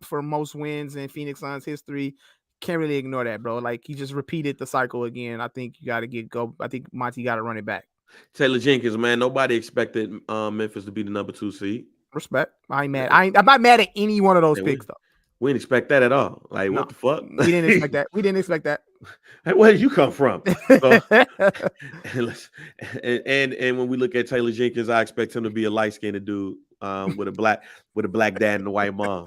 for most wins in Phoenix Suns history. Can't really ignore that, bro. Like, he just repeated the cycle again. I think you got to go. I think Monty got to run it back. Taylor Jenkins, man, nobody expected Memphis to be the number 2 seed. Respect. I ain't mad. I'm not mad at any one of those picks, though. We didn't expect that at all. Like, what the fuck? We didn't expect that. We didn't expect that. Where did you come from? So, and when we look at Taylor Jenkins, I expect him to be a light-skinned dude with a black dad and a white mom.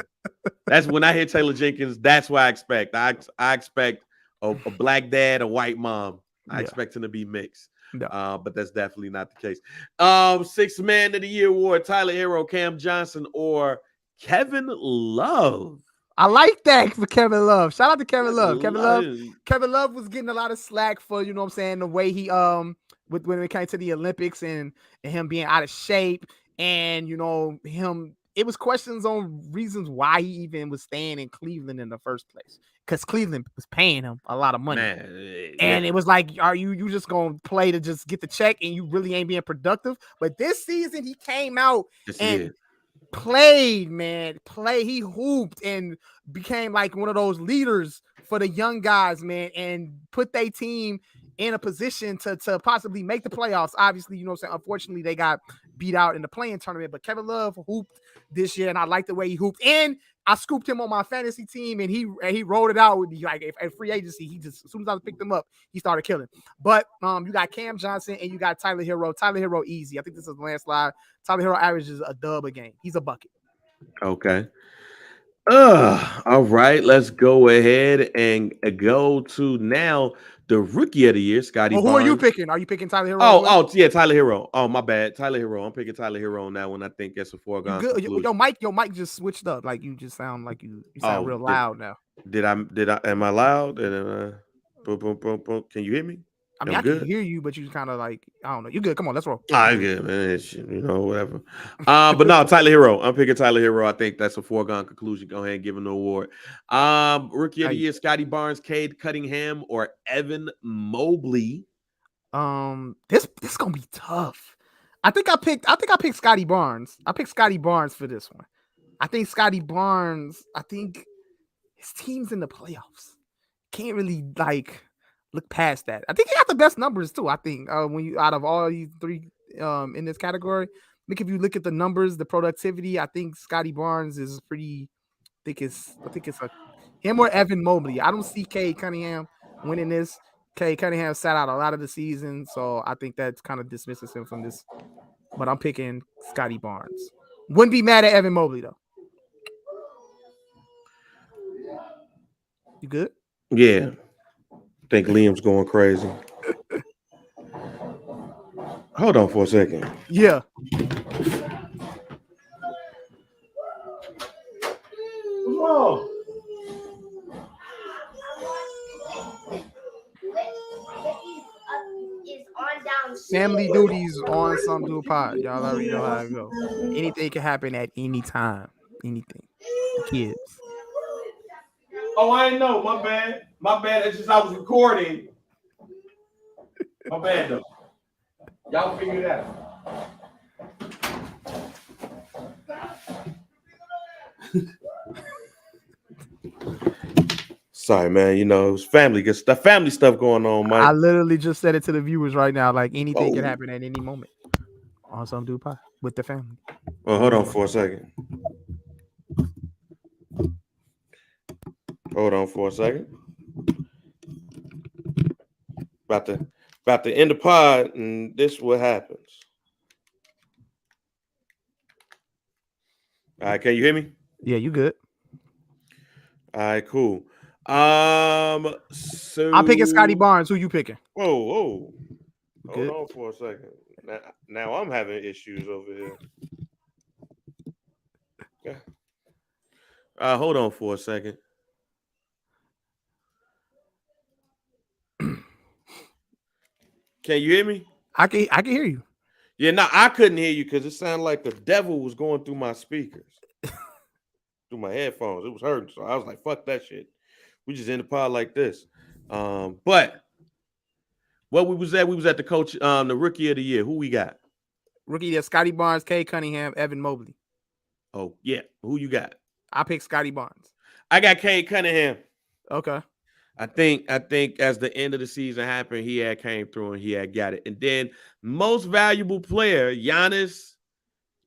That's when I hear Taylor Jenkins. That's what I expect. I expect a black dad, a white mom. I expect him to be mixed. But that's definitely not the case. 6th Man of the Year award: Tyler Hero, Cam Johnson, or Kevin Love. I like that for Kevin Love. Shout out to Kevin Love. Kevin Love was getting a lot of slack for, the way he when it came to the Olympics and him being out of shape and him it was questions on reasons why he even was staying in Cleveland in the first place. Because Cleveland was paying him a lot of money. Man, and it was like, are you just gonna play to just get the check and you really ain't being productive? But this season he came out and played, man. He hooped and became like one of those leaders for the young guys, man, and put their team in a position to possibly make the playoffs. Obviously, you know what I'm saying? Unfortunately, they got beat out in the playing tournament, but Kevin Love hooped this year, and I like the way he hooped. And I scooped him on my fantasy team, and he rolled it out with me. Like, at free agency, he just, as soon as I picked him up, he started killing. But you got Cam Johnson and you got Tyler Hero. Tyler Hero, easy. I think this is a landslide. Tyler Hero averages a dub a game. He's a bucket. Okay. All right. Let's go ahead and go to now the rookie of the year, Scotty Barnes. Who are you picking? Are you picking Tyler Hero? Yeah, Tyler Hero. Oh, my bad. Tyler Hero. I'm picking Tyler Hero on that one. I think that's a foregone conclusion. Your mic just switched up. Like, you just sound like you sound real loud now. Am I loud? Boom, boom, boom, boom. Can you hear me? I mean, I can hear you, but you kind of like, I don't know. You good? Come on, let's roll. I'm good, man. You know, whatever. But no, Tyler Hero. I'm picking Tyler Hero. I think that's a foregone conclusion. Go ahead and give him the award. Rookie of the year, Scotty Barnes, Cade Cunningham, or Evan Mobley. This gonna be tough. I think I picked Scotty Barnes. I picked Scotty Barnes for this one. I think Scotty Barnes. I think his team's in the playoffs. Can't really like look past that. I think he got the best numbers too. I think when you out of all these three in this category, I think if you look at the numbers, the productivity, I think Scotty Barnes is pretty. I think it's him or Evan Mobley. I don't see Cade Cunningham winning this. Cade Cunningham sat out a lot of the season, so I think that kind of dismisses him from this. But I'm picking Scotty Barnes. Wouldn't be mad at Evan Mobley though. You good? Yeah. I think Liam's going crazy. Hold on for a second. Yeah. Whoa. Family duties on Some Dude Pod. Y'all already know how it goes. Anything can happen at any time. Anything. Kids. Oh, I didn't know. My bad. My bad. It's just I was recording. My bad, though. Y'all figure it out. Sorry, man. You know, it's family stuff going on, Mike. I literally just said it to the viewers right now. Like, anything can happen at any moment on Some Dude Pod with the family. Well, hold on for a second. Hold on for a second. About to end the pod, and this is what happens. All right, can you hear me? Yeah, you good. All right, cool. So I'm picking Scotty Barnes. Who you picking? Whoa. Hold on for a second. Now I'm having issues over here. Yeah. Hold on for a second. Can you hear me? I can hear you. Yeah, no, I couldn't hear you because it sounded like the devil was going through my speakers, through my headphones. It was hurting, so I was like, "Fuck that shit." We just in the pod like this. But what we was at the coach, the rookie of the year. Who we got? Rookie of the year, Scotty Barnes, Cade Cunningham, Evan Mobley. Oh yeah, who you got? I picked Scotty Barnes. I got Cade Cunningham. Okay. I think as the end of the season happened, he had came through and he had got it. And then most valuable player, Giannis,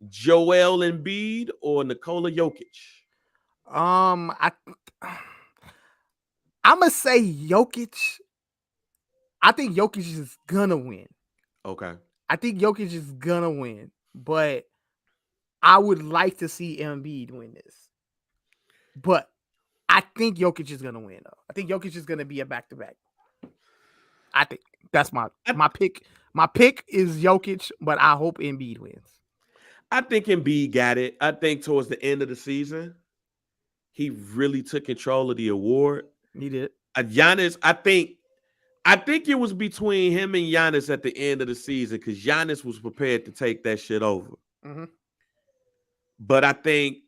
Joel Embiid, or Nikola Jokic. I'm gonna say Jokic. I think Jokic is gonna win. Okay. I think Jokic is gonna win, but I would like to see Embiid win this. But I think Jokic is gonna win though. I think Jokic is gonna be a back-to-back. I think that's my pick. My pick is Jokic, but I hope Embiid wins. I think Embiid got it. I think towards the end of the season, he really took control of the award. He did. Giannis, I think it was between him and Giannis at the end of the season because Giannis was prepared to take that shit over. Mm-hmm. but I think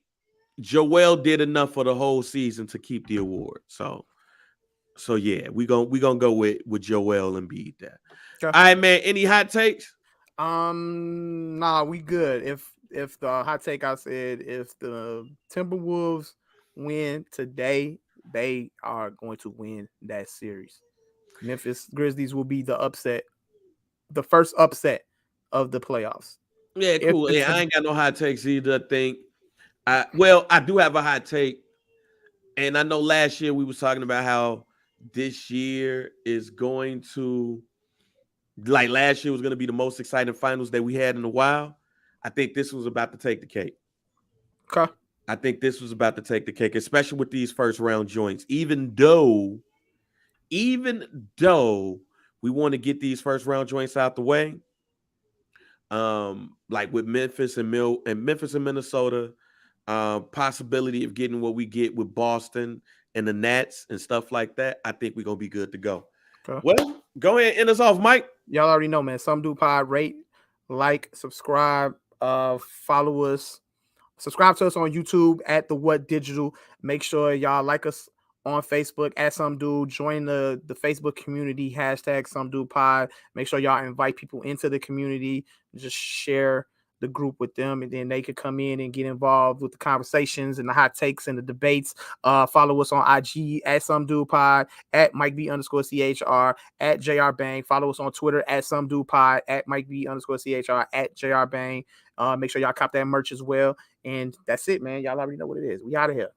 Joel did enough for the whole season to keep the award. So yeah, we gonna go with Joel Embiid there. Okay. All right, man. Any hot takes? Nah, we good. If the hot take I said, if the Timberwolves win today, they are going to win that series. Memphis Grizzlies will be the first upset of the playoffs. Yeah, If cool. the Yeah, I ain't got no hot takes either. I think I do have a hot take. And I know last year we was talking about how this year is going to, like last year was going to be the most exciting finals that we had in a while. I think this was about to take the cake. Okay. I think this was about to take the cake, especially with these first round joints. Even though we want to get these first round joints out the way, like with Memphis and Minnesota, possibility of getting what we get with Boston and the Nats and stuff like that, I think we're gonna be good to go. Okay. Well, go ahead and end us off, Mike. Y'all already know, man. Some Do Pod, rate, like, subscribe, follow us, subscribe to us on YouTube at The What Digital. Make sure y'all like us on Facebook at Some Dude. Join the Facebook community, hashtag Some Dude Pod. Make sure y'all invite people into the community. Just share the group with them, and then they could come in and get involved with the conversations and the hot takes and the debates. Follow us on IG at Some Dude Pod, at Mike B _CHR, at JR Bang. Follow us on Twitter at Some Dude Pod, at Mike B _CHR, at JR Bang. Make sure y'all cop that merch as well. And that's it, man. Y'all already know what it is. We out of here.